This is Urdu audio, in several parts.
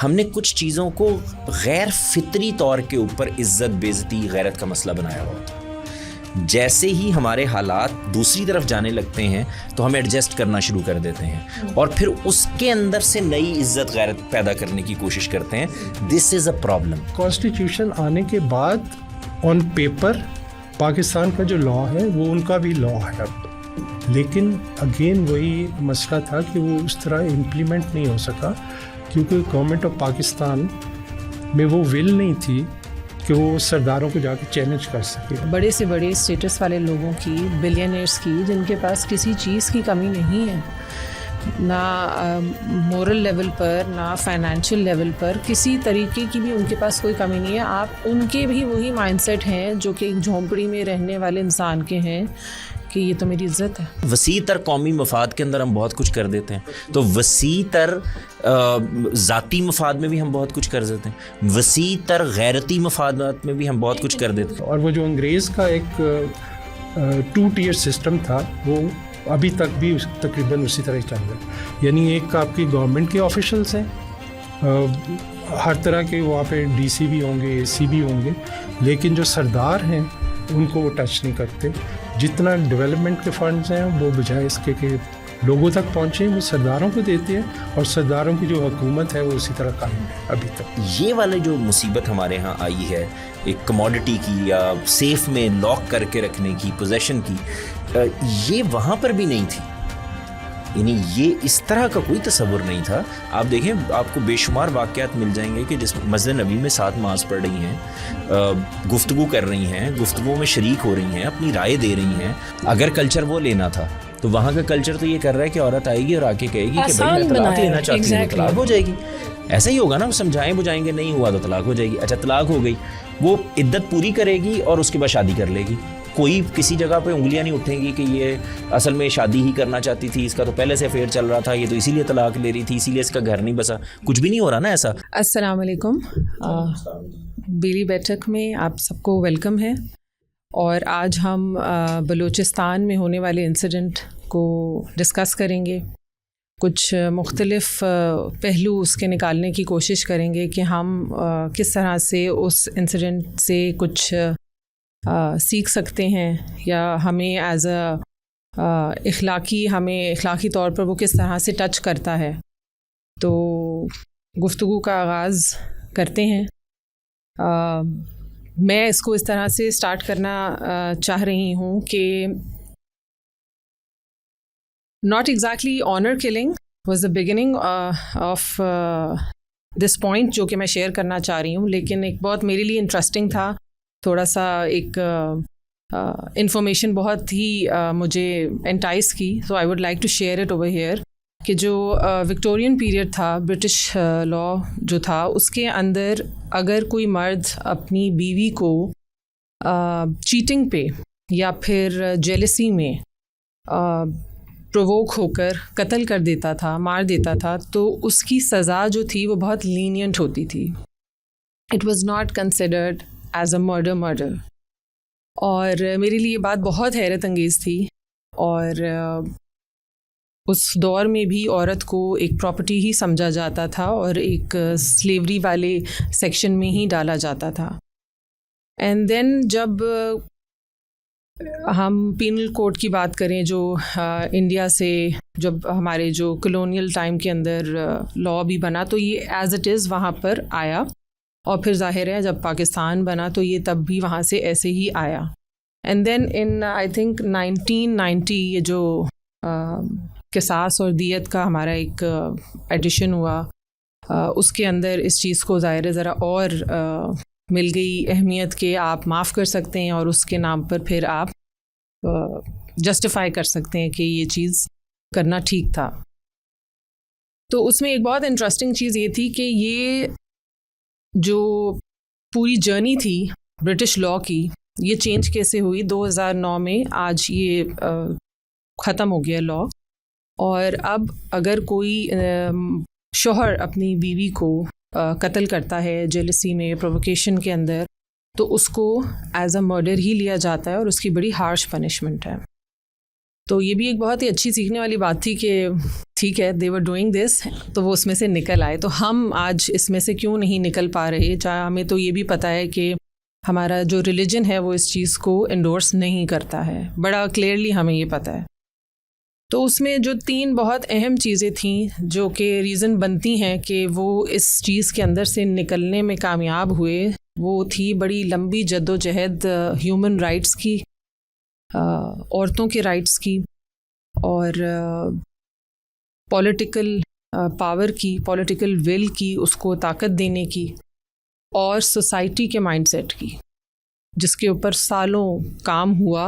ہم نے کچھ چیزوں کو غیر فطری طور کے اوپر عزت بےعزتی غیرت کا مسئلہ بنایا ہوا ہوتا ہے. جیسے ہی ہمارے حالات دوسری طرف جانے لگتے ہیں تو ہم ایڈجسٹ کرنا شروع کر دیتے ہیں اور پھر اس کے اندر سے نئی عزت غیرت پیدا کرنے کی کوشش کرتے ہیں. دس از اے پرابلم. کانسٹیٹیوشن آنے کے بعد آن پیپر پاکستان کا جو لا ہے وہ ان کا بھی لا ہے اب، لیکن اگین وہی مسئلہ تھا کہ وہ اس طرح امپلیمنٹ نہیں ہو سکا کیونکہ گورنمنٹ آف پاکستان میں وہ ول نہیں تھی کہ وہ سرداروں کو جا کے چیلنج کر سکے. بڑے سے بڑے اسٹیٹس والے لوگوں کی، بلینئرس کی، جن کے پاس کسی چیز کی کمی نہیں ہے، نہ مورل لیول پر نہ فائنینشیل لیول پر، کسی طریقے کی بھی ان کے پاس کوئی کمی نہیں ہے. آپ ان کے بھی وہی مائنڈ سیٹ ہیں جو کہ ایک جھونپڑی میں رہنے والے انسان کے ہیں کہ یہ تو میری عزت ہے. وسیع تر قومی مفاد کے اندر ہم بہت کچھ کر دیتے ہیں، تو وسیع تر ذاتی مفاد میں بھی ہم بہت کچھ کر دیتے ہیں، وسیع تر غیرتی مفادات میں بھی ہم بہت کچھ کر دیتے ہیں. اور وہ جو انگریز کا ایک 2 ٹیئر سسٹم تھا وہ ابھی تک بھی تقریباً اسی طرح ہی چل رہا ہے. یعنی ایک آپ کی گورنمنٹ کے آفیشلس ہیں، ہر طرح کے وہاں پہ ڈی سی بھی ہوں گے، اے سی بھی ہوں گے، لیکن جو سردار ہیں ان کو وہ ٹچ نہیں کرتے. جتنا ڈیولپمنٹ کے فنڈز ہیں وہ بجائے اس کے کہ لوگوں تک پہنچیں وہ سرداروں کو دیتے ہیں، اور سرداروں کی جو حکومت ہے وہ اسی طرح قائم ہے ابھی تک. یہ والی جو مصیبت ہمارے ہاں آئی ہے ایک کموڈٹی کی یا سیف میں لاک کر کے رکھنے کی، پوزیشن کی، یہ وہاں پر بھی نہیں تھی. یعنی یہ اس طرح کا کوئی تصور نہیں تھا. آپ دیکھیں آپ کو بے شمار واقعات مل جائیں گے کہ جس مسجد نبی میں 7 نماز پڑھ رہی ہیں، گفتگو کر رہی ہیں، گفتگو میں شریک ہو رہی ہیں، اپنی رائے دے رہی ہیں. اگر کلچر وہ لینا تھا تو وہاں کا کلچر تو یہ کر رہا ہے کہ عورت آئے گی اور آ کے کہے گی کہ بھائی میں طلاق لینا چاہتی ہوں، طلاق ہو جائے گی. ایسا ہی ہوگا نا، سمجھائیں بجھائیں گے، نہیں ہوا تو طلاق ہو جائے گی. اچھا طلاق ہو گئی، وہ عدت پوری کرے گی اور اس کے بعد شادی کر لے گی. کوئی کسی جگہ پہ انگلیاں نہیں اٹھیں گی کہ یہ اصل میں شادی ہی کرنا چاہتی تھی، اس کا تو پہلے سے افیئر چل رہا تھا، یہ تو اسی لیے طلاق لے رہی تھی، اسی لیے اس کا گھر نہیں بسا. کچھ بھی نہیں ہو رہا نا ایسا. السلام علیکم. بیلی بیٹھک میں آپ سب کو ویلکم ہے، اور آج ہم بلوچستان میں ہونے والے انسیڈنٹ کو ڈسکس کریں گے. کچھ مختلف پہلو اس کے نکالنے کی کوشش کریں گے کہ ہم کس طرح سے اس انسیڈنٹ سے کچھ سیکھ سکتے ہیں، یا ہمیں ایز اخلاقی طور پر وہ کس طرح سے ٹچ کرتا ہے. تو گفتگو کا آغاز کرتے ہیں. میں اس کو اس طرح سے سٹارٹ کرنا چاہ رہی ہوں کہ not exactly honor killing was the beginning of this point جو کہ میں شیئر کرنا چاہ رہی ہوں، لیکن ایک بہت میرے لیے انٹرسٹنگ تھا. تھوڑا سا ایک انفارمیشن بہت ہی مجھے انٹائس کی، so I would like to share it over here. کہ جو وکٹورین پیریڈ تھا، برٹش لا جو تھا، اس کے اندر اگر کوئی مرد اپنی بیوی کو چیٹنگ پہ یا پھر جیلسی میں پرووک ہو کر قتل کر دیتا تھا، مار دیتا تھا، تو اس کی سزا جو تھی وہ بہت لینینٹ ہوتی تھی. It was not considered as a murder. اور میرے لیے یہ بات بہت حیرت انگیز تھی. اور اس دور میں بھی عورت کو ایک پراپرٹی ہی سمجھا جاتا تھا اور ایک سلیوری والے سیکشن میں ہی ڈالا جاتا تھا. اینڈ دین جب ہم پینل کوڈ کی بات کریں، جو انڈیا سے جب ہمارے جو کلونیل ٹائم کے اندر لا بھی بنا، تو یہ ایز اٹ از وہاں پر آیا. اور پھر ظاہر ہے جب پاکستان بنا تو یہ تب بھی وہاں سے ایسے ہی آیا. And then in I think 1990 یہ جو قصاص اور دیت کا ہمارا ایک ایڈیشن ہوا، اس کے اندر اس چیز کو ظاہر ہے ذرا اور مل گئی اہمیت کہ آپ معاف کر سکتے ہیں اور اس کے نام پر پھر آپ جسٹیفائی کر سکتے ہیں کہ یہ چیز کرنا ٹھیک تھا. تو اس میں ایک بہت انٹرسٹنگ چیز یہ تھی کہ یہ جو پوری جرنی تھی برٹش لا کی، یہ چینج کیسے ہوئی. 2009 میں آج یہ ختم ہو گیا لا. اور اب اگر کوئی شوہر اپنی بیوی کو قتل کرتا ہے جیلسی میں، پرووکیشن کے اندر، تو اس کو ایز اے مرڈر ہی لیا جاتا ہے اور اس کی بڑی ہارش پنشمنٹ ہے. تو یہ بھی ایک بہت ہی اچھی سیکھنے والی بات تھی کہ ٹھیک ہے دے ور ڈوئنگ دس, تو وہ اس میں سے نکل آئے. تو ہم آج اس میں سے کیوں نہیں نکل پا رہے؟ چاہے ہمیں تو یہ بھی پتہ ہے کہ ہمارا جو ریلیجن ہے وہ اس چیز کو انڈورس نہیں کرتا ہے, بڑا کلیئرلی ہمیں یہ پتہ ہے. تو اس میں جو 3 بہت اہم چیزیں تھیں جو کہ ریزن بنتی ہیں کہ وہ اس چیز کے اندر سے نکلنے میں کامیاب ہوئے, وہ تھی بڑی لمبی جد و جہد ہیومن رائٹس کی, عورتوں کے رائٹس کی, اور پولیٹیکل پاور کی, پولیٹیکل ول کی, اس کو طاقت دینے کی, اور سوسائٹی کے مائنڈ سیٹ کی, جس کے اوپر سالوں کام ہوا.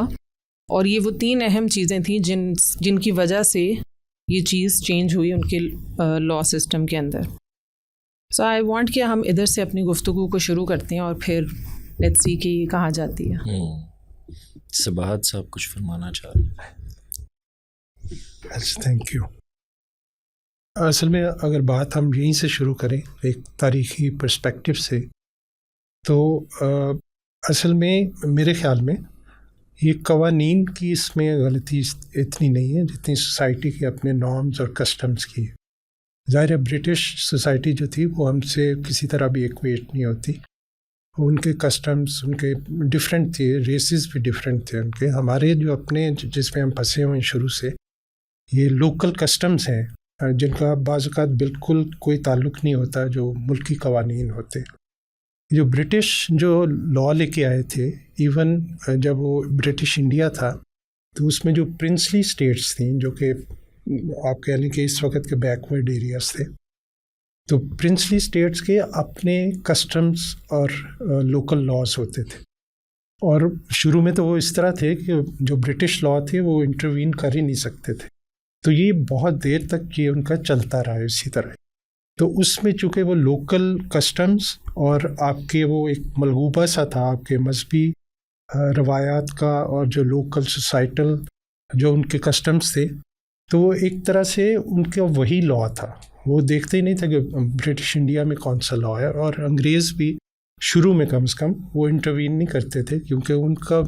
اور یہ وہ 3 اہم چیزیں تھیں جن کی وجہ سے یہ چیز چینج ہوئی ان کے لا سسٹم کے اندر. سو آئی وانٹ کہ ہم ادھر سے اپنی گفتگو کو شروع کرتے ہیں اور پھر لیٹس سی کہ یہ کہاں جاتی ہے. صباحت صاحب کچھ فرمانا چاہ رہے ہیں؟ Thank you. اصل میں اگر بات ہم یہیں سے شروع کریں ایک تاریخی پرسپیکٹو سے, تو اصل میں میرے خیال میں یہ قوانین کی اس میں غلطی اتنی نہیں ہے جتنی سوسائٹی کے اپنے نارمز اور کسٹمز کی. ظاہر ہے برٹش سوسائٹی جو تھی وہ ہم سے کسی طرح بھی ایکویٹ نہیں ہوتی. ان کے کسٹمز ان کے ڈفرینٹ تھے, ریسز بھی ڈفرینٹ تھے ان کے. ہمارے جو اپنے جس میں ہم پھنسے ہوئے ہیں شروع سے, یہ لوکل کسٹمز ہیں جن کا بعض اوقات بالکل کوئی تعلق نہیں ہوتا جو ملکی قوانین ہوتے. جو برٹش جو لا لے کے آئے تھے, ایون جب وہ برٹش انڈیا تھا تو اس میں جو پرنسلی اسٹیٹس تھیں جو کہ آپ کہہ لیں کہ اس وقت کے بیکورڈ ایریاز تھے, تو پرنسلی اسٹیٹس کے اپنے کسٹمز اور لوکل لاز ہوتے تھے. اور شروع میں تو وہ اس طرح تھے کہ جو برٹش لا تھے وہ انٹروین کر ہی نہیں سکتے تھے. تو یہ بہت دیر تک یہ ان کا چلتا رہا ہے اسی طرح. تو اس میں چونکہ وہ لوکل کسٹمز اور آپ کے وہ ایک ملغوبہ سا تھا آپ کے مذہبی روایات کا, اور جو لوکل سوسائٹل جو ان کے کسٹمز تھے, تو وہ ایک طرح سے ان کا وہی لا تھا. وہ دیکھتے ہی نہیں تھا کہ برٹش انڈیا میں کون سا لا ہے. اور انگریز بھی شروع میں کم از کم وہ انٹروین نہیں کرتے تھے کیونکہ ان کا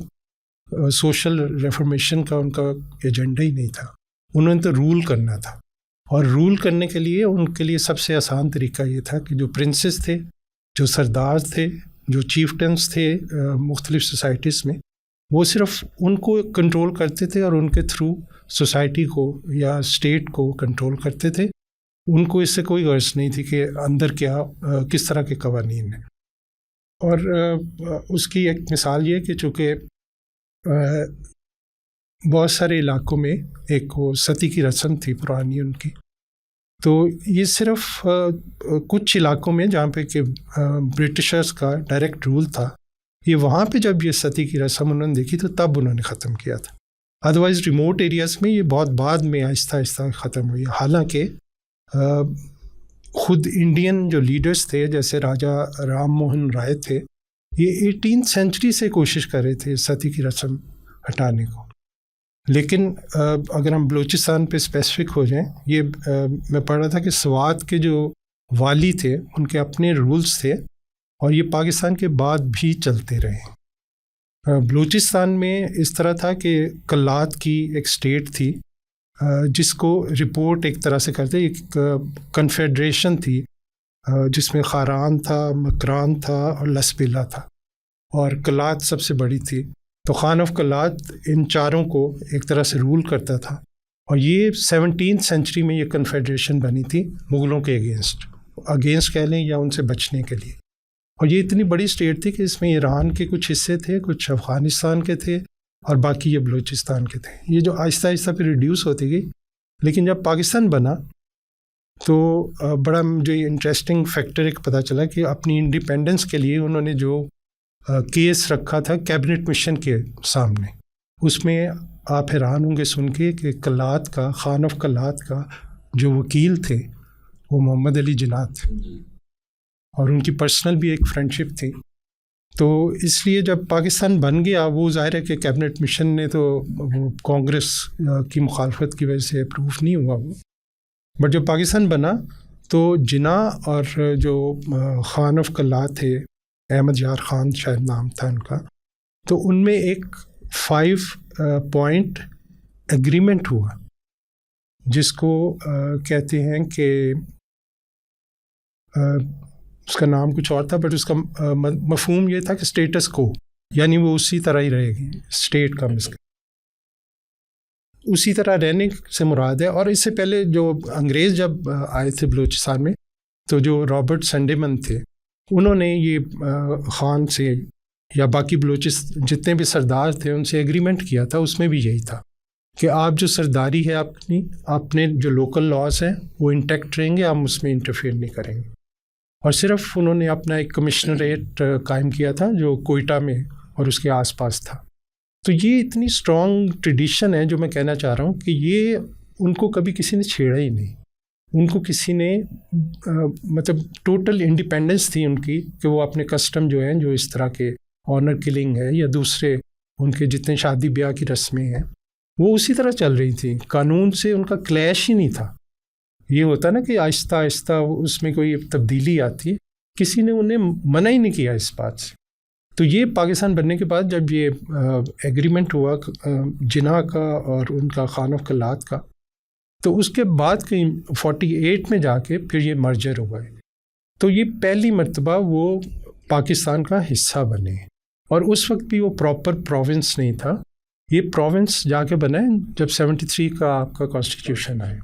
سوشل ریفارمیشن کا ان کا ایجنڈا ہی نہیں تھا. انہوں نے تو رول کرنا تھا, اور رول کرنے کے لیے ان کے لیے سب سے آسان طریقہ یہ تھا کہ جو پرنسز تھے, جو سردار تھے, جو چیفٹنس تھے مختلف سوسائٹیز میں, وہ صرف ان کو کنٹرول کرتے تھے اور ان کے تھرو سوسائٹی کو یا اسٹیٹ کو کنٹرول کرتے تھے. ان کو اس سے کوئی غرض نہیں تھی کہ اندر کیا کس طرح کے قوانین ہیں. اور اس کی ایک مثال یہ کہ چونکہ بہت سارے علاقوں میں ایک وہ ستی کی رسم تھی پرانی ان کی, تو یہ صرف کچھ علاقوں میں جہاں پہ کہ برٹشرز کا ڈائریکٹ رول تھا, یہ وہاں پہ جب یہ ستی کی رسم انہوں نے دیکھی تو تب انہوں نے ختم کیا تھا. ادروائز ریموٹ ایریاز میں یہ بہت بعد میں آہستہ آہستہ ختم ہوئی. حالانکہ خود انڈین جو لیڈرز تھے جیسے راجا رام موہن رائے تھے, یہ 18 سینچری سے کوشش کر رہے تھے ستی کی رسم ہٹانے کو. لیکن اگر ہم بلوچستان پہ اسپیسیفک ہو جائیں, یہ میں پڑھ رہا تھا کہ سوات کے جو والی تھے ان کے اپنے رولز تھے اور یہ پاکستان کے بعد بھی چلتے رہے. بلوچستان میں اس طرح تھا کہ کلات کی ایک اسٹیٹ تھی جس کو رپورٹ ایک طرح سے کرتے, ایک کنفیڈریشن تھی جس میں خاران تھا, مکران تھا اور لسبیلا تھا, اور کلات سب سے بڑی تھی. تو خان آف کلات ان چاروں کو ایک طرح سے رول کرتا تھا, اور یہ 17 سینچری میں یہ کنفیڈریشن بنی تھی مغلوں کے اگینسٹ کہہ لیں یا ان سے بچنے کے لیے. اور یہ اتنی بڑی اسٹیٹ تھی کہ اس میں ایران کے کچھ حصے تھے, کچھ افغانستان کے تھے, اور باقی یہ بلوچستان کے تھے. یہ جو آہستہ آہستہ پھر ریڈیوس ہوتی گئی. لیکن جب پاکستان بنا تو بڑا مجھے انٹرسٹنگ فیکٹر ایک پتہ چلا کہ اپنی انڈیپینڈنس کے لیے انہوں نے جو کیس رکھا تھا کیبنٹ مشن کے سامنے, اس میں آپ حیران ہوں گے سن کے کہ کلات کا, خان آف کلات کا جو وکیل تھے وہ محمد علی جناح تھے, اور ان کی پرسنل بھی ایک فرینڈشپ تھی. تو اس لیے جب پاکستان بن گیا, وہ ظاہر ہے کہ کیبنٹ مشن نے تو کانگریس کی مخالفت کی وجہ سے اپروو نہیں ہوا وہ, بٹ جب پاکستان بنا تو جناح اور جو خان آف کلات تھے, احمد یار خان شاید نام تھا ان کا, تو ان میں ایک 5 پوائنٹ ایگریمنٹ ہوا جس کو کہتے ہیں کہ اس کا نام کچھ اور تھا، بٹ اس کا مفہوم یہ تھا کہ اسٹیٹس کو، یعنی وہ اسی طرح ہی رہے گی، اسٹیٹ کا اسی طرح رہنے سے مراد ہے۔ اور اس سے پہلے جو انگریز جب آئے تھے بلوچستان میں، تو جو رابرٹ سنڈیمن تھے، انہوں نے یہ خان سے یا باقی جتنے بھی سردار تھے ان سے ایگریمنٹ کیا تھا، اس میں بھی یہی تھا کہ آپ جو سرداری ہے اپنے جو لوکل لاز ہیں وہ انٹیکٹ رہیں گے، ہم اس میں انٹرفیئر نہیں کریں گے۔ اور صرف انہوں نے اپنا ایک کمشنریٹ قائم کیا تھا جو کوئٹہ میں اور اس کے آس پاس تھا۔ تو یہ اتنی اسٹرانگ ٹریڈیشن ہے جو میں کہنا چاہ رہا ہوں کہ یہ ان کو کبھی کسی نے چھیڑا ہی نہیں، ان کو کسی نے مطلب ٹوٹل انڈیپینڈنس تھی ان کی کہ وہ اپنے کسٹم جو ہیں، جو اس طرح کے آنر کلنگ ہے یا دوسرے ان کے جتنے شادی بیاہ کی رسمیں ہیں، وہ اسی طرح چل رہی تھیں، قانون سے ان کا کلیش ہی نہیں تھا۔ یہ ہوتا نا کہ آہستہ آہستہ اس میں کوئی تبدیلی آتی ہے، کسی نے انہیں منع ہی نہیں کیا اس بات سے۔ تو یہ پاکستان بننے کے بعد جب یہ ایگریمنٹ ہوا جناح کا اور ان کا خان آف کلات کا، تو اس کے بعد کہیں 48 میں جا کے پھر یہ مرجر ہو گئے۔ تو یہ پہلی مرتبہ وہ پاکستان کا حصہ بنے، اور اس وقت بھی وہ پراپر پروونس نہیں تھا، یہ پروونس جا کے بنا ہے جب 73 کا آپ کا کانسٹیٹیوشن آئے۔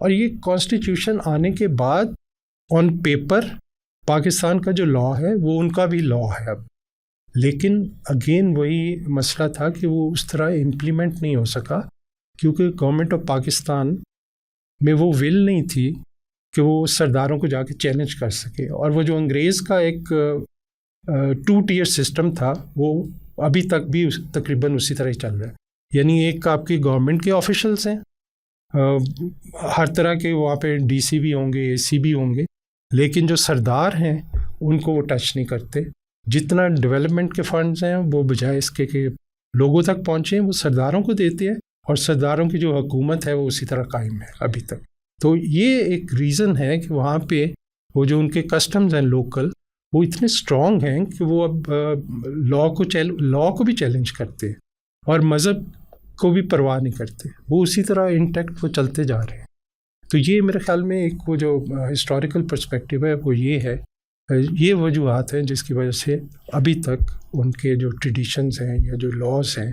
اور یہ کانسٹیٹیوشن آنے کے بعد آن پیپر پاکستان کا جو لا ہے وہ ان کا بھی لا ہے اب، لیکن اگین وہی مسئلہ تھا کہ وہ اس طرح امپلیمنٹ نہیں ہو سکا، کیونکہ گورنمنٹ آف پاکستان میں وہ ول نہیں تھی کہ وہ سرداروں کو جا کے چیلنج کر سکے۔ اور وہ جو انگریز کا ایک 2 ٹیئر سسٹم تھا وہ ابھی تک بھی تقریباً اسی طرح ہی چل رہا ہے، یعنی ایک آپ کی گورنمنٹ کے آفیشلس ہیں، ہر طرح کے وہاں پہ ڈی سی بھی ہوں گے، اے سی بھی ہوں گے، لیکن جو سردار ہیں ان کو وہ ٹچ نہیں کرتے۔ جتنا ڈیولپمنٹ کے فنڈز ہیں وہ بجائے اس کے کہ لوگوں تک پہنچیں، وہ سرداروں کو دیتے ہیں، اور سرداروں کی جو حکومت ہے وہ اسی طرح قائم ہے ابھی تک۔ تو یہ ایک ریزن ہے کہ وہاں پہ وہ جو ان کے کسٹمز ہیں لوکل، وہ اتنے اسٹرانگ ہیں کہ وہ اب لا کو بھی چیلنج کرتے ہیں اور مذہب کو بھی پرواہ نہیں کرتے، وہ اسی طرح انٹیکٹ وہ چلتے جا رہے ہیں۔ تو یہ میرے خیال میں ایک وہ جو ہسٹوریکل پرسپیکٹیو ہے وہ یہ ہے، یہ وجوہات ہیں جس کی وجہ سے ابھی تک ان کے جو ٹریڈیشنز ہیں یا جو لاز ہیں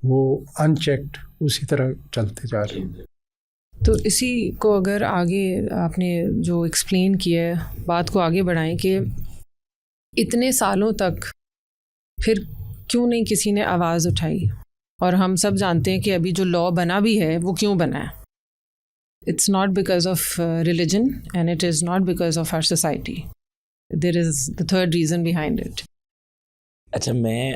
وہ ان چیکڈ اسی طرح چلتے جا رہے ہیں۔ تو اسی کو اگر آگے آپ نے جو ایکسپلین کیا ہے، بات کو آگے بڑھائیں کہ اتنے سالوں تک پھر کیوں نہیں کسی نے آواز اٹھائی؟ اور ہم سب جانتے ہیں کہ ابھی جو لا بنا بھی ہے وہ کیوں بنا ہے، it's not because of religion and it is not because of our society, there is the third reason behind it. اچھا، میں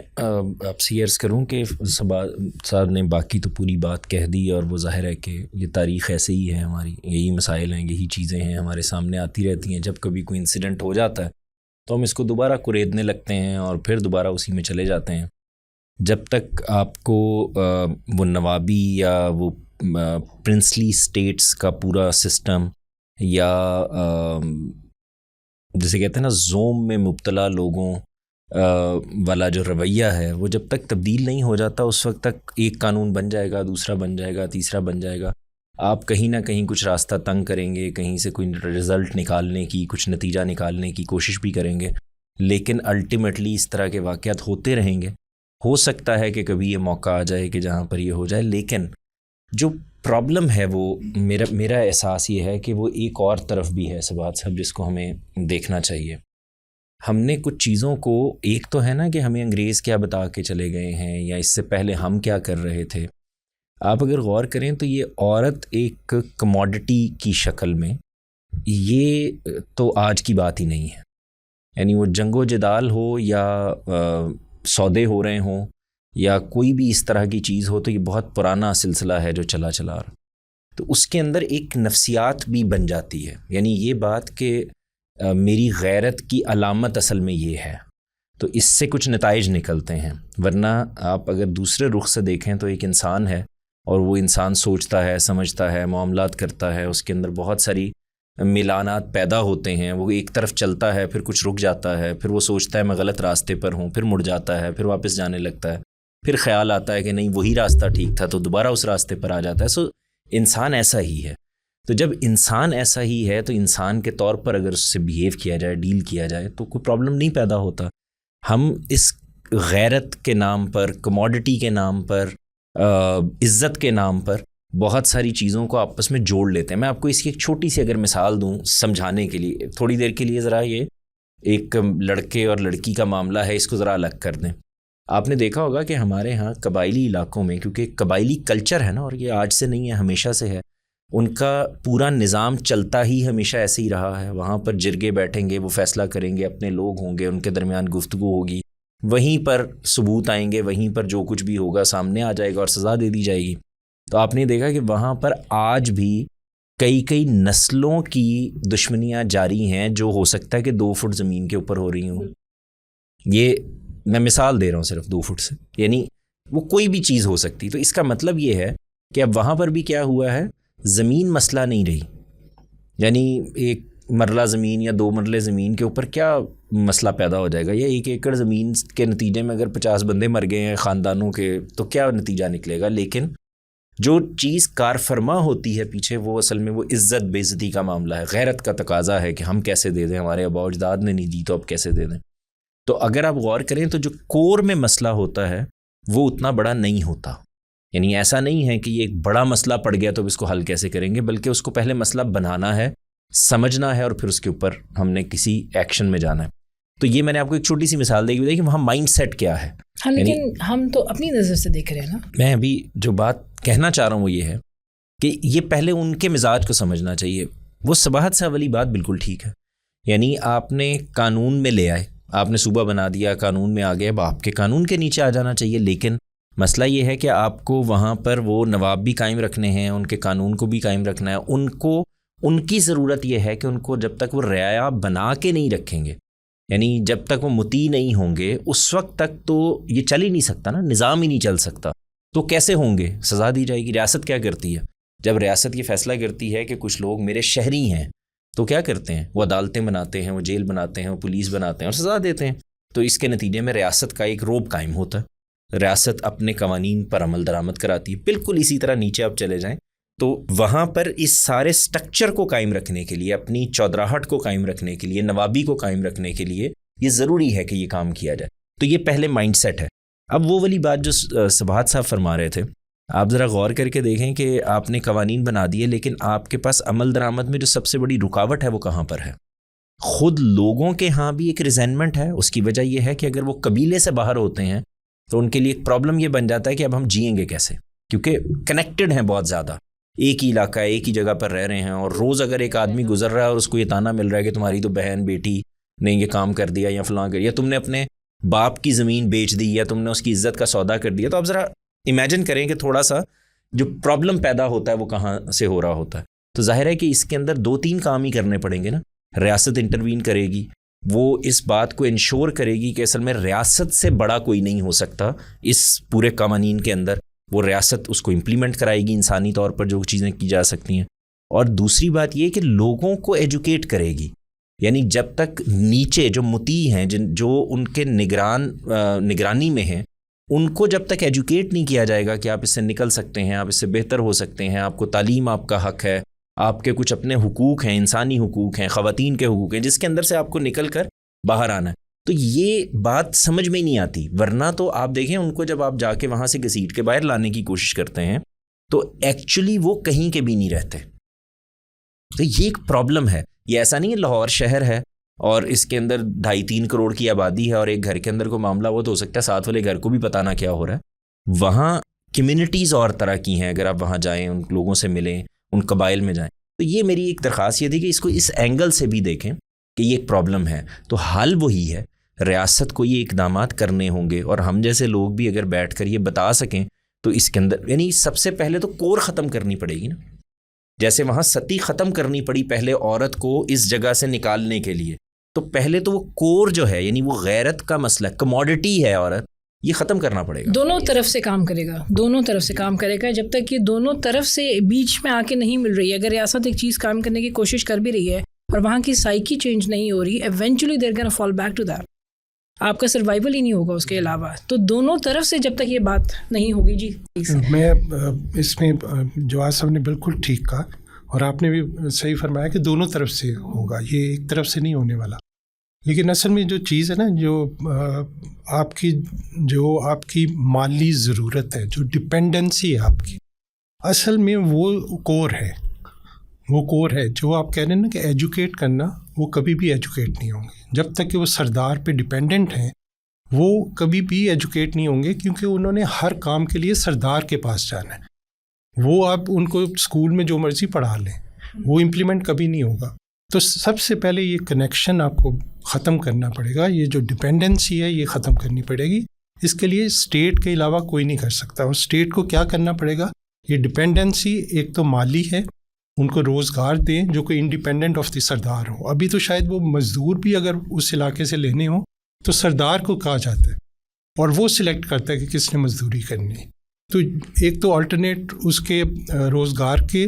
آپ سے عرض کروں کہ صاحب نے باقی تو پوری بات کہہ دی، اور وہ ظاہر ہے کہ یہ تاریخ ایسے ہی ہے ہماری، یہی مسائل ہیں، یہی چیزیں ہیں ہمارے سامنے آتی رہتی ہیں۔ جب کبھی کوئی انسیڈنٹ ہو جاتا ہے تو ہم اس کو دوبارہ کریدنے لگتے ہیں اور پھر دوبارہ اسی میں چلے جاتے ہیں، جب تک آپ کو وہ نوابی یا وہ پرنسلی اسٹیٹس کا پورا سسٹم یا جسے کہتے ہیں نا زوم میں مبتلا لوگوں والا جو رویہ ہے، وہ جب تک تبدیل نہیں ہو جاتا اس وقت تک ایک قانون بن جائے گا، دوسرا بن جائے گا، تیسرا بن جائے گا، آپ کہیں نہ کہیں کچھ راستہ تنگ کریں گے، کہیں سے کوئی رزلٹ نکالنے کی، کچھ نتیجہ نکالنے کی کوشش بھی کریں گے، لیکن الٹیمیٹلی اس طرح کے واقعات ہوتے رہیں گے۔ ہو سکتا ہے کہ کبھی یہ موقع آ جائے کہ جہاں پر یہ ہو جائے، لیکن جو پرابلم ہے وہ میرا احساس یہ ہے کہ وہ ایک اور طرف بھی ہے سبات صاحب، جس کو ہمیں دیکھنا چاہیے۔ ہم نے کچھ چیزوں کو، ایک تو ہے نا کہ ہمیں انگریز کیا بتا کے چلے گئے ہیں یا اس سے پہلے ہم کیا کر رہے تھے، آپ اگر غور کریں تو یہ عورت ایک کموڈٹی کی شکل میں، یہ تو آج کی بات ہی نہیں ہے، یعنی وہ جنگ و جدال ہو یا سودے ہو رہے ہوں یا کوئی بھی اس طرح کی چیز ہو، تو یہ بہت پرانا سلسلہ ہے جو چلا رہا، تو اس کے اندر ایک نفسیات بھی بن جاتی ہے، یعنی یہ بات کہ میری غیرت کی علامت اصل میں یہ ہے، تو اس سے کچھ نتائج نکلتے ہیں۔ ورنہ آپ اگر دوسرے رخ سے دیکھیں تو ایک انسان ہے اور وہ انسان سوچتا ہے، سمجھتا ہے، معاملات کرتا ہے، اس کے اندر بہت ساری میلانات پیدا ہوتے ہیں، وہ ایک طرف چلتا ہے، پھر کچھ رک جاتا ہے، پھر وہ سوچتا ہے میں غلط راستے پر ہوں، پھر مڑ جاتا ہے، پھر واپس جانے لگتا ہے، پھر خیال آتا ہے کہ نہیں وہی راستہ ٹھیک تھا، تو دوبارہ اس راستے پر آ جاتا ہے۔ سو انسان ایسا ہی ہے. تو جب انسان ایسا ہی ہے تو انسان کے طور پر اگر اس سے بیہیو کیا جائے, ڈیل کیا جائے, تو کوئی پرابلم نہیں پیدا ہوتا. ہم اس غیرت کے نام پر, کموڈٹی کے نام پر, عزت کے نام پر بہت ساری چیزوں کو آپس میں جوڑ لیتے ہیں. میں آپ کو اس کی ایک چھوٹی سی اگر مثال دوں سمجھانے کے لیے, تھوڑی دیر کے لیے ذرا یہ ایک لڑکے اور لڑکی کا معاملہ ہے, اس کو ذرا الگ کر دیں. آپ نے دیکھا ہوگا کہ ہمارے ہاں قبائلی علاقوں میں, کیونکہ قبائلی کلچر ہے نا, اور یہ آج سے نہیں ہے, ہمیشہ سے ہے, ان کا پورا نظام چلتا ہی ہمیشہ ایسے ہی رہا ہے. وہاں پر جرگے بیٹھیں گے, وہ فیصلہ کریں گے, اپنے لوگ ہوں گے, ان کے درمیان گفتگو ہوگی, وہیں پر ثبوت آئیں گے, وہیں پر جو کچھ بھی ہوگا سامنے آ جائے گا اور سزا دے دی جائے گی. تو آپ نے دیکھا کہ وہاں پر آج بھی کئی نسلوں کی دشمنیاں جاری ہیں, جو ہو سکتا ہے کہ 2 فٹ زمین کے اوپر ہو رہی ہوں. یہ میں مثال دے رہا ہوں صرف 2 فٹ سے, یعنی وہ کوئی بھی چیز ہو سکتی. تو اس کا مطلب یہ ہے کہ اب وہاں پر بھی کیا ہوا ہے, زمین مسئلہ نہیں رہی. یعنی ایک مرلہ زمین یا 2 مرلے زمین کے اوپر کیا مسئلہ پیدا ہو جائے گا, یا 1 ایکڑ زمین کے نتیجے میں اگر 50 بندے مر گئے ہیں خاندانوں کے, تو کیا نتیجہ نکلے گا. لیکن جو چیز کار فرما ہوتی ہے پیچھے, وہ اصل میں وہ عزت بے عزتی کا معاملہ ہے. غیرت کا تقاضا ہے کہ ہم کیسے دے دیں, ہمارے آباء و اجداد نے نہیں دی تو اب کیسے دے دیں. تو اگر آپ غور کریں تو جو کور میں مسئلہ ہوتا ہے وہ اتنا بڑا نہیں ہوتا. یعنی ایسا نہیں ہے کہ یہ ایک بڑا مسئلہ پڑ گیا تو اب اس کو حل کیسے کریں گے, بلکہ اس کو پہلے مسئلہ بنانا ہے, سمجھنا ہے, اور پھر اس کے اوپر ہم نے کسی ایکشن میں جانا ہے. تو یہ میں نے آپ کو ایک چھوٹی سی مثال دے دی کہ وہاں مائنڈ سیٹ کیا ہے. ہاں, لیکن ہم تو اپنی نظر سے دیکھ رہے ہیں نا. میں ابھی جو بات کہنا چاہ رہا ہوں وہ یہ ہے کہ یہ پہلے ان کے مزاج کو سمجھنا چاہیے. وہ صباحت سے والی بات بالکل ٹھیک ہے, یعنی آپ نے قانون میں لے آئے, آپ نے صوبہ بنا دیا, قانون میں آ گئے, اب آپ کے قانون کے نیچے آ جانا چاہیے. لیکن مسئلہ یہ ہے کہ آپ کو وہاں پر وہ نواب بھی قائم رکھنے ہیں, ان کے قانون کو بھی قائم رکھنا ہے. ان کو ان کی ضرورت یہ ہے کہ ان کو جب تک وہ رعایا بنا کے نہیں رکھیں گے, یعنی جب تک وہ مطیع نہیں ہوں گے, اس وقت تک تو یہ چل ہی نہیں سکتا نا, نظام ہی نہیں چل سکتا. تو کیسے ہوں گے, سزا دی جائے گی. ریاست کیا کرتی ہے, جب ریاست یہ فیصلہ کرتی ہے کہ کچھ لوگ میرے شہری ہیں, تو کیا کرتے ہیں, وہ عدالتیں بناتے ہیں, وہ جیل بناتے ہیں, وہ پولیس بناتے ہیں اور سزا دیتے ہیں. تو اس کے نتیجے میں ریاست کا ایک روب قائم ہوتا ہے, ریاست اپنے قوانین پر عمل درآمد کراتی ہے. بالکل اسی طرح نیچے آپ چلے جائیں تو وہاں پر اس سارے سٹرکچر کو قائم رکھنے کے لیے, اپنی چودراہٹ کو قائم رکھنے کے لیے, نوابی کو قائم رکھنے کے لیے یہ ضروری ہے کہ یہ کام کیا جائے. تو یہ پہلے مائنڈ سیٹ ہے. اب وہ والی بات جو صباحت صاحب فرما رہے تھے, آپ ذرا غور کر کے دیکھیں کہ آپ نے قوانین بنا دیے, لیکن آپ کے پاس عمل درآمد میں جو سب سے بڑی رکاوٹ ہے وہ کہاں پر ہے. خود لوگوں کے ہاں بھی ایک ریزینمنٹ ہے. اس کی وجہ یہ ہے کہ اگر وہ قبیلے سے باہر ہوتے ہیں تو ان کے لیے ایک پرابلم یہ بن جاتا ہے کہ اب ہم جئیں گے کیسے, کیونکہ کنیکٹڈ ہیں بہت زیادہ, ایک ہی علاقہ ہے, ایک ہی جگہ پر رہ رہے ہیں. اور روز اگر ایک آدمی گزر رہا ہے اور اس کو یہ تانا مل رہا ہے کہ تمہاری تو بہن بیٹی نے یہ کام کر دیا یا فلاں کر دیا, تم نے اپنے باپ کی زمین بیچ دی یا تم نے اس کی عزت کا سودا کر دیا, تو آپ ذرا امیجن کریں کہ تھوڑا سا جو پرابلم پیدا ہوتا ہے وہ کہاں سے ہو رہا ہوتا ہے. تو ظاہر ہے کہ اس کے اندر 2-3 کام ہی کرنے پڑیں گے نا. ریاست انٹروین کرے گی, وہ اس بات کو انشور کرے گی کہ اصل میں ریاست سے بڑا کوئی نہیں ہو سکتا اس پورے قوانین کے اندر. وہ ریاست اس کو امپلیمنٹ کرائے گی انسانی طور پر جو چیزیں کی جا سکتی ہیں. اور دوسری بات یہ کہ لوگوں کو ایجوکیٹ کرے گی, یعنی جب تک نیچے جو مطیع ہیں, جو ان کے نگرانی میں ہیں, ان کو جب تک ایجوکیٹ نہیں کیا جائے گا کہ آپ اس سے نکل سکتے ہیں, آپ اس سے بہتر ہو سکتے ہیں, آپ کو تعلیم آپ کا حق ہے, آپ کے کچھ اپنے حقوق ہیں, انسانی حقوق ہیں, خواتین کے حقوق ہیں, جس کے اندر سے آپ کو نکل کر باہر آنا ہے, تو یہ بات سمجھ میں نہیں آتی. ورنہ تو آپ دیکھیں ان کو جب آپ جا کے وہاں سے گھسیٹ کے باہر لانے کی کوشش کرتے ہیں تو ایکچولی وہ کہیں کے بھی نہیں رہتے. تو یہ ایک پرابلم ہے. یہ ایسا نہیں ہے لاہور شہر ہے اور اس کے اندر 2.5-3 کروڑ کی آبادی ہے اور ایک گھر کے اندر کوئی معاملہ ہو تو ہو سکتا ہے ساتھ والے گھر کو بھی پتہ نہ کیا ہو رہا ہے. وہاں کمیونٹیز اور طرح کی ہیں, اگر آپ وہاں جائیں, ان لوگوں سے ملیں, ان قبائل میں جائیں. تو یہ میری ایک درخواست یہ تھی کہ اس کو اس اینگل سے بھی دیکھیں کہ یہ ایک پرابلم ہے. تو حل وہی ہے, ریاست کو یہ اقدامات کرنے ہوں گے, اور ہم جیسے لوگ بھی اگر بیٹھ کر یہ بتا سکیں تو اس کے اندر یعنی سب سے پہلے تو کور ختم کرنی پڑے گی نا. جیسے وہاں ستی ختم کرنی پڑی پہلے عورت کو اس جگہ سے نکالنے کے لیے, تو پہلے تو وہ کور جو ہے یعنی وہ غیرت کا مسئلہ, کموڈٹی ہے عورت, یہ ختم کرنا پڑے گا. دونوں طرف سے کام کرے گا, دونوں طرف سے کام کرے گا. جب تک یہ دونوں طرف سے بیچ میں آ کے نہیں مل رہی ہے, اگر ریاست ایک چیز کام کرنے کی کوشش کر بھی رہی ہے اور وہاں کی سائیکی چینج نہیں ہو رہی, eventually they are gonna fall back to that. آپ کا سروائیول ہی نہیں ہوگا اس کے علاوہ. تو دونوں طرف سے جب تک یہ بات نہیں ہوگی. جی میں اس میں جواز صاحب نے بالکل ٹھیک کہا اور آپ نے بھی صحیح فرمایا کہ دونوں طرف سے ہوگا, یہ ایک طرف سے نہیں ہونے والا. لیکن اصل میں جو چیز ہے نا, جو آپ کی مالی ضرورت ہے, جو ڈپینڈنسی ہے آپ کی, اصل میں وہ کور ہے. جو آپ کہہ رہے ہیں نا کہ ایجوکیٹ کرنا, وہ کبھی بھی ایجوکیٹ نہیں ہوں گے جب تک کہ وہ سردار پہ ڈپینڈنٹ ہیں. وہ کبھی بھی ایجوکیٹ نہیں ہوں گے کیونکہ انہوں نے ہر کام کے لیے سردار کے پاس جانا ہے. وہ آپ ان کو اسکول میں جو مرضی پڑھا لیں, وہ امپلیمنٹ کبھی نہیں ہوگا. تو سب سے پہلے یہ کنیکشن آپ کو ختم کرنا پڑے گا. یہ جو ڈپینڈنسی ہے یہ ختم کرنی پڑے گی. اس کے لیے اسٹیٹ کے علاوہ کوئی نہیں کر سکتا. اور اسٹیٹ کو کیا کرنا پڑے گا, یہ ڈپینڈنسی ایک تو مالی ہے, ان کو روزگار دیں جو کہ انڈیپینڈنٹ آف دی سردار ہو. ابھی تو شاید وہ مزدور بھی اگر اس علاقے سے لینے ہوں تو سردار کو کہا جاتا ہے اور وہ سلیکٹ کرتا ہے کہ کس نے مزدوری کرنی ہے. تو ایک تو آلٹرنیٹ اس کے روزگار کے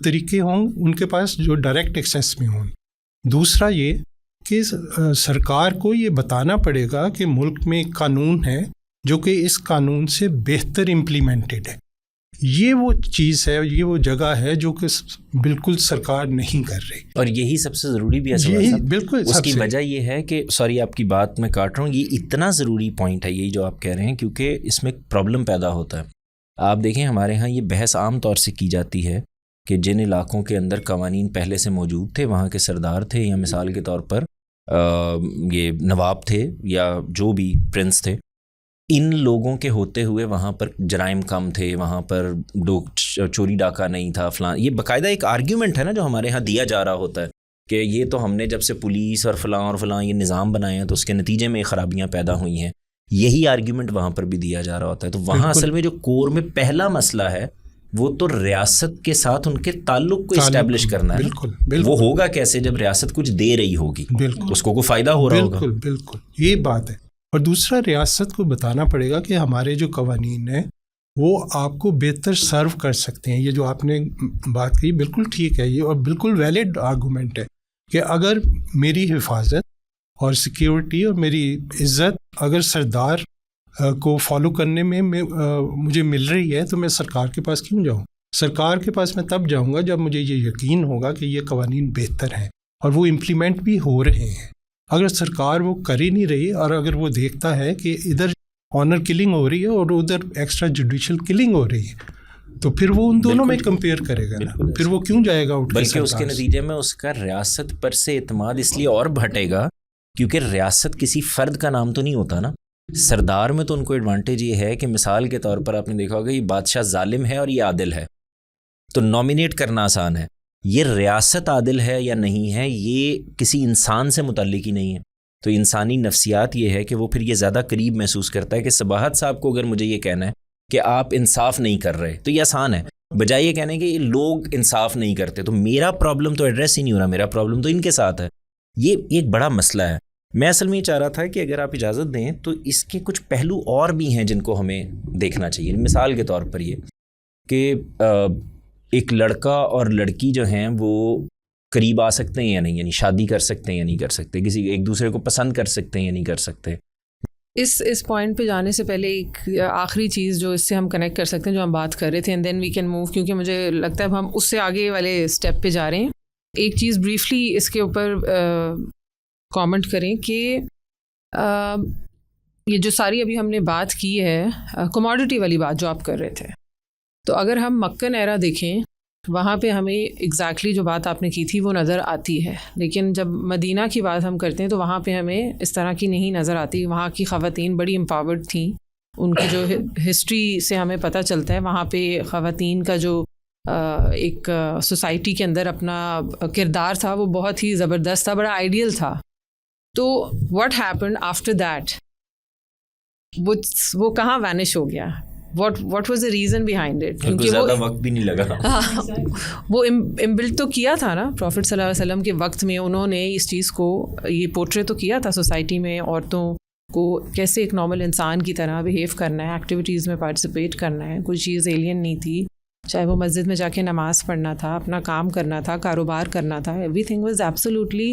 طریقے ہوں ان کے پاس جو ڈائریکٹ ایکسیس میں ہوں. دوسرا یہ کہ سرکار کو یہ بتانا پڑے گا کہ ملک میں ایک قانون ہے جو کہ اس قانون سے بہتر امپلیمنٹڈ ہے. یہ وہ چیز ہے, یہ وہ جگہ ہے جو کہ بالکل سرکار نہیں کر رہی. اور یہی سب سے ضروری بھی ہے. بالکل اس کی وجہ یہ ہے کہ سوری آپ کی بات میں کاٹ رہا ہوں, یہ اتنا ضروری پوائنٹ ہے یہی جو آپ کہہ رہے ہیں, کیونکہ اس میں پرابلم پیدا ہوتا ہے. آپ دیکھیں ہمارے ہاں یہ بحث عام طور سے کی جاتی ہے کہ جن علاقوں کے اندر قوانین پہلے سے موجود تھے, وہاں کے سردار تھے, یا مثال کے طور پر یہ نواب تھے یا جو بھی پرنس تھے, ان لوگوں کے ہوتے ہوئے وہاں پر جرائم کم تھے, وہاں پر چوری ڈاکہ نہیں تھا فلاں. یہ باقاعدہ ایک آرگیومنٹ ہے نا جو ہمارے ہاں دیا جا رہا ہوتا ہے کہ یہ تو ہم نے جب سے پولیس اور فلاں یہ نظام بنائے ہیں تو اس کے نتیجے میں خرابیاں پیدا ہوئی ہیں. یہی آرگیومنٹ وہاں پر بھی دیا جا رہا ہوتا ہے. تو وہاں اصل میں جو کور میں پہلا مسئلہ ہے وہ تو ریاست کے ساتھ ان کے تعلق کو اسٹیبلش کرنا ہے. بالکل. وہ ہوگا کیسے جب ریاست کچھ دے رہی ہوگی, اس کو کوئی فائدہ ہو رہا ہوگا. بالکل یہ بات ہے. اور دوسرا ریاست کو بتانا پڑے گا کہ ہمارے جو قوانین ہیں وہ آپ کو بہتر سرو کر سکتے ہیں. یہ جو آپ نے بات کی بالکل ٹھیک ہے, یہ اور بالکل ویلڈ آرگومنٹ ہے کہ اگر میری حفاظت اور سیکیورٹی اور میری عزت اگر سردار کو فالو کرنے میں مجھے مل رہی ہے تو میں سرکار کے پاس کیوں جاؤں. سرکار کے پاس میں تب جاؤں گا جب مجھے یہ یقین ہوگا کہ یہ قوانین بہتر ہیں اور وہ امپلیمنٹ بھی ہو رہے ہیں. اگر سرکار وہ کر ہی نہیں رہی اور اگر وہ دیکھتا ہے کہ ادھر آنر کلنگ ہو رہی ہے اور ادھر ایکسٹرا جوڈیشل کلنگ ہو رہی ہے تو پھر وہ ان دونوں میں کمپیئر کرے گا نا, پھر وہ کیوں جائے گا اٹھ کے. بلکہ اس کے نتیجے میں اس کا ریاست پر سے اعتماد اس لیے اور بھٹے گا کیونکہ ریاست کسی فرد کا نام تو نہیں ہوتا نا. سردار میں تو ان کو ایڈوانٹیج یہ ہے کہ مثال کے طور پر آپ نے دیکھا ہوگا یہ بادشاہ ظالم ہے اور یہ عادل ہے تو نامینیٹ کرنا آسان ہے. یہ ریاست عادل ہے یا نہیں ہے یہ کسی انسان سے متعلق ہی نہیں ہے. تو انسانی نفسیات یہ ہے کہ وہ پھر یہ زیادہ قریب محسوس کرتا ہے کہ صباحت صاحب کو اگر مجھے یہ کہنا ہے کہ آپ انصاف نہیں کر رہے تو یہ آسان ہے, بجائے یہ کہنے کہ یہ لوگ انصاف نہیں کرتے تو میرا پرابلم تو ایڈریس ہی نہیں ہو رہا, میرا پرابلم تو ان کے ساتھ ہے. یہ ایک بڑا مسئلہ ہے. میں اصل میں یہ چاہ رہا تھا کہ اگر آپ اجازت دیں تو اس کے کچھ پہلو اور بھی ہیں جن کو ہمیں دیکھنا چاہیے. مثال کے طور پر یہ کہ ایک لڑکا اور لڑکی جو ہیں وہ قریب آ سکتے ہیں یا نہیں, یعنی شادی کر سکتے ہیں یا نہیں کر سکتے, کسی ایک دوسرے کو پسند کر سکتے ہیں یا نہیں کر سکتے. اس پوائنٹ پہ جانے سے پہلے ایک آخری چیز جو اس سے ہم کنیکٹ کر سکتے ہیں جو ہم بات کر رہے تھے and then we can move, کیونکہ مجھے لگتا ہے اب ہم اس سے آگے والے اسٹیپ پہ جا رہے ہیں. ایک چیز بریفلی اس کے اوپر کامنٹ کریں کہ یہ جو ساری ابھی ہم نے بات کی ہے کموڈٹی والی بات جو آپ کر رہے تھے, تو اگر ہم مکن ایرا دیکھیں وہاں پہ ہمیں ایگزیکٹلی جو بات آپ نے کی تھی وہ نظر آتی ہے, لیکن جب مدینہ کی بات ہم کرتے ہیں تو وہاں پہ ہمیں اس طرح کی نہیں نظر آتی. وہاں کی خواتین بڑی امپاورڈ تھیں, ان کی جو ہسٹری سے ہمیں پتہ چلتا ہے وہاں پہ خواتین کا جو ایک سوسائٹی کے اندر اپنا کردار تھا وہ بہت ہی زبردست تھا, بڑا آئیڈیل تھا. تو واٹ ہیپنڈ آفٹر دیٹ, وہ کہاں وینش ہو گیا, what was the reason behind it? کیونکہ زیادہ وقت بھی نہیں لگا. وہ امبلٹ تو کیا تھا نا پروفٹ صلی اللہ علیہ وسلم کے وقت میں, انہوں نے اس چیز کو یہ پورٹری تو کیا تھا سوسائٹی میں عورتوں کو کیسے ایک نارمل انسان کی طرح بیہیو کرنا ہے, ایکٹیویٹیز میں پارٹیسپیٹ کرنا ہے. کوئی چیز ایلین نہیں تھی, چاہے وہ مسجد میں جا کے نماز پڑھنا تھا, اپنا کام کرنا تھا, کاروبار کرنا تھا, every thing was absolutely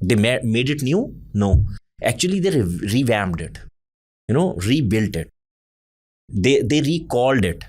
they made it new? No. Actually they revamped it, rebuilt it. They recalled it.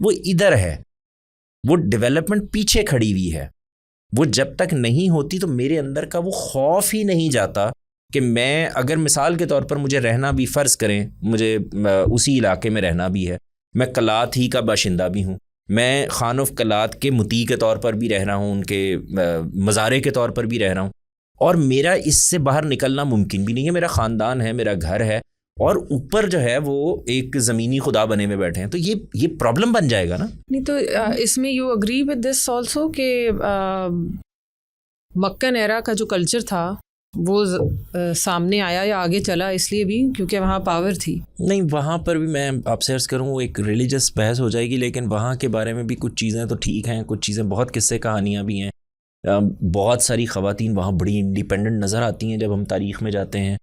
وہ ادھر ہے, وہ ڈیولپمنٹ پیچھے کھڑی ہوئی ہے. وہ جب تک نہیں ہوتی تو میرے اندر کا وہ خوف ہی نہیں جاتا کہ میں اگر مثال کے طور پر مجھے رہنا بھی, فرض کریں مجھے اسی علاقے میں رہنا بھی ہے, میں کلات ہی کا باشندہ بھی ہوں, میں خان آف کلات کے مطیع کے طور پر بھی رہ رہا ہوں, ان کے مزارے کے طور پر بھی رہ رہا ہوں, اور میرا اس سے باہر نکلنا ممکن بھی نہیں ہے. میرا خاندان ہے, میرا گھر ہے, اور اوپر جو ہے وہ ایک زمینی خدا بنے میں بیٹھے ہیں, تو یہ پرابلم بن جائے گا نا. نہیں تو اس میں you agree with this also کہ مکن ایرا کا جو کلچر تھا وہ سامنے آیا یا آگے چلا اس لیے بھی کیونکہ وہاں پاور تھی. نہیں, وہاں پر بھی میں آپ سے عرض کروں وہ ایک ریلیجس بحث ہو جائے گی, لیکن وہاں کے بارے میں بھی کچھ چیزیں تو ٹھیک ہیں, کچھ چیزیں بہت قصے کہانیاں بھی ہیں. بہت ساری خواتین وہاں بڑی انڈیپینڈنٹ نظر آتی ہیں جب ہم تاریخ میں جاتے ہیں,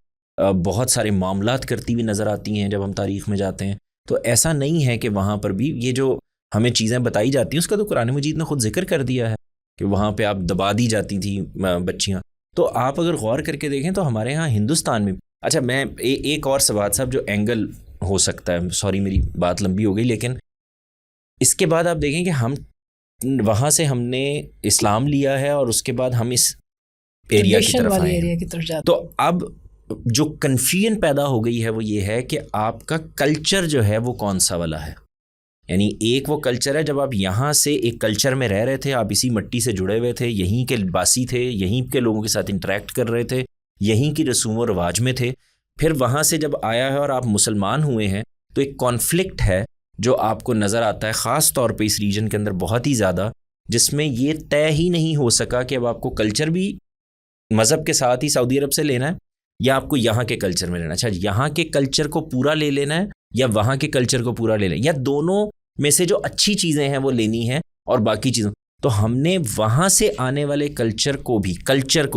بہت سارے معاملات کرتی ہوئی نظر آتی ہیں جب ہم تاریخ میں جاتے ہیں. تو ایسا نہیں ہے کہ وہاں پر بھی یہ جو ہمیں چیزیں بتائی جاتی ہیں اس کا تو قرآن مجید نے خود ذکر کر دیا ہے کہ وہاں پہ آپ دبا دی جاتی تھیں بچیاں. تو آپ اگر غور کر کے دیکھیں تو ہمارے ہاں ہندوستان میں, اچھا میں ایک اور سوال صاحب جو اینگل ہو سکتا ہے, سوری میری بات لمبی ہو گئی, لیکن اس کے بعد آپ دیکھیں کہ ہم وہاں سے ہم نے اسلام لیا ہے اور اس کے بعد ہم اس ایریا کی طرف آئے ہیں. تو اب جو کنفیوژن پیدا ہو گئی ہے وہ یہ ہے کہ آپ کا کلچر جو ہے وہ کون سا والا ہے. یعنی ایک وہ کلچر ہے جب آپ یہاں سے ایک کلچر میں رہ رہے تھے, آپ اسی مٹی سے جڑے ہوئے تھے, یہیں کے باسی تھے, یہیں کے لوگوں کے ساتھ انٹریکٹ کر رہے تھے, یہیں کی رسوم و رواج میں تھے. پھر وہاں سے جب آیا ہے اور آپ مسلمان ہوئے ہیں تو ایک کانفلکٹ ہے جو آپ کو نظر آتا ہے خاص طور پہ اس ریجن کے اندر بہت ہی زیادہ, جس میں یہ طے ہی نہیں ہو سکا کہ اب آپ کو کلچر بھی مذہب کے ساتھ ہی سعودی عرب سے لینا ہے یا آپ کو یہاں کے کلچر میں لینا ہے. اچھا, یہاں کے کلچر کو پورا لے لینا ہے یا وہاں کے کلچر کو پورا لے لینا ہے, یا دونوں میں سے جو اچھی چیزیں ہیں وہ لینی ہیں اور باقی چیزوں. تو ہم نے وہاں سے آنے والے کلچر کو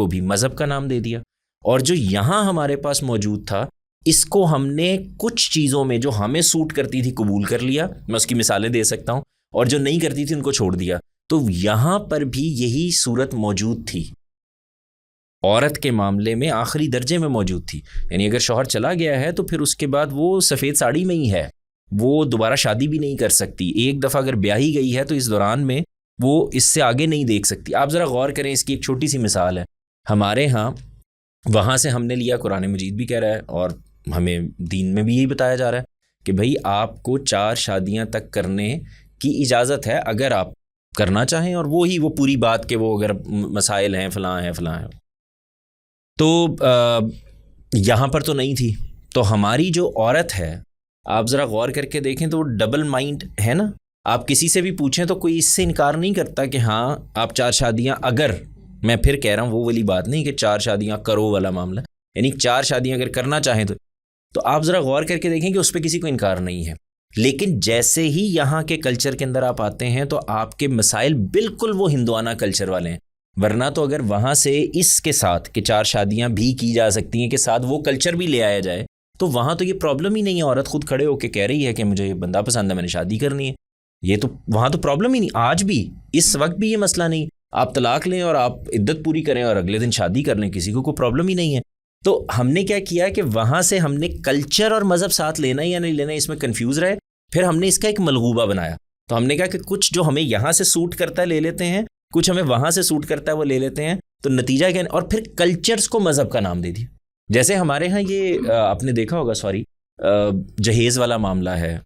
بھی مذہب کا نام دے دیا, اور جو یہاں ہمارے پاس موجود تھا اس کو ہم نے کچھ چیزوں میں جو ہمیں سوٹ کرتی تھی قبول کر لیا. میں اس کی مثالیں دے سکتا ہوں, اور جو نہیں کرتی تھی ان کو چھوڑ دیا. تو یہاں پر بھی یہی صورت موجود تھی, عورت کے معاملے میں آخری درجے میں موجود تھی. یعنی اگر شوہر چلا گیا ہے تو پھر اس کے بعد وہ سفید ساڑی میں ہی ہے, وہ دوبارہ شادی بھی نہیں کر سکتی. ایک دفعہ اگر بیاہی گئی ہے تو اس دوران میں وہ اس سے آگے نہیں دیکھ سکتی. آپ ذرا غور کریں, اس کی ایک چھوٹی سی مثال ہے. ہمارے ہاں وہاں سے ہم نے لیا, قرآن مجید بھی کہہ رہا ہے اور ہمیں دین میں بھی یہی بتایا جا رہا ہے کہ بھئی آپ کو 4 شادیاں تک کرنے کی اجازت ہے اگر آپ کرنا چاہیں, اور وہی وہ پوری بات کہ وہ اگر مسائل ہیں فلاں ہیں. تو یہاں پر تو نہیں تھی. تو ہماری جو عورت ہے آپ ذرا غور کر کے دیکھیں تو وہ ڈبل مائنڈ ہے نا. آپ کسی سے بھی پوچھیں تو کوئی اس سے انکار نہیں کرتا کہ ہاں آپ 4 شادیاں, اگر میں پھر کہہ رہا ہوں وہ والی بات نہیں کہ 4 شادیاں کرو والا معاملہ, یعنی 4 شادیاں اگر کرنا چاہیں تو آپ ذرا غور کر کے دیکھیں کہ اس پہ کسی کو انکار نہیں ہے. لیکن جیسے ہی یہاں کے کلچر کے اندر آپ آتے ہیں تو آپ کے مسائل بالکل وہ ہندوانہ کلچر والے ہیں. ورنہ تو اگر وہاں سے اس کے ساتھ کہ 4 شادیاں بھی کی جا سکتی ہیں کے ساتھ وہ کلچر بھی لے آیا جائے تو وہاں تو یہ پرابلم ہی نہیں ہے. عورت خود کھڑے ہو کے کہہ رہی ہے کہ مجھے یہ بندہ پسند ہے, میں نے شادی کرنی ہے. یہ تو وہاں تو پرابلم ہی نہیں. آج بھی اس وقت بھی یہ مسئلہ نہیں. آپ طلاق لیں اور آپ عدت پوری کریں اور اگلے دن شادی کر لیں, کسی کو کوئی پرابلم ہی نہیں ہے. تو ہم نے کیا کیا کہ وہاں سے ہم نے کلچر اور مذہب ساتھ لینا یا نہیں لینا اس میں کنفیوز رہے. پھر ہم نے اس کا ایک ملغوبہ بنایا. تو ہم نے کہا کہ کچھ جو ہمیں یہاں سے سوٹ کرتا ہے لے لیتے ہیں, کچھ ہمیں وہاں سے سوٹ کرتا ہے وہ لے لیتے ہیں. تو نتیجہ کیا, اور پھر کلچرز کو مذہب کا نام دے دیا. جیسے ہمارے ہاں یہ آپ نے دیکھا ہوگا جہیز والا معاملہ ہے,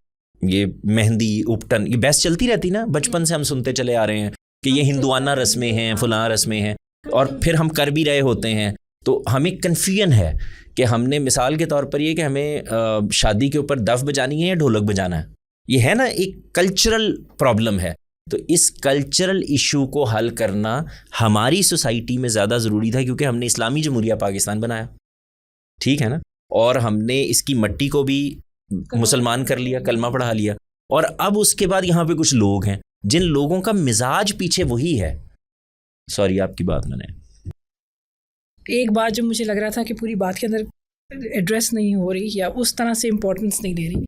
یہ مہندی اپٹن, یہ بحث چلتی رہتی نا, بچپن سے ہم سنتے چلے آ رہے ہیں کہ یہ ہندوانہ رسمیں ہیں, فلاں رسمیں ہیں, اور پھر ہم کر بھی رہے ہوتے ہیں. تو ہمیں کنفیوژن ہے کہ ہم نے مثال کے طور پر یہ کہ ہمیں شادی کے اوپر دف بجانی ہے یا ڈھولک بجانا ہے, یہ ہے نا ایک کلچرل پرابلم ہے. تو اس کلچرل ایشو کو حل کرنا ہماری سوسائٹی میں زیادہ ضروری تھا کیونکہ ہم نے اسلامی جمہوریہ پاکستان بنایا, ٹھیک ہے نا, اور ہم نے اس کی مٹی کو بھی مسلمان کر لیا, کلمہ پڑھا لیا. اور اب اس کے بعد یہاں پہ کچھ لوگ ہیں جن لوگوں کا مزاج پیچھے وہی ہے. سوری آپ کی بات میں نے ایک بات جو مجھے لگ رہا تھا کہ پوری بات کے اندر ایڈریس نہیں ہو رہی یا اس طرح سے امپورٹنس نہیں دے رہی,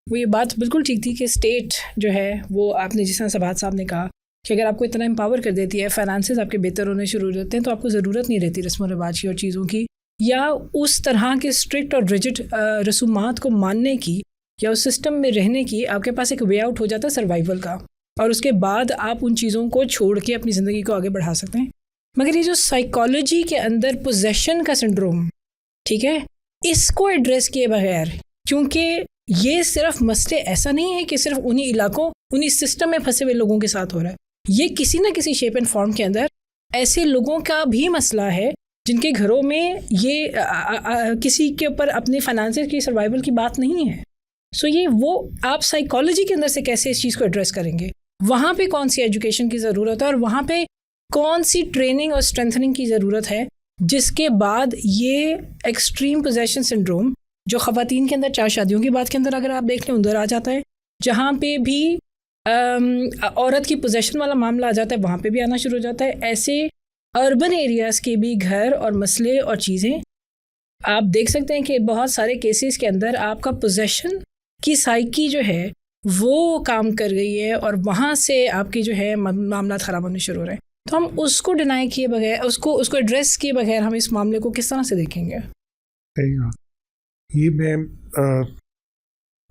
وہ یہ بات بالکل ٹھیک تھی کہ اسٹیٹ جو ہے وہ, آپ نے جس طرح سبات صاحب نے کہا کہ اگر آپ کو اتنا امپاور کر دیتی ہے, فائنانسز آپ کے بہتر ہونے شروع ہو جاتے ہیں, تو آپ کو ضرورت نہیں رہتی رسم و رواج کی اور چیزوں کی, یا اس طرح کے اسٹرکٹ اور ریجڈ رسومات کو ماننے کی یا اس سسٹم میں رہنے کی آپ کے پاس ایک وے آؤٹ ہو جاتا ہے سروائیول کا, اور اس کے بعد آپ ان چیزوں کو چھوڑ کے اپنی زندگی کو آگے بڑھا سکتے ہیں. مگر یہ جو سائیکالوجی کے اندر پوزیشن کا سنڈروم, ٹھیک ہے, اس کو ایڈریس کیے بغیر, کیونکہ یہ صرف مسئلے ایسا نہیں ہے کہ صرف انہی علاقوں انہی سسٹم میں پھنسے ہوئے لوگوں کے ساتھ ہو رہا ہے, یہ کسی نہ کسی شیپ اینڈ فارم کے اندر ایسے لوگوں کا بھی مسئلہ ہے جن کے گھروں میں یہ کسی کے اوپر اپنے فائنانسز کی سروائیول کی بات نہیں ہے. سو یہ وہ آپ سائیکالوجی کے اندر سے کیسے اس چیز کو ایڈریس کریں گے, وہاں پہ کون سی ایجوکیشن کی ضرورت ہے اور وہاں پہ کون سی ٹریننگ اور اسٹرینتھننگ کی ضرورت ہے, جس کے بعد یہ ایکسٹریم پوزیشن سنڈروم جو خواتین کے اندر 4 شادیوں کی بات کے اندر اگر آپ دیکھ لیں ادھر آ جاتا ہے, جہاں پہ بھی عورت کی پوزیشن والا معاملہ آ جاتا ہے وہاں پہ بھی آنا شروع ہو جاتا ہے. ایسے اربن ایریاز کے بھی گھر اور مسئلے اور چیزیں آپ دیکھ سکتے ہیں کہ بہت سارے کیسز کے اندر آپ کا پوزیشن کی سائیکی جو ہے وہ کام کر گئی ہے اور وہاں سے آپ کی جو ہے معاملات خراب ہونے شروع ہو رہے ہیں. تو ہم اس کو ڈینائی کیے بغیر, اس کو ایڈریس کیے بغیر ہم اس معاملے کو کس طرح سے دیکھیں گے؟ یہ میں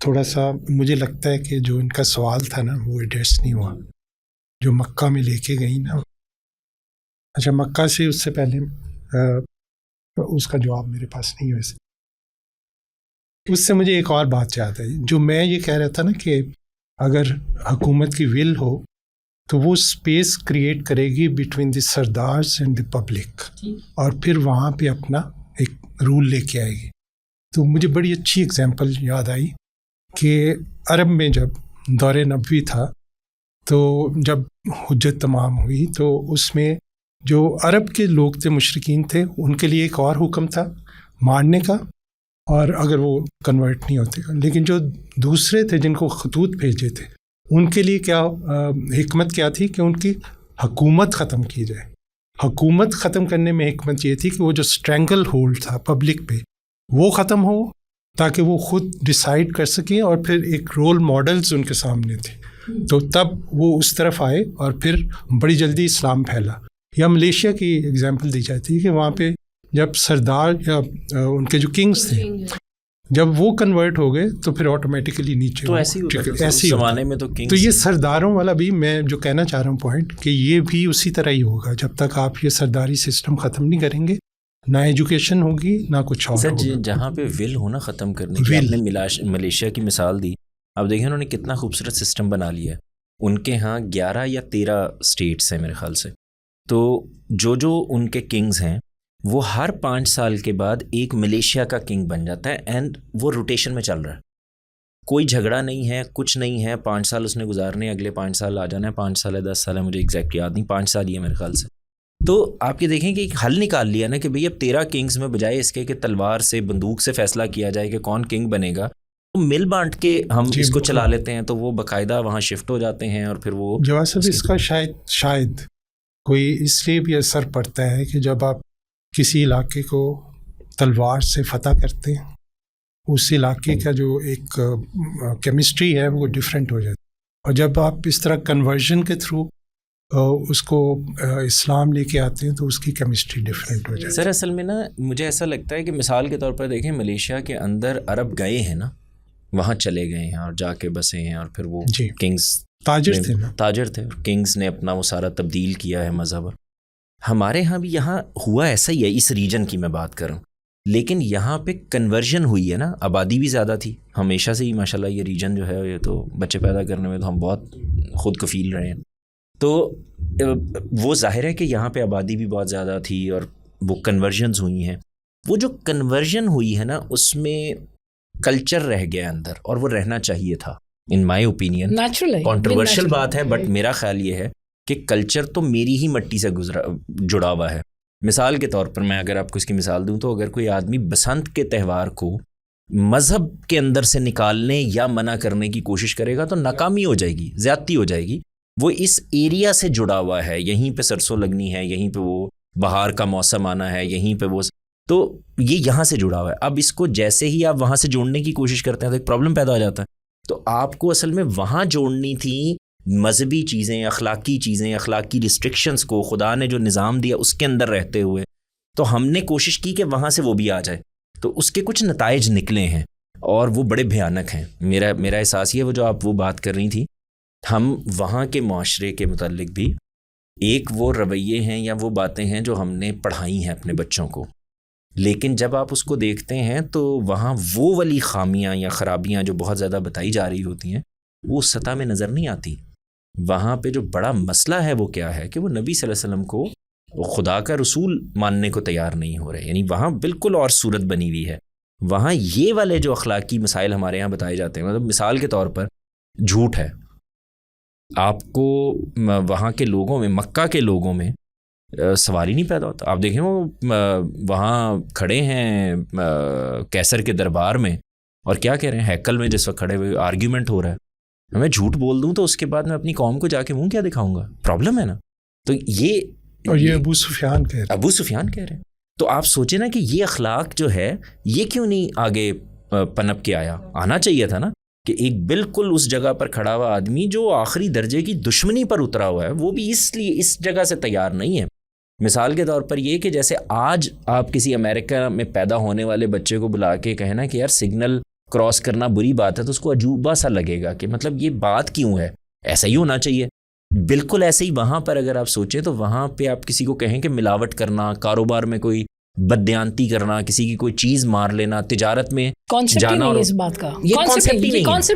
تھوڑا سا مجھے لگتا ہے کہ جو ان کا سوال تھا نا وہ ایڈریس نہیں ہوا, جو مکہ میں لے کے گئی نا. اچھا, مکہ سے اس سے پہلے اس کا جواب میرے پاس نہیں ہے ویسے. اس سے مجھے ایک اور بات یاد ہے, جو میں یہ کہہ رہا تھا نا کہ اگر حکومت کی ول ہو تو وہ اسپیس کریٹ کرے گی between the sardars and the public, اور پھر وہاں پہ اپنا ایک رول لے کے آئے گی. تو مجھے بڑی اچھی اگزامپل یاد آئی کہ عرب میں جب دور نبوی تھا تو جب حجت تمام ہوئی تو اس میں جو عرب کے لوگ تھے, مشرکین تھے, ان کے لیے ایک اور حکم تھا مارنے کا, اور اگر وہ کنورٹ نہیں ہوتے. لیکن جو دوسرے تھے جن کو خطوط بھیجے تھے ان کے لیے کیا حکمت کیا تھی کہ ان کی حکومت ختم کی جائے. حکومت ختم کرنے میں حکمت یہ تھی کہ وہ جو اسٹرینگل ہولڈ تھا پبلک پہ وہ ختم ہو, تاکہ وہ خود ڈیسائیڈ کر سکیں, اور پھر ایک رول ماڈلز ان کے سامنے تھے. تو تب وہ اس طرف آئے اور پھر بڑی جلدی اسلام پھیلا. یا ملیشیا کی ایگزامپل دی جاتی ہے کہ وہاں پہ جب سردار یا ان کے جو کنگز تھے جب وہ کنورٹ ہو گئے تو پھر آٹومیٹکلی نیچے. تو ایسی زمانے میں تو یہ سرداروں والا بھی میں جو کہنا چاہ رہا ہوں پوائنٹ, کہ یہ بھی اسی طرح ہی ہوگا جب تک آپ یہ سرداری سسٹم ختم نہیں کریں گے, نہ ایجوکیشن ہوگی نہ کچھ اور ہوگا. جہاں پہ ول ہونا ختم کرنے کی, آپ نے ملیشیا کی مثال دی, اب دیکھیں انہوں نے کتنا خوبصورت سسٹم بنا لیا ہے. ان کے ہاں 11 یا 13 اسٹیٹس ہیں میرے خیال سے. تو جو ان کے کنگز ہیں وہ ہر 5 سال کے بعد ایک ملیشیا کا کنگ بن جاتا ہے, اینڈ وہ روٹیشن میں چل رہا ہے. کوئی جھگڑا نہیں ہے, کچھ نہیں ہے. 5 سال اس نے گزارنے, اگلے 5 سال آ جانا ہے. 5 سال ہے 10 سال ہے, مجھے ایگزیکٹ یاد نہیں, 5 سال ہی ہے میرے خیال سے. تو آپ یہ دیکھیں کہ ایک حل نکال لیا نا کہ بھئی اب 13 کنگز میں بجائے اس کے کہ تلوار سے بندوق سے فیصلہ کیا جائے کہ کون کنگ بنے گا, تو مل بانٹ کے ہم اس کو چلا لیتے ہیں. تو وہ باقاعدہ وہاں شفٹ ہو جاتے ہیں, اور پھر وہ جواز صاحب اس کا شاید کوئی اس لیے بھی اثر پڑتا ہے کہ جب آپ کسی علاقے کو تلوار سے فتح کرتے ہیں, اس علاقے کا جو ایک کیمسٹری ہے وہ ڈیفرینٹ ہو جاتی ہے. اور جب آپ اس طرح کنورژن کے تھرو اس کو اسلام لے کے آتے ہیں تو اس کی کیمسٹری ڈیفرینٹ ہو جاتی ہے. سر اصل میں نا مجھے ایسا لگتا ہے کہ مثال کے طور پر دیکھیں, ملیشیا کے اندر عرب گئے ہیں نا, وہاں چلے گئے ہیں اور جا کے بسے ہیں, اور پھر وہ کنگز تاجر تھے, اور کنگز نے اپنا وہ سارا تبدیل کیا ہے مذہب. ہمارے ہاں بھی یہاں ہوا ایسا ہی ہے, اس ریجن کی میں بات کروں, لیکن یہاں پہ کنورژن ہوئی ہے نا, آبادی بھی زیادہ تھی ہمیشہ سے ہی ماشاءاللہ. یہ ریجن جو ہے یہ تو بچے پیدا کرنے میں تو ہم بہت خود کفیل رہے ہیں. تو وہ ظاہر ہے کہ یہاں پہ آبادی بھی بہت زیادہ تھی اور وہ کنورژنز ہوئی ہیں. وہ جو کنورژن ہوئی ہے نا اس میں کلچر رہ گیا اندر, اور وہ رہنا چاہیے تھا ان مائی اوپینین. کنٹروورشل بات ہے بٹ میرا خیال یہ ہے کہ کلچر تو میری ہی مٹی سے جڑا ہوا ہے. مثال کے طور پر میں اگر آپ کو اس کی مثال دوں تو اگر کوئی آدمی بسنت کے تہوار کو مذہب کے اندر سے نکالنے یا منع کرنے کی کوشش کرے گا تو ناکامی ہو جائے گی, زیادتی ہو جائے گی. وہ اس ایریا سے جڑا ہوا ہے, یہیں پہ سرسوں لگنی ہے, یہیں پہ وہ بہار کا موسم آنا ہے, یہیں پہ وہ, تو یہ یہاں سے جڑا ہوا ہے. اب اس کو جیسے ہی آپ وہاں سے جوڑنے کی کوشش کرتے ہیں تو ایک پرابلم پیدا ہو جاتا ہے. تو آپ کو اصل میں وہاں جوڑنی تھی مذہبی چیزیں, اخلاقی چیزیں, اخلاقی ریسٹرکشنز کو خدا نے جو نظام دیا اس کے اندر رہتے ہوئے. تو ہم نے کوشش کی کہ وہاں سے وہ بھی آ جائے, تو اس کے کچھ نتائج نکلے ہیں. اور وہ بڑے بھیانک ہیں. میرا احساس یہ وہ جو آپ وہ بات کر رہی تھی, ہم وہاں کے معاشرے کے متعلق بھی ایک وہ رویے ہیں یا وہ باتیں ہیں جو ہم نے پڑھائی ہیں اپنے بچوں کو, لیکن جب آپ اس کو دیکھتے ہیں تو وہاں وہ والی خامیاں یا خرابیاں جو بہت زیادہ بتائی جا رہی ہوتی ہیں وہ اس سطح میں نظر نہیں آتی. وہاں پہ جو بڑا مسئلہ ہے وہ کیا ہے کہ وہ نبی صلی اللہ علیہ وسلم کو خدا کا رسول ماننے کو تیار نہیں ہو رہے. یعنی وہاں بالکل اور صورت بنی ہوئی ہے. وہاں یہ والے جو اخلاقی مسائل ہمارے یہاں بتائے جاتے ہیں, مطلب مثال کے طور پر جھوٹ ہے. آپ کو وہاں کے لوگوں میں, مکہ کے لوگوں میں سوال ہی نہیں پیدا ہوتا. آپ دیکھیں وہ وہاں کھڑے ہیں کیسر کے دربار میں اور کیا کہہ رہے ہیں, ہیکل میں جس وقت کھڑے ہوئے آرگیومنٹ ہو رہا ہے, میں جھوٹ بول دوں تو اس کے بعد میں اپنی قوم کو جا کے منہ کیا دکھاؤں گا؟ پرابلم ہے نا. تو یہ ابو سفیان کہہ رہے ہیں. تو آپ سوچیں نا کہ یہ اخلاق جو ہے یہ کیوں نہیں آگے پنپ کے آنا چاہیے تھا نا, کہ ایک بالکل اس جگہ پر کھڑا ہوا آدمی جو آخری درجے کی دشمنی پر اترا ہوا ہے وہ بھی اس لیے اس جگہ سے تیار نہیں ہے. مثال کے طور پر یہ کہ جیسے آج آپ کسی امریکہ میں پیدا ہونے والے بچے کو بلا کے کہنا کہ یار سگنل کراس کرنا بری بات ہے, تو اس کو عجوبہ سا لگے گا کہ مطلب یہ بات کیوں ہے, ایسا ہی ہونا چاہیے. بالکل ایسے ہی وہاں پر اگر آپ سوچیں تو وہاں پہ آپ کسی کو کہیں کہ ملاوٹ کرنا, کاروبار میں کوئی بددیانتی کرنا, کسی کی کوئی چیز مار لینا, تجارت میں جانا, اور اس بات کا یہ کانسیپٹ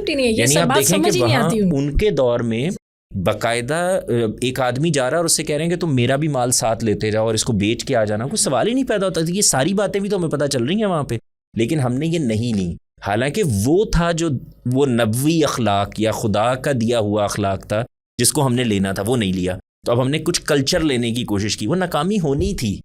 ہی نہیں ہے. یہ یعنی سب آپ بات دیکھیں سمجھ کہ ہی نہیں وہاں آتی. ان کے دور میں باقاعدہ ایک آدمی جا رہا ہے اور اس سے کہہ رہے ہیں کہ تم میرا بھی مال ساتھ لیتے جاؤ اور اس کو بیچ کے آ جانا, کوئی سوال ہی نہیں پیدا ہوتا. یہ ساری باتیں بھی تو ہمیں پتہ چل رہی ہیں وہاں پہ, لیکن ہم نے یہ نہیں لی. حالانکہ وہ تھا جو وہ نبوی اخلاق یا خدا کا دیا ہوا اخلاق تھا جس کو ہم نے لینا تھا, وہ نہیں لیا. تو اب ہم نے کچھ کلچر لینے کی کوشش کی, وہ ناکامی ہونی تھی,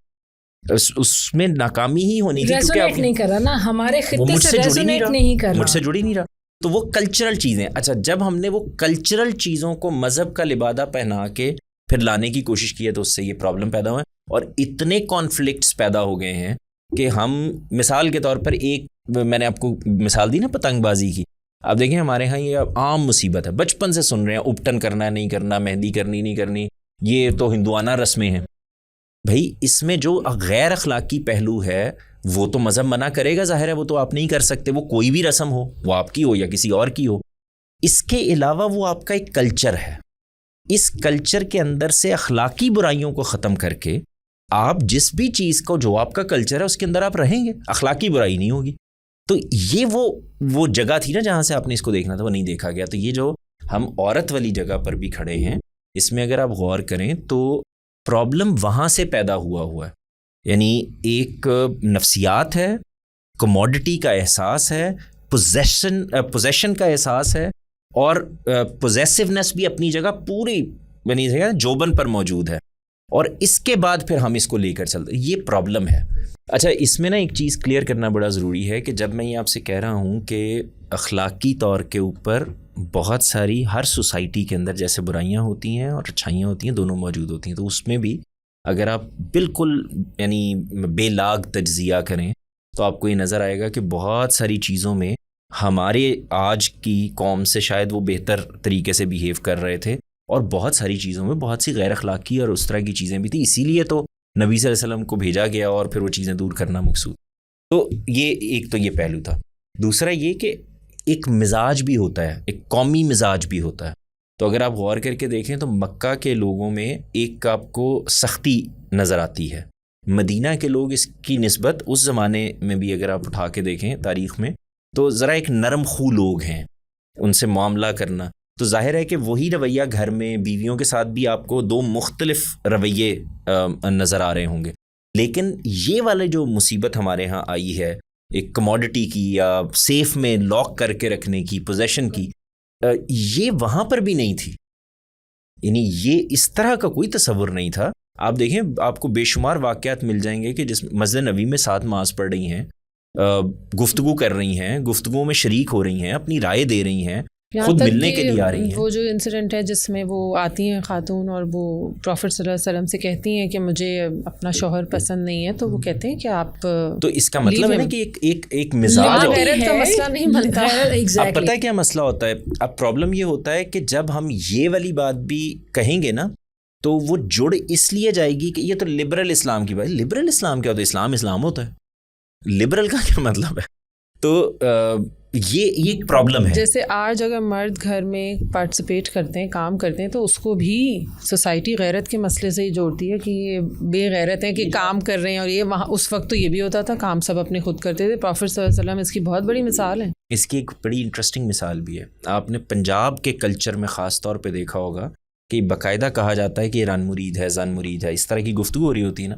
اس میں ناکامی ہی ہونی تھی, ریزونیٹ نہیں کر رہا نا, ہمارے خطے سے ریزونیٹ نہیں کر رہا, مجھ سے جڑی نہیں رہا. تو وہ کلچرل چیزیں, اچھا جب ہم نے وہ کلچرل چیزوں کو مذہب کا لبادہ پہنا کے پھر لانے کی کوشش کی ہے تو اس سے یہ پرابلم پیدا ہوئے اور اتنے کانفلکٹس پیدا ہو گئے ہیں کہ ہم مثال کے طور پر ایک میں نے آپ کو مثال دی نا پتنگ بازی کی, آپ دیکھیں ہمارے ہاں یہ عام مصیبت ہے, بچپن سے سن رہے ہیں اپٹن کرنا ہے نہیں کرنا, مہندی کرنی نہیں کرنی, یہ تو ہندوانہ رسمیں ہیں. بھائی اس میں جو غیر اخلاقی پہلو ہے وہ تو مذہب منع کرے گا, ظاہر ہے وہ تو آپ نہیں کر سکتے, وہ کوئی بھی رسم ہو, وہ آپ کی ہو یا کسی اور کی ہو. اس کے علاوہ وہ آپ کا ایک کلچر ہے, اس کلچر کے اندر سے اخلاقی برائیوں کو ختم کر کے آپ جس بھی چیز کو جو آپ کا کلچر ہے اس کے اندر آپ رہیں گے, اخلاقی برائی نہیں ہوگی. تو یہ وہ جگہ تھی نا جہاں سے آپ نے اس کو دیکھنا تھا, وہ نہیں دیکھا گیا. تو یہ جو ہم عورت والی جگہ پر بھی کھڑے ہیں, اس میں اگر آپ غور کریں تو پرابلم وہاں سے پیدا ہوا ہے. یعنی ایک نفسیات ہے, کموڈٹی کا احساس ہے, پوزیشن کا احساس ہے, اور پوزیسونیس بھی اپنی جگہ پوری یعنی جوبن پر موجود ہے, اور اس کے بعد پھر ہم اس کو لے کر چلتے, یہ پرابلم ہے. اچھا اس میں نا ایک چیز کلیئر کرنا بڑا ضروری ہے کہ جب میں یہ آپ سے کہہ رہا ہوں کہ اخلاقی طور کے اوپر بہت ساری ہر سوسائٹی کے اندر جیسے برائیاں ہوتی ہیں اور اچھائیاں ہوتی ہیں, دونوں موجود ہوتی ہیں, تو اس میں بھی اگر آپ بالکل یعنی بے لاگ تجزیہ کریں تو آپ کو یہ نظر آئے گا کہ بہت ساری چیزوں میں ہمارے آج کی قوم سے شاید وہ بہتر طریقے سے بیہیو کر رہے تھے, اور بہت ساری چیزوں میں بہت سی غیر اخلاقی اور اس طرح کی چیزیں بھی تھیں. اسی لیے تو نبی صلی اللہ علیہ وسلم کو بھیجا گیا اور پھر وہ چیزیں دور کرنا مقصود. تو یہ پہلو تھا. دوسرا یہ کہ ایک مزاج بھی ہوتا ہے, ایک قومی مزاج بھی ہوتا ہے. تو اگر آپ غور کر کے دیکھیں تو مکہ کے لوگوں میں ایک آپ کو سختی نظر آتی ہے, مدینہ کے لوگ اس کی نسبت اس زمانے میں بھی اگر آپ اٹھا کے دیکھیں تاریخ میں تو ذرا ایک نرم خو لوگ ہیں, ان سے معاملہ کرنا. تو ظاہر ہے کہ وہی رویہ گھر میں بیویوں کے ساتھ بھی آپ کو دو مختلف رویے نظر آ رہے ہوں گے. لیکن یہ والے جو مصیبت ہمارے ہاں آئی ہے ایک کموڈٹی کی یا سیف میں لاک کر کے رکھنے کی, پوزیشن کی, یہ وہاں پر بھی نہیں تھی. یعنی یہ اس طرح کا کوئی تصور نہیں تھا. آپ دیکھیں آپ کو بے شمار واقعات مل جائیں گے کہ جس مسجد نبوی میں 7 نماز پڑھ رہی ہیں, گفتگو کر رہی ہیں, گفتگو میں شریک ہو رہی ہیں, اپنی رائے دے رہی ہیں, خود ملنے کے لیے آ رہی ہیں. وہ جو انسیڈنٹ ہے جس میں وہ آتی ہیں خاتون اور وہ پروفٹ صلی اللہ علیہ وسلم سے کہتی ہیں کہ مجھے اپنا شوہر پسند نہیں ہے, تو وہ کہتے ہیں کہ آپ, تو اس کا مطلب ہے نا کہ ایک مزاج کا مسئلہ نہیں بنتا. اب پتہ ہے کیا مسئلہ ہوتا ہے, اب پرابلم یہ ہوتا ہے کہ جب ہم یہ والی بات بھی کہیں گے نا تو وہ جڑ اس لیے جائے گی کہ یہ تو لبرل اسلام کی بات. لبرل اسلام کیا ہوتا ہے؟ اسلام ہوتا ہے. لبرل کا کیا مطلب ہے؟ تو یہ ایک پرابلم ہے. جیسے آج اگر مرد گھر میں پارٹیسپیٹ کرتے ہیں، کام کرتے ہیں، تو اس کو بھی سوسائٹی غیرت کے مسئلے سے ہی جوڑتی ہے کہ یہ بے غیرت ہیں کہ کام کر رہے ہیں. اور یہ وہاں اس وقت تو یہ بھی ہوتا تھا، کام سب اپنے خود کرتے تھے. پروفیٹ صلی اللہ علیہ وسلم اس کی بہت بڑی مثال ہے. اس کی ایک بڑی انٹرسٹنگ مثال بھی ہے. آپ نے پنجاب کے کلچر میں خاص طور پہ دیکھا ہوگا کہ باقاعدہ کہا جاتا ہے کہ یہ رن مرید ہے، زن مرید ہے، اس طرح کی گفتگو ہو رہی ہوتی ہے نا.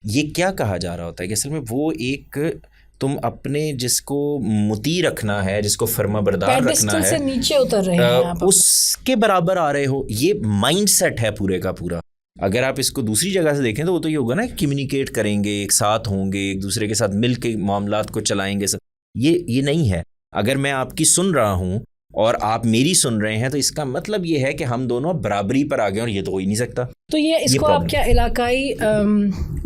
یہ کیا کہا جا رہا ہوتا ہے کہ اصل میں وہ ایک تم اپنے جس کو مطیع رکھنا ہے، جس کو فرما بردار رکھنا ہے، سے نیچے اتر رہے ہیں آپ، اس کے برابر آ رہے ہو. یہ مائنڈ سیٹ ہے پورے کا پورا. اگر آپ اس کو دوسری جگہ سے دیکھیں تو وہ تو یہ ہوگا نا، کمیونیکیٹ کریں گے، ایک ساتھ ہوں گے، ایک دوسرے کے ساتھ مل کے معاملات کو چلائیں گے. یہ نہیں ہے. اگر میں آپ کی سن رہا ہوں اور آپ میری سن رہے ہیں تو اس کا مطلب یہ ہے کہ ہم دونوں برابری پر آ گئے، اور یہ تو ہو ہی نہیں سکتا. تو یہ اس کو آپ کیا علاقائی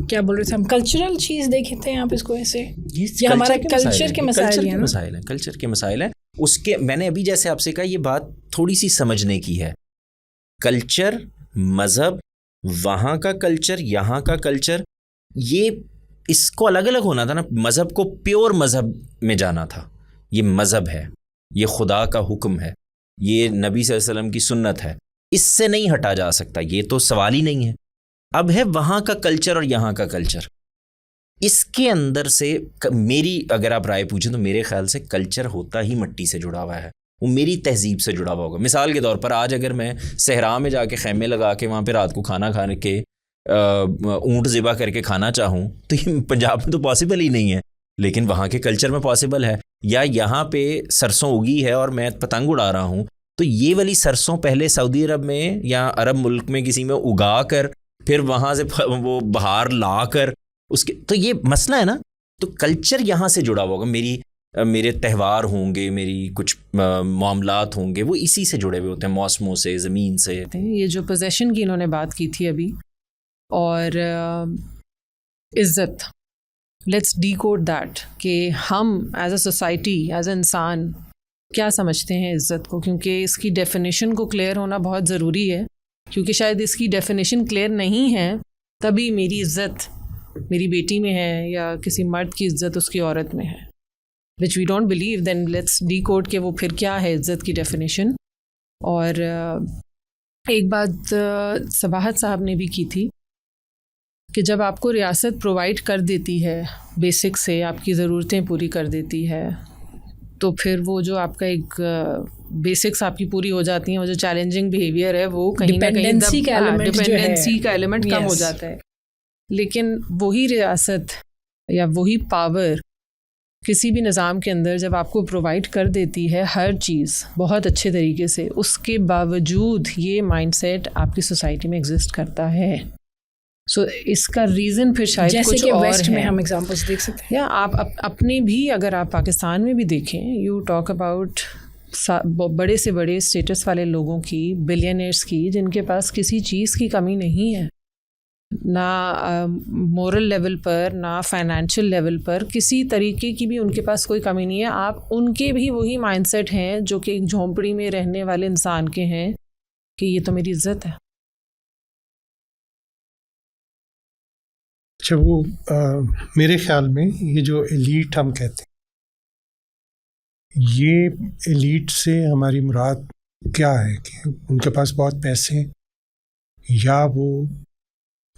کیا بول رہے تھے ہم، کلچرل چیز دیکھتے ہیں آپ اس کو ایسے؟ یہ ہمارا کلچر کے مسائل ہیں، کلچر کے مسائل ہیں. اس کے میں نے ابھی جیسے آپ سے کہا، یہ بات تھوڑی سی سمجھنے کی ہے. کلچر، مذہب، وہاں کا کلچر، یہاں کا کلچر، یہ اس کو الگ الگ ہونا تھا نا. مذہب کو پیور مذہب میں جانا تھا. یہ مذہب ہے، یہ خدا کا حکم ہے، یہ نبی صلی اللہ علیہ وسلم کی سنت ہے، اس سے نہیں ہٹا جا سکتا. یہ تو سوال ہی نہیں ہے. اب ہے وہاں کا کلچر اور یہاں کا کلچر. اس کے اندر سے میری اگر آپ رائے پوچھیں تو میرے خیال سے کلچر ہوتا ہی مٹی سے جڑا ہوا ہے، وہ میری تہذیب سے جڑا ہوا ہوگا. مثال کے طور پر آج اگر میں صحرا میں جا کے خیمے لگا کے وہاں پہ رات کو کھانا کھانے کے اونٹ ذبح کر کے کھانا چاہوں تو یہ پنجاب میں تو پاسبل ہی نہیں ہے، لیکن وہاں کے کلچر میں پاسبل ہے. یا یہاں پہ سرسوں اگی ہے اور میں پتنگ اڑا رہا ہوں، تو یہ والی سرسوں پہلے سعودی عرب میں یا عرب ملک میں کسی میں اگا کر پھر وہاں سے وہ بہار لا کر اس کے، تو یہ مسئلہ ہے نا. تو کلچر یہاں سے جڑا ہوا ہوگا. میرے تہوار ہوں گے، میری کچھ معاملات ہوں گے، وہ اسی سے جڑے ہوئے ہوتے ہیں، موسموں سے، زمین سے. یہ جو پوزیشن کی انہوں نے بات کی تھی ابھی، اور عزت، لیٹس ڈی کوڈ دیٹ کہ ہم as a society, as a انسان کیا سمجھتے ہیں عزت کو، کیونکہ اس کی ڈیفینیشن کو کلیئر ہونا بہت ضروری ہے. کیونکہ شاید اس کی ڈیفینیشن کلیئر نہیں ہے، تبھی میری عزت میری بیٹی میں ہے یا کسی مرد کی عزت اس کی عورت میں ہے. Which we don't believe, then let's decode کہ وہ پھر کیا ہے عزت کی ڈیفینیشن. اور ایک بات صباحت صاحب نے بھی کی تھی کہ جب آپ کو ریاست پرووائڈ کر دیتی ہے، بیسک سے آپ کی ضرورتیں پوری کر دیتی ہے، تو پھر وہ جو آپ کا ایک بیسکس آپ کی پوری ہو جاتی ہیں، وہ جو چیلنجنگ بیہیویئر ہے وہ کہیں نہ کہیں ڈپینڈنسی کا ایلیمنٹ کم ہو جاتا ہے. لیکن وہی ریاست یا وہی پاور کسی بھی نظام کے اندر جب آپ کو پرووائڈ کر دیتی ہے ہر چیز بہت اچھے طریقے سے، اس کے باوجود یہ مائنڈ سیٹ آپ کی سوسائٹی میں ایگزسٹ کرتا ہے. سو اس کا ریزن پھر شاید کچھ اور ہے. ویسٹ میں ہم ایگزامپلس دیکھ سکتے ہیں، یا آپ اپنے بھی اگر آپ پاکستان میں بھی دیکھیں، یو ٹاک اباؤٹ بڑے سے بڑے اسٹیٹس والے لوگوں کی، بلینئرس کی، جن کے پاس کسی چیز کی کمی نہیں ہے، نہ مورل لیول پر، نہ فائنینشیل لیول پر، کسی طریقے کی بھی ان کے پاس کوئی کمی نہیں ہے. آپ ان کے بھی وہی مائنڈ سیٹ ہیں جو کہ ایک جھونپڑی میں رہنے والے انسان کے ہیں کہ یہ تو میری عزت ہے. اچھا، وہ میرے خیال میں یہ جو ایلیٹ ہم کہتے ہیں، یہ ایلیٹ سے ہماری مراد کیا ہے کہ ان کے پاس بہت پیسے ہیں، یا وہ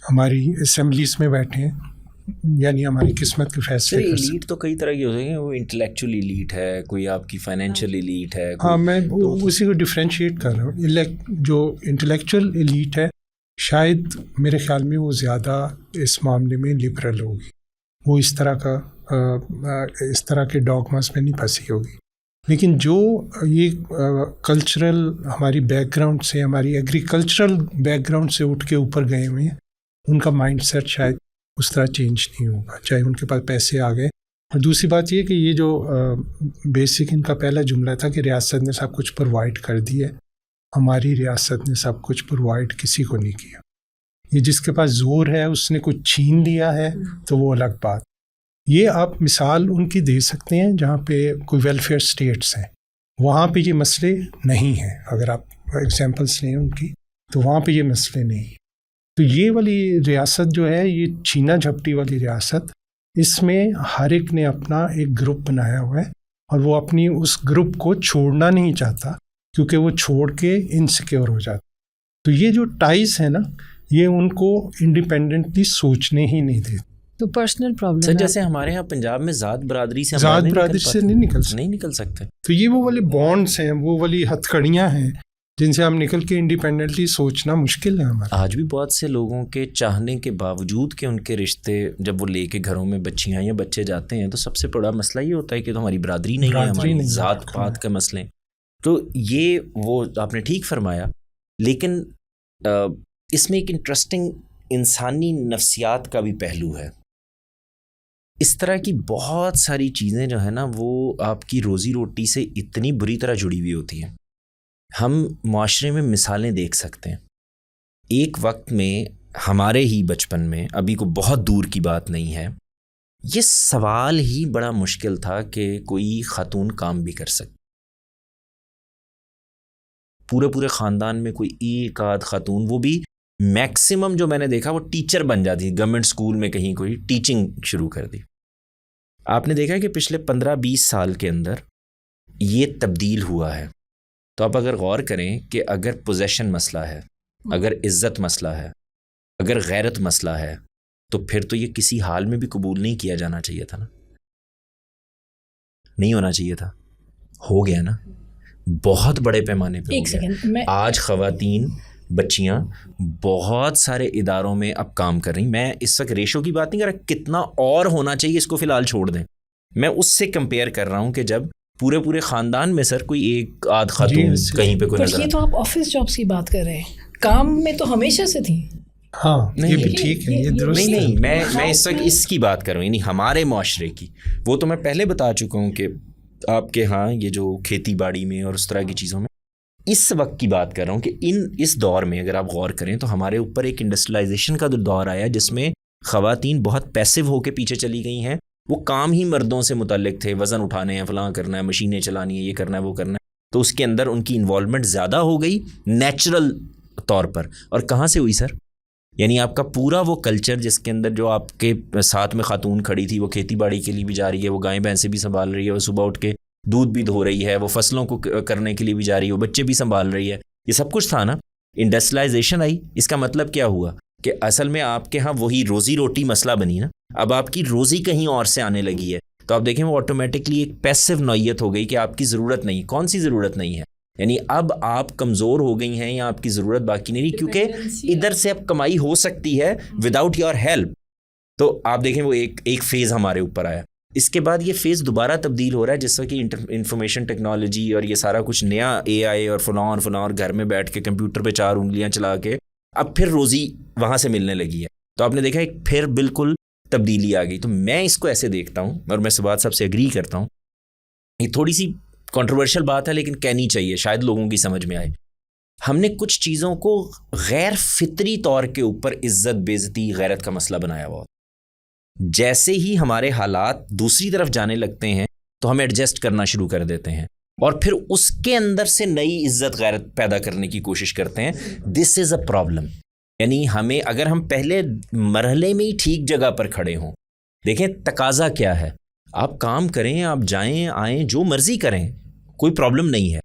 ہماری اسمبلیز میں بیٹھے ہیں، یعنی ہماری قسمت کے فیصلے. ایلیٹ تو کئی طرح کی ہوتے ہیں، وہ انٹلیکچوئل ایلیٹ ہے، کوئی آپ کی فائنینشیل ایلیٹ ہے. ہاں، میں اسی کو ڈفرینشیٹ کر رہا ہوں. جو انٹلیکچوئل ایلیٹ ہے شاید میرے خیال میں وہ زیادہ اس معاملے میں لبرل ہوگی، وہ اس طرح کے ڈاگماز میں نہیں پھنسی ہوگی. لیکن جو یہ کلچرل ہماری بیک گراؤنڈ سے، ہماری ایگریکلچرل بیک گراؤنڈ سے اٹھ کے اوپر گئے ہوئے ہیں، ان کا مائنڈ سیٹ شاید اس طرح چینج نہیں ہوگا، چاہے ان کے پاس پیسے آ گئے. اور دوسری بات یہ کہ یہ جو بیسک ان کا پہلا جملہ تھا کہ ریاست نے سب کچھ پرووائڈ کر دی ہے، ہماری ریاست نے سب کچھ پرووائڈ کسی کو نہیں کیا. یہ جس کے پاس زور ہے اس نے کچھ چھین لیا ہے تو وہ الگ بات. یہ آپ مثال ان کی دے سکتے ہیں جہاں پہ کوئی ویلفیئر اسٹیٹس ہیں، وہاں پہ یہ مسئلے نہیں ہیں. اگر آپ ایگزامپلس لیں ان کی تو وہاں پہ یہ مسئلے نہیں ہیں. تو یہ والی ریاست جو ہے، یہ چھینا جھپٹی والی ریاست، اس میں ہر ایک نے اپنا ایک گروپ بنایا ہوا ہے اور وہ اپنی اس گروپ کو چھوڑنا نہیں چاہتا کیونکہ وہ چھوڑ کے انسیکیور ہو جاتا. تو یہ جو ٹائز ہیں نا یہ ان کو انڈیپینڈنٹلی سوچنے ہی نہیں دیتے. تو پرسنل پرابلم سر جیسے ہمارے ہاں پنجاب میں ذات برادری سے نہیں نکل سکتے. تو یہ وہ والے بانڈس ہیں, وہ والی ہتھ کڑیاں ہیں جن سے ہم نکل کے انڈیپینڈنٹلی سوچنا مشکل ہے ہمارا. آج بھی بہت سے لوگوں کے چاہنے کے باوجود کہ ان کے رشتے جب وہ لے کے گھروں میں بچیاں یا بچے جاتے ہیں تو سب سے بڑا مسئلہ یہ ہوتا ہے کہ تو ہماری برادری نہیں ہے, ہماری ذات پات کا مسئلے. تو یہ وہ آپ نے ٹھیک فرمایا, لیکن اس میں ایک انٹرسٹنگ انسانی نفسیات کا بھی پہلو ہے. اس طرح کی بہت ساری چیزیں جو ہیں نا وہ آپ کی روزی روٹی سے اتنی بری طرح جڑی ہوئی ہوتی ہیں. ہم معاشرے میں مثالیں دیکھ سکتے ہیں. ایک وقت میں ہمارے ہی بچپن میں, ابھی کو بہت دور کی بات نہیں ہے, یہ سوال ہی بڑا مشکل تھا کہ کوئی خاتون کام بھی کر سکے. پورے خاندان میں کوئی ایک آدھ خاتون, وہ بھی میکسیمم جو میں نے دیکھا وہ ٹیچر بن جاتی, گورنمنٹ اسکول میں کہیں کوئی ٹیچنگ شروع کر دی. آپ نے دیکھا کہ پچھلے 15-20 سال کے اندر یہ تبدیل ہوا ہے. تو آپ اگر غور کریں کہ اگر پوزیشن مسئلہ ہے, اگر عزت مسئلہ ہے, اگر غیرت مسئلہ ہے, تو پھر تو یہ کسی حال میں بھی قبول نہیں کیا جانا چاہیے تھا نا, نہیں ہونا چاہیے تھا. ہو گیا نا, بہت بڑے پیمانے پہ. ایک سیکنڈ, آج خواتین بچیاں بہت سارے اداروں میں اب کام کر رہی. میں اس وقت ریشو کی بات نہیں کر رہا, کتنا اور ہونا چاہیے اس کو فی الحال چھوڑ دیں. میں اس سے کمپیئر کر رہا ہوں کہ جب پورے خاندان میں سر کوئی ایک آدھ خاتون کہیں پہ کوئی نظر. یہ تو آپ آفس جابس کی بات کر رہے ہیں, کام میں تو ہمیشہ سے تھی. ہاں یہ بھی ٹھیک ہے, یہ درست نہیں, میں اس وقت اس کی بات کر رہا ہوں, یعنی ہمارے معاشرے کی. وہ تو میں پہلے بتا چکا ہوں کہ آپ کے ہاں یہ جو کھیتی باڑی میں اور اس طرح کی چیزوں میں, اس وقت کی بات کر رہا ہوں کہ اس دور میں اگر آپ غور کریں تو ہمارے اوپر ایک انڈسٹریلائزیشن کا دور آیا جس میں خواتین بہت پیسو ہو کے پیچھے چلی گئی ہیں. وہ کام ہی مردوں سے متعلق تھے, وزن اٹھانے ہیں, فلاں کرنا ہے, مشینیں چلانی ہے, یہ کرنا ہے, وہ کرنا ہے. تو اس کے اندر ان کی انوالومنٹ زیادہ ہو گئی نیچرل طور پر. اور کہاں سے ہوئی سر؟ یعنی آپ کا پورا وہ کلچر جس کے اندر جو آپ کے ساتھ میں خاتون کھڑی تھی, وہ کھیتی باڑی کے لیے بھی جا رہی ہے, وہ گائیں بھینسیں بھی سنبھال رہی ہے, وہ صبح اٹھ کے دودھ بھی دھو رہی ہے, وہ فصلوں کو کرنے کے لیے بھی جا رہی ہے, وہ بچے بھی سنبھال رہی ہے. یہ سب کچھ تھا نا. انڈسٹریلائزیشن آئی, اس کا مطلب کیا ہوا کہ اصل میں آپ کے ہاں وہی روزی روٹی مسئلہ بنی نا. اب آپ کی روزی کہیں اور سے آنے لگی ہے تو آپ دیکھیں وہ آٹومیٹکلی ایک پیسو نوعیت ہو گئی کہ آپ کی ضرورت نہیں. کون سی ضرورت نہیں ہے؟ یعنی اب آپ کمزور ہو گئی ہیں یا آپ کی ضرورت باقی نہیں رہی, کیونکہ ادھر سے اب کمائی ہو سکتی ہے وداؤٹ یور ہیلپ. تو آپ دیکھیں وہ ایک فیز ہمارے اوپر آیا. اس کے بعد یہ فیز دوبارہ تبدیل ہو رہا ہے جس سے کہ انفارمیشن ٹیکنالوجی اور یہ سارا کچھ نیا اے آئی اور فلاں اور گھر میں بیٹھ کے کمپیوٹر پہ 4 انگلیاں چلا کے اب پھر روزی وہاں سے ملنے لگی ہے. تو آپ نے دیکھا ایک پھر بالکل تبدیلی آ گئی. تو میں اس کو ایسے دیکھتا ہوں اور میں اس بات سب سے اگری کرتا ہوں. یہ تھوڑی سی کنٹروورشل بات ہے لیکن کہنی چاہیے, شاید لوگوں کی سمجھ میں آئے. ہم نے کچھ چیزوں کو غیر فطری طور کے اوپر عزت, بے عزتی, غیرت کا مسئلہ بنایا ہوا. جیسے ہی ہمارے حالات دوسری طرف جانے لگتے ہیں تو ہم ایڈجسٹ کرنا شروع کر دیتے ہیں اور پھر اس کے اندر سے نئی عزت غیرت پیدا کرنے کی کوشش کرتے ہیں. دس از اے پرابلم. یعنی ہمیں اگر ہم پہلے مرحلے میں ہی ٹھیک جگہ پر کھڑے ہوں, دیکھیں تقاضا کیا ہے, آپ کام کریں, آپ جائیں آئیں, جو مرضی کریں, کوئی پرابلم نہیں ہے.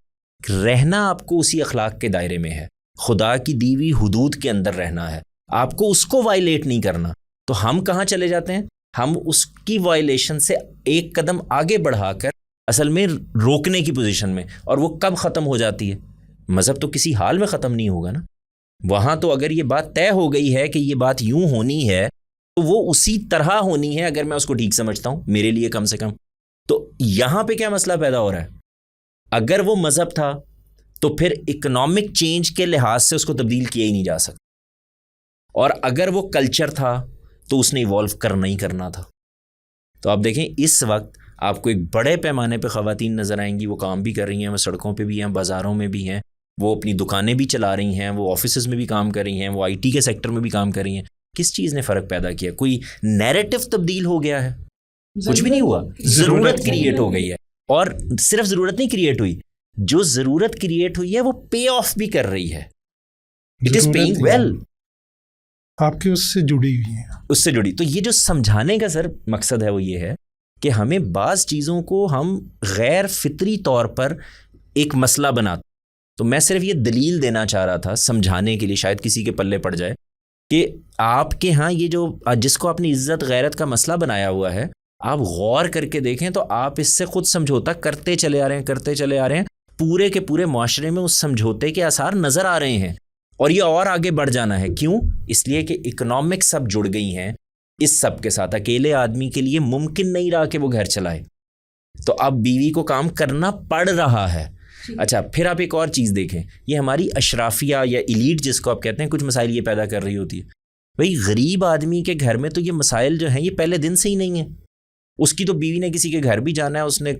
رہنا آپ کو اسی اخلاق کے دائرے میں ہے, خدا کی دی ہوئی حدود کے اندر رہنا ہے, آپ کو اس کو وائلیٹ نہیں کرنا. تو ہم کہاں چلے جاتے ہیں؟ ہم اس کی وائلیشن سے ایک قدم آگے بڑھا کر اصل میں روکنے کی پوزیشن میں. اور وہ کب ختم ہو جاتی ہے؟ مذہب تو کسی حال میں ختم نہیں ہوگا نا. وہاں تو اگر یہ بات طے ہو گئی ہے کہ یہ بات یوں ہونی ہے تو وہ اسی طرح ہونی ہے, اگر میں اس کو ٹھیک سمجھتا ہوں میرے لیے کم سے کم. تو یہاں پہ کیا مسئلہ پیدا ہو رہا ہے؟ اگر وہ مذہب تھا تو پھر اکنامک چینج کے لحاظ سے اس کو تبدیل کیا ہی نہیں جا سکتا, اور اگر وہ کلچر تھا تو اس نے ایوالو کرنا ہی کرنا تھا. تو آپ دیکھیں اس وقت آپ کو ایک بڑے پیمانے پہ خواتین نظر آئیں گی, وہ کام بھی کر رہی ہیں, وہ سڑکوں پہ بھی ہیں, بازاروں میں بھی ہیں, وہ اپنی دکانیں بھی چلا رہی ہیں, وہ آفیسز میں بھی کام کر رہی ہیں, وہ آئی ٹی کے سیکٹر میں بھی کام کر رہی ہیں. کس چیز نے فرق پیدا کیا؟ کوئی نیریٹو تبدیل ہو گیا ہے؟ کچھ بھی نہیں ہوا. ضرورت کریٹ ہو گئی ہے, اور صرف ضرورت نہیں کریٹ ہوئی, جو ضرورت کریٹ ہوئی ہے وہ پے آف بھی کر رہی ہے. It is paying well. آپ کی اس سے جڑی ہوئی ہیں, اس سے جڑی. تو یہ جو سمجھانے کا سر مقصد ہے وہ یہ ہے کہ ہمیں بعض چیزوں کو ہم غیر فطری طور پر ایک مسئلہ بناتے. تو میں صرف یہ دلیل دینا چاہ رہا تھا سمجھانے کے لیے، شاید کسی کے پلے پڑ جائے، کہ آپ کے ہاں یہ جو جس کو آپ نے عزت غیرت کا مسئلہ بنایا ہوا ہے، آپ غور کر کے دیکھیں تو آپ اس سے خود سمجھوتا کرتے چلے آ رہے ہیں. پورے کے پورے معاشرے میں اس سمجھوتے کے آثار نظر آ رہے ہیں، اور یہ اور آگے بڑھ جانا ہے. کیوں؟ اس لیے کہ اکنامکس سب جڑ گئی ہیں اس سب کے ساتھ. اکیلے آدمی کے لیے ممکن نہیں رہا کہ وہ گھر چلائے، تو اب بیوی کو کام کرنا پڑ رہا ہے. اچھا، پھر آپ ایک اور چیز دیکھیں، یہ ہماری اشرافیہ یا ایلیٹ جس کو آپ کہتے ہیں، کچھ مسائل یہ پیدا کر رہی ہوتی ہے. بھئی غریب آدمی کے گھر میں تو یہ مسائل جو ہیں یہ پہلے دن سے ہی نہیں ہیں. اس کی تو بیوی نے کسی کے گھر بھی جانا ہے، اس نے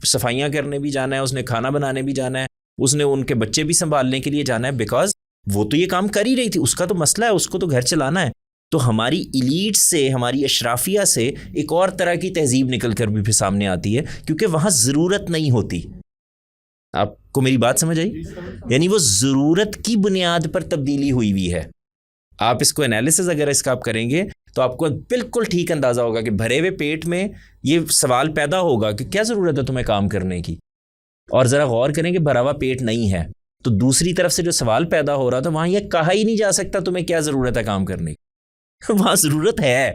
صفائیاں کرنے بھی جانا ہے، اس نے کھانا بنانے بھی جانا ہے، اس نے ان کے بچے بھی سنبھالنے کے لیے جانا ہے، بیکاز وہ تو یہ کام کر ہی رہی تھی، اس کا تو مسئلہ ہے، اس کو تو گھر چلانا ہے. تو ہماری ایلیٹ سے، ہماری اشرافیہ سے ایک اور طرح کی تہذیب نکل کر بھی پھر سامنے آتی ہے، کیونکہ وہاں ضرورت نہیں ہوتی. آپ کو میری بات سمجھ آئی؟ یعنی وہ ضرورت کی بنیاد پر تبدیلی ہوئی ہے. آپ اس کو انالیسز اگر اس کا آپ کریں گے تو آپ کو بالکل ٹھیک اندازہ ہوگا کہ بھرے ہوئے پیٹ میں یہ سوال پیدا ہوگا کہ کیا ضرورت ہے تمہیں کام کرنے کی. اور ذرا غور کریں کہ بھرا ہوا پیٹ نہیں ہے تو دوسری طرف سے جو سوال پیدا ہو رہا تھا وہاں یہ کہا ہی نہیں جا سکتا تمہیں کیا ضرورت ہے کام کرنے کی. وہاں ضرورت ہے.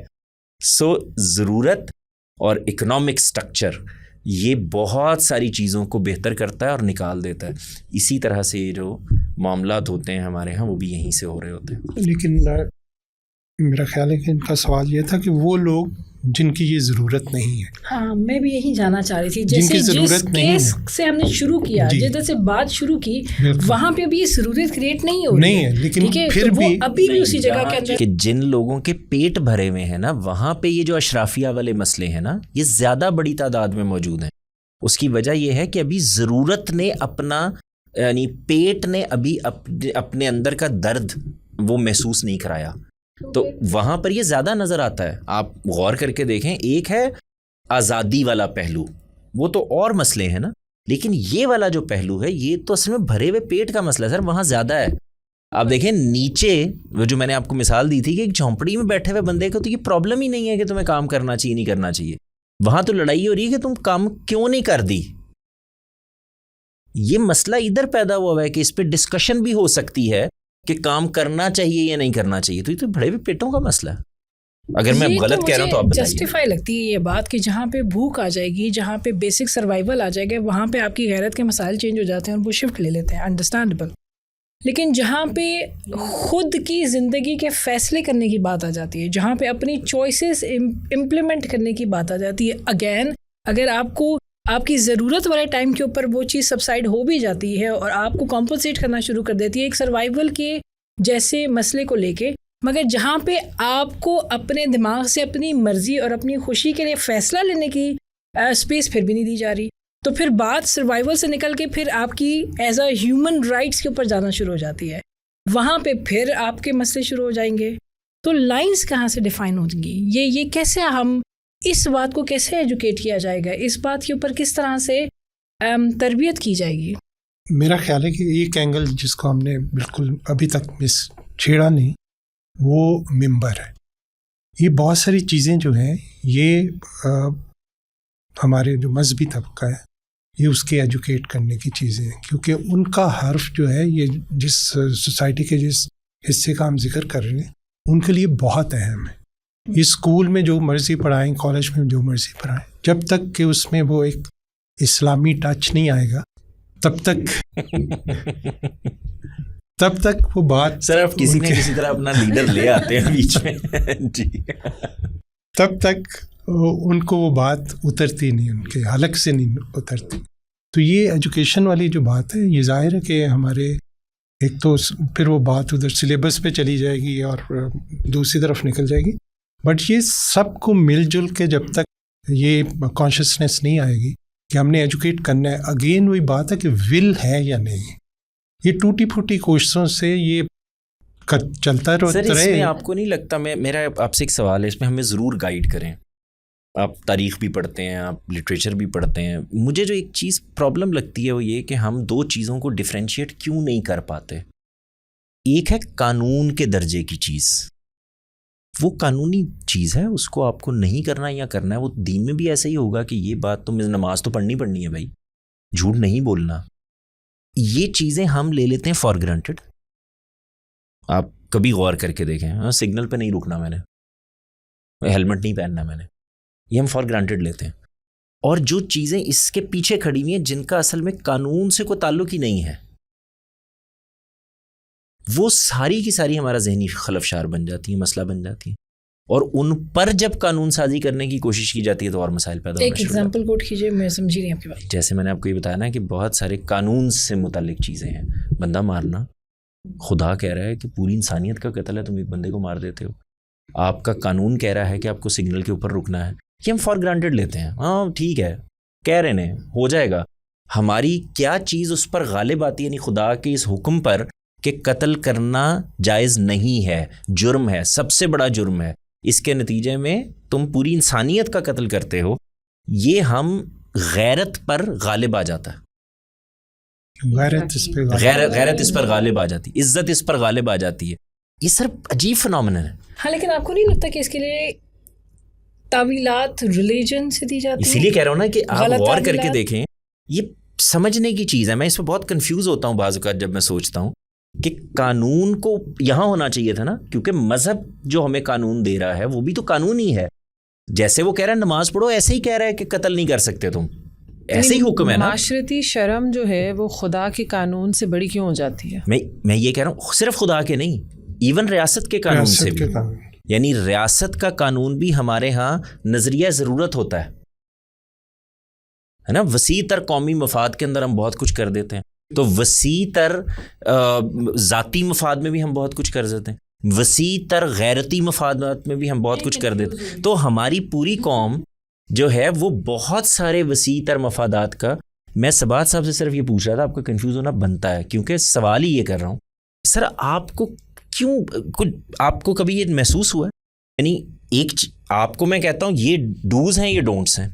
سو ضرورت اور اکنامک سٹرکچر یہ بہت ساری چیزوں کو بہتر کرتا ہے اور نکال دیتا ہے. اسی طرح سے یہ جو معاملات ہوتے ہیں ہمارے ہاں وہ بھی یہیں سے ہو رہے ہوتے ہیں. لیکن میرا خیال ہے کہ ان کا سوال یہ تھا کہ وہ لوگ جن کی یہ ضرورت نہیں ہے. ہاں، میں بھی یہی جاننا چاہ رہی تھی. جیسے جس کیس سے ہم نے شروع کیا، جدھر سے بات شروع کی، وہاں پہ ابھی یہ ضرورت کریٹ نہیں ہو رہی ہے، لیکن پھر بھی ابھی بھی اسی جگہ کے اندر کہ جن لوگوں کے پیٹ بھرے ہوئے ہیں نا، وہاں پہ یہ جو اشرافیہ والے مسئلے ہیں نا یہ زیادہ بڑی تعداد میں موجود ہیں. اس کی وجہ یہ ہے کہ ابھی ضرورت نے اپنا، یعنی پیٹ نے ابھی اپنے اندر کا درد وہ محسوس نہیں کرایا، تو وہاں پر یہ زیادہ نظر آتا ہے. آپ غور کر کے دیکھیں، ایک ہے آزادی والا پہلو، وہ تو اور مسئلے ہیں نا، لیکن یہ والا جو پہلو ہے یہ تو اصل میں بھرے ہوئے پیٹ کا مسئلہ ہے سر، وہاں زیادہ ہے. آپ دیکھیں نیچے وہ جو میں نے آپ کو مثال دی تھی کہ ایک جھونپڑی میں بیٹھے ہوئے بندے کو تو یہ پرابلم ہی نہیں ہے کہ تمہیں کام کرنا چاہیے نہیں کرنا چاہیے، وہاں تو لڑائی ہو رہی ہے کہ تم کام کیوں نہیں کر دی. یہ مسئلہ ادھر پیدا ہوا ہے کہ اس پہ ڈسکشن بھی ہو سکتی ہے کہ کام کرنا چاہیے یا نہیں کرنا چاہیے. تو یہ تو بڑے ہوئے پیٹوں کا مسئلہ ہے. اگر میں غلط کہہ رہا ہوں تو آپ بتائیے. جسٹیفائی لگتی ہے یہ بات کہ جہاں پہ بھوک آ جائے گی، جہاں پہ بیسک سروائیول آ جائے گا، وہاں پہ آپ کی غیرت کے مسائل چینج ہو جاتے ہیں اور وہ شفٹ لے لیتے ہیں، انڈرسٹینڈیبل. لیکن جہاں پہ خود کی زندگی کے فیصلے کرنے کی بات آ جاتی ہے، جہاں پہ اپنی چوائسیز امپلیمنٹ کرنے کی بات آ جاتی ہے، اگین اگر آپ کو آپ کی ضرورت والے ٹائم کے اوپر وہ چیز سبسائڈ ہو بھی جاتی ہے اور آپ کو کمپنسیٹ کرنا شروع کر دیتی ہے ایک سروائیول کے جیسے مسئلے کو لے کے، مگر جہاں پہ آپ کو اپنے دماغ سے اپنی مرضی اور اپنی خوشی کے لیے فیصلہ لینے کی اسپیس پھر بھی نہیں دی جا رہی، تو پھر بات سروائیول سے نکل کے پھر آپ کی ایز اے ہیومن رائٹس کے اوپر جانا شروع ہو جاتی ہے. وہاں پہ پھر آپ کے مسئلے شروع ہو جائیں گے. تو لائنز کہاں سے ڈیفائن ہوں گی؟ یہ کیسے ہم اس بات کو کیسے ایجوکیٹ کیا جائے گا؟ اس بات کے اوپر کس طرح سے تربیت کی جائے گی؟ میرا خیال ہے کہ ایک اینگل جس کو ہم نے بالکل ابھی تک چھیڑا نہیں، وہ ممبر ہے. یہ بہت ساری چیزیں جو ہیں یہ ہمارے جو مذہبی طبقہ ہے یہ اس کے ایجوکیٹ کرنے کی چیزیں ہیں، کیونکہ ان کا حرف جو ہے یہ جس سوسائٹی کے جس حصے کا ہم ذکر کر رہے ہیں ان کے لیے بہت اہم ہے. اسکول میں جو مرضی پڑھائیں، کالج میں جو مرضی پڑھائیں، جب تک کہ اس میں وہ ایک اسلامی ٹچ نہیں آئے گا تب تک وہ بات سر آپ کسی نہ کسی طرح اپنا لیڈر لے آتے ہیں بیچ میں جی، تب تک ان کو وہ بات اترتی نہیں، ان کے حلق سے نہیں اترتی. تو یہ ایجوکیشن والی جو بات ہے یہ ظاہر ہے کہ ہمارے ایک تو پھر وہ بات ادھر سلیبس پہ چلی جائے گی اور دوسری طرف نکل جائے گی، بٹ یہ سب کو مل جل کے جب تک یہ کانشیسنیس نہیں آئے گی کہ ہم نے ایجوکیٹ کرنا ہے، اگین وہی بات ہے کہ ول ہے یا نہیں. یہ ٹوٹی پھوٹی کوششوں سے یہ چلتا رہے. سر اس میں آپ کو نہیں لگتا، میرا آپ سے ایک سوال ہے، اس میں ہمیں ضرور گائیڈ کریں. آپ تاریخ بھی پڑھتے ہیں، آپ لٹریچر بھی پڑھتے ہیں. مجھے جو ایک چیز پرابلم لگتی ہے وہ یہ کہ ہم دو چیزوں کو ڈفرینشیٹ کیوں نہیں کر پاتے. ایک ہے قانون کے درجے کی چیز، وہ قانونی چیز ہے, اس کو آپ کو نہیں کرنا یا کرنا ہے. وہ دین میں بھی ایسا ہی ہوگا کہ یہ بات تو نماز تو پڑھنی ہے بھائی, جھوٹ نہیں بولنا. یہ چیزیں ہم لے لیتے ہیں فار گرانٹیڈ. آپ کبھی غور کر کے دیکھیں, ہاں سگنل پہ نہیں رکنا میں نے, ہیلمٹ نہیں پہننا میں نے, یہ ہم فار گرانٹیڈ لیتے ہیں. اور جو چیزیں اس کے پیچھے کھڑی ہوئی ہیں جن کا اصل میں قانون سے کوئی تعلق ہی نہیں ہے, وہ ساری کی ساری ہمارا ذہنی خلفشار بن جاتی ہیں, مسئلہ بن جاتی ہیں. اور ان پر جب قانون سازی کرنے کی کوشش کی جاتی ہے تو اور مسائل پیدا ہونا شروع ہوتے ہیں. ایک ایگزامپل کوٹ کیجئے, میں سمجھی نہیں آپ کی بات. جیسے میں نے آپ کو یہ بتایا نا کہ بہت سارے قانون سے متعلق چیزیں ہیں. بندہ مارنا, خدا کہہ رہا ہے کہ پوری انسانیت کا قتل ہے, تم ایک بندے کو مار دیتے ہو. آپ کا قانون کہہ رہا ہے کہ آپ کو سگنل کے اوپر رکنا ہے, یہ ہم فار گرانٹیڈ لیتے ہیں. ہاں ٹھیک ہے, کہہ رہے ہیں ہو جائے گا. ہماری کیا چیز اس پر غالب آتی ہے, یعنی خدا کے اس حکم پر کہ قتل کرنا جائز نہیں ہے, جرم ہے, سب سے بڑا جرم ہے. اس کے نتیجے میں تم پوری انسانیت کا قتل کرتے ہو. یہ ہم غیرت پر غالب آ جاتا ہے, غیرت اس پر غالب آ جاتی, عزت اس پر غالب آ جاتی ہے. یہ سر عجیب فنومینن ہے. ہاں لیکن آپ کو نہیں لگتا کہ اس کے لیے تعویلات ریلیجن سے دی جاتی ہیں؟ اسی لیے کہہ رہا ہوں نا کہ آپ غور کر کے دیکھیں, یہ سمجھنے کی چیز ہے. میں اس پہ بہت کنفیوز ہوتا ہوں بعض اوقات جب میں سوچتا ہوں کہ قانون کو یہاں ہونا چاہیے تھا نا, کیونکہ مذہب جو ہمیں قانون دے رہا ہے وہ بھی تو قانون ہی ہے. جیسے وہ کہہ رہا ہے نماز پڑھو, ایسے ہی کہہ رہا ہے کہ قتل نہیں کر سکتے تم, ایسے ہی حکم ہے نا. معاشرتی شرم جو ہے وہ خدا کے قانون سے بڑی کیوں ہو جاتی ہے؟ میں یہ کہہ رہا ہوں صرف خدا کے نہیں, ایون ریاست کے قانون سے بھی. یعنی ریاست کا قانون بھی ہمارے ہاں نظریہ ضرورت ہوتا ہے نا. وسیع تر قومی مفاد کے اندر ہم بہت کچھ کر دیتے ہیں, تو وسیع تر ذاتی مفاد میں بھی ہم بہت کچھ کر دیتے ہیں, وسیع تر غیرتی مفادات میں بھی ہم بہت کچھ کر دیتے ہیں. تو ہماری پوری قوم جو ہے وہ بہت سارے وسیع تر مفادات کا. میں سبات صاحب سے صرف یہ پوچھ رہا تھا, آپ کا کنفیوز ہونا بنتا ہے, کیونکہ سوال ہی یہ کر رہا ہوں سر, آپ کو کیوں آپ کو کبھی یہ محسوس ہوا ہے, یعنی آپ کو میں کہتا ہوں یہ ڈوز ہیں یہ ڈونٹس ہیں,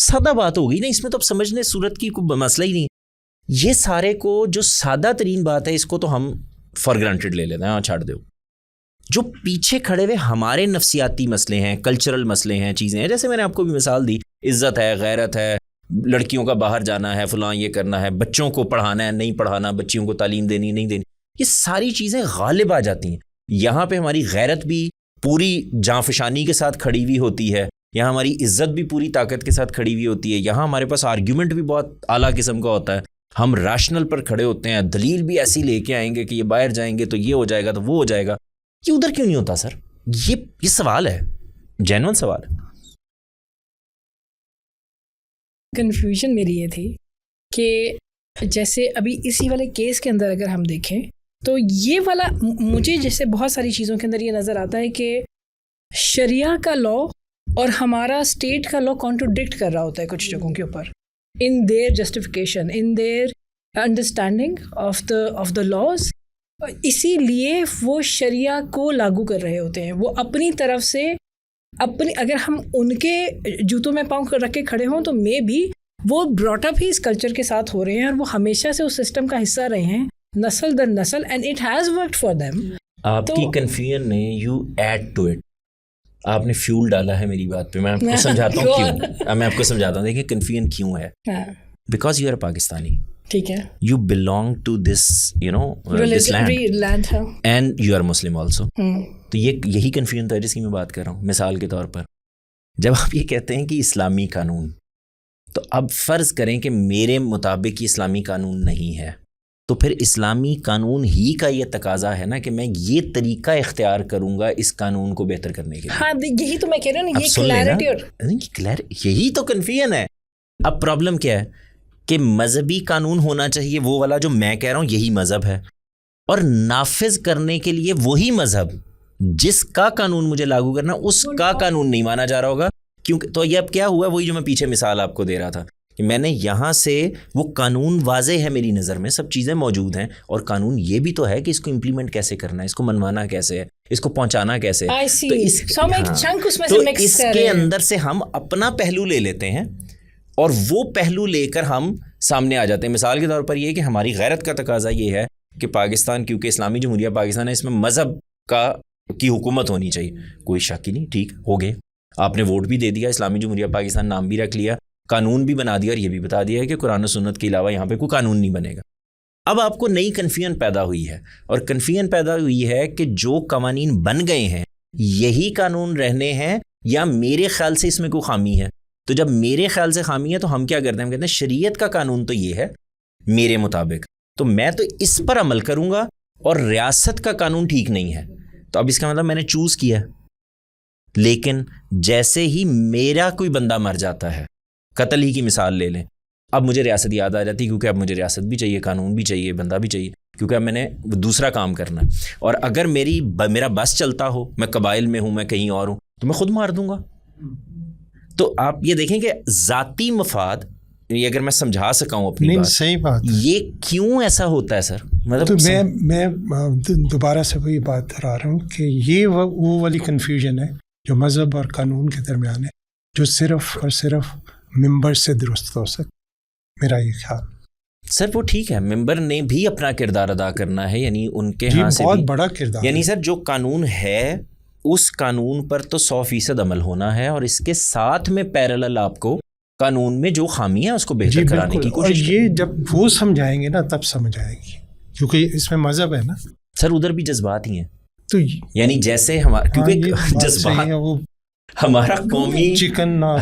سادہ بات ہو گئی نا, اس میں تو اب سمجھنے صورت کی کوئی مسئلہ ہی نہیں. یہ سارے کو جو سادہ ترین بات ہے اس کو تو ہم فار گرانٹیڈ لے لیتے ہیں, ہاں چھاڑ دو. جو پیچھے کھڑے ہوئے ہمارے نفسیاتی مسئلے ہیں, کلچرل مسئلے ہیں, چیزیں ہیں, جیسے میں نے آپ کو بھی مثال دی, عزت ہے, غیرت ہے, لڑکیوں کا باہر جانا ہے, فلاں یہ کرنا ہے, بچوں کو پڑھانا ہے نہیں پڑھانا, بچیوں کو تعلیم دینی نہیں دینی, یہ ساری چیزیں غالب آ جاتی ہیں. یہاں پہ ہماری غیرت بھی پوری جانفشانی کے ساتھ کھڑی ہوئی ہوتی ہے, یہاں ہماری عزت بھی پوری طاقت کے ساتھ کھڑی ہوئی ہوتی ہے, یہاں ہمارے پاس آرگیومنٹ بھی بہت اعلیٰ قسم کا ہوتا ہے, ہم ریشنل پر کھڑے ہوتے ہیں, دلیل بھی ایسی لے کے آئیں گے کہ یہ باہر جائیں گے تو یہ ہو جائے گا تو وہ ہو جائے گا. یہ ادھر کیوں نہیں ہوتا سر؟ یہ سوال ہے, جینوئن سوال ہے. کنفیوژن میری یہ تھی کہ جیسے ابھی اسی والے کیس کے اندر اگر ہم دیکھیں تو یہ والا مجھے جیسے بہت ساری چیزوں کے اندر یہ نظر آتا ہے کہ شریعہ کا لا اور ہمارا اسٹیٹ کا لا کانٹروڈکٹ کر رہا ہوتا ہے کچھ جگہوں کے اوپر, in their justification, in their understanding of the laws. اسی لیے وہ شریعہ کو لاگو کر رہے ہوتے ہیں, وہ اپنی طرف سے اگر ہم ان کے جوتوں میں پاؤں رکھ کے کھڑے ہوں تو مے بھی وہ براٹ اپ ہی اس کلچر کے ساتھ ہو رہے ہیں اور وہ ہمیشہ سے اس سسٹم کا حصہ رہے ہیں نسل در نسل, and it has worked for them. آپ کی کنفیوژن نے یو ایڈ ٹو اٹ, آپ نے فیول ڈالا ہے میری بات پہ. میں آپ کو سمجھاتا ہوں کیوں, میں آپ کو سمجھاتا ہوں. دیکھیں کنفیوژن کیوں ہے, بیکاز یو آر پاکستانی, ٹھیک ہے, you belong to this, you know, this land and you are Muslim also. تو یہی کنفیوژن تھا جس کی میں بات کر رہا ہوں. مثال کے طور پر جب آپ یہ کہتے ہیں کہ اسلامی قانون, تو اب فرض کریں کہ میرے مطابق یہ اسلامی قانون نہیں ہے, تو پھر اسلامی قانون ہی کا یہ تقاضا ہے نا کہ میں یہ طریقہ اختیار کروں گا اس قانون کو بہتر کرنے کے لیے. ہاں یہی تو میں کہہ رہا ہوں, یہ کلیئرٹی اور یہی تو کنفیوژن ہے. اب پرابلم کیا ہے کہ مذہبی قانون ہونا چاہیے وہ والا جو میں کہہ رہا ہوں یہی مذہب ہے, اور نافذ کرنے کے لیے وہی مذہب جس کا قانون مجھے لاگو کرنا اس کا قانون نہیں مانا جا رہا ہوگا. کیونکہ تو یہ اب کیا ہوا, وہی جو میں پیچھے مثال آپ کو دے رہا تھا کہ میں نے یہاں سے وہ قانون واضح ہے میری نظر میں, سب چیزیں موجود ہیں, اور قانون یہ بھی تو ہے کہ اس کو امپلیمنٹ کیسے کرنا ہے, اس کو منوانا کیسے ہے, اس کو پہنچانا کیسے ہے. تو اس کے اندر سے ہم اپنا پہلو لے لیتے ہیں اور وہ پہلو لے کر ہم سامنے آ جاتے ہیں. مثال کے طور پر یہ کہ ہماری غیرت کا تقاضا یہ ہے کہ پاکستان کیونکہ اسلامی جمہوریہ پاکستان ہے, اس میں مذہب کا کی حکومت ہونی چاہیے, کوئی شک ہی نہیں, ٹھیک ہو گئے, آپ نے ووٹ بھی دے دیا, اسلامی جمہوریہ پاکستان نام بھی رکھ لیا, قانون بھی بنا دیا, اور یہ بھی بتا دیا ہے کہ قرآن و سنت کے علاوہ یہاں پہ کوئی قانون نہیں بنے گا. اب آپ کو نئی کنفیوژن پیدا ہوئی ہے, اور کنفیوژن پیدا ہوئی ہے کہ جو قوانین بن گئے ہیں یہی قانون رہنے ہیں یا میرے خیال سے اس میں کوئی خامی ہے. تو جب میرے خیال سے خامی ہے تو ہم کیا کرتے ہیں, ہم کہتے ہیں شریعت کا قانون تو یہ ہے میرے مطابق, تو میں تو اس پر عمل کروں گا, اور ریاست کا قانون ٹھیک نہیں ہے. تو اب اس کا مطلب میں نے چوز کیا ہے, لیکن جیسے ہی میرا کوئی بندہ مر جاتا ہے, قتل ہی کی مثال لے لیں, اب مجھے ریاست یاد آ جاتی ہے, کیونکہ اب مجھے ریاست بھی چاہیے, قانون بھی چاہیے, بندہ بھی چاہیے, کیونکہ اب میں نے دوسرا کام کرنا ہے. اور اگر میرا بس چلتا ہو, میں قبائل میں ہوں, میں کہیں اور ہوں, تو میں خود مار دوں گا. تو آپ یہ دیکھیں کہ ذاتی مفاد, یہ اگر میں سمجھا سکا ہوں اپنی بات, صحیح بات, یہ کیوں ایسا ہوتا ہے سر؟ مطلب تو میں دوبارہ سے وہی بات دہرا رہا ہوں کہ یہ وہ والی کنفیوژن ہے جو مذہب اور قانون کے درمیان ہے, جو صرف اور صرف ممبر سے درست ہو سکتا, میرا یہ خیال. سر وہ ٹھیک ہے, ممبر نے بھی اپنا کردار ادا کرنا ہے, یعنی ان کے ہاں سے بہت بڑا کردار, یعنی سر جو قانون ہے اس قانون پر تو 100% عمل ہونا ہے, اور اس کے ساتھ میں پیرالل آپ کو قانون میں جو خامی ہے اس کو بہتر کرانے کی کوشش. اور یہ جب وہ سمجھائیں گے نا تب سمجھ آئے گی, کیونکہ اس میں مذہب ہے نا. سر ادھر بھی جذبات ہی ہیں, تو یعنی جیسے کیونکہ جذبات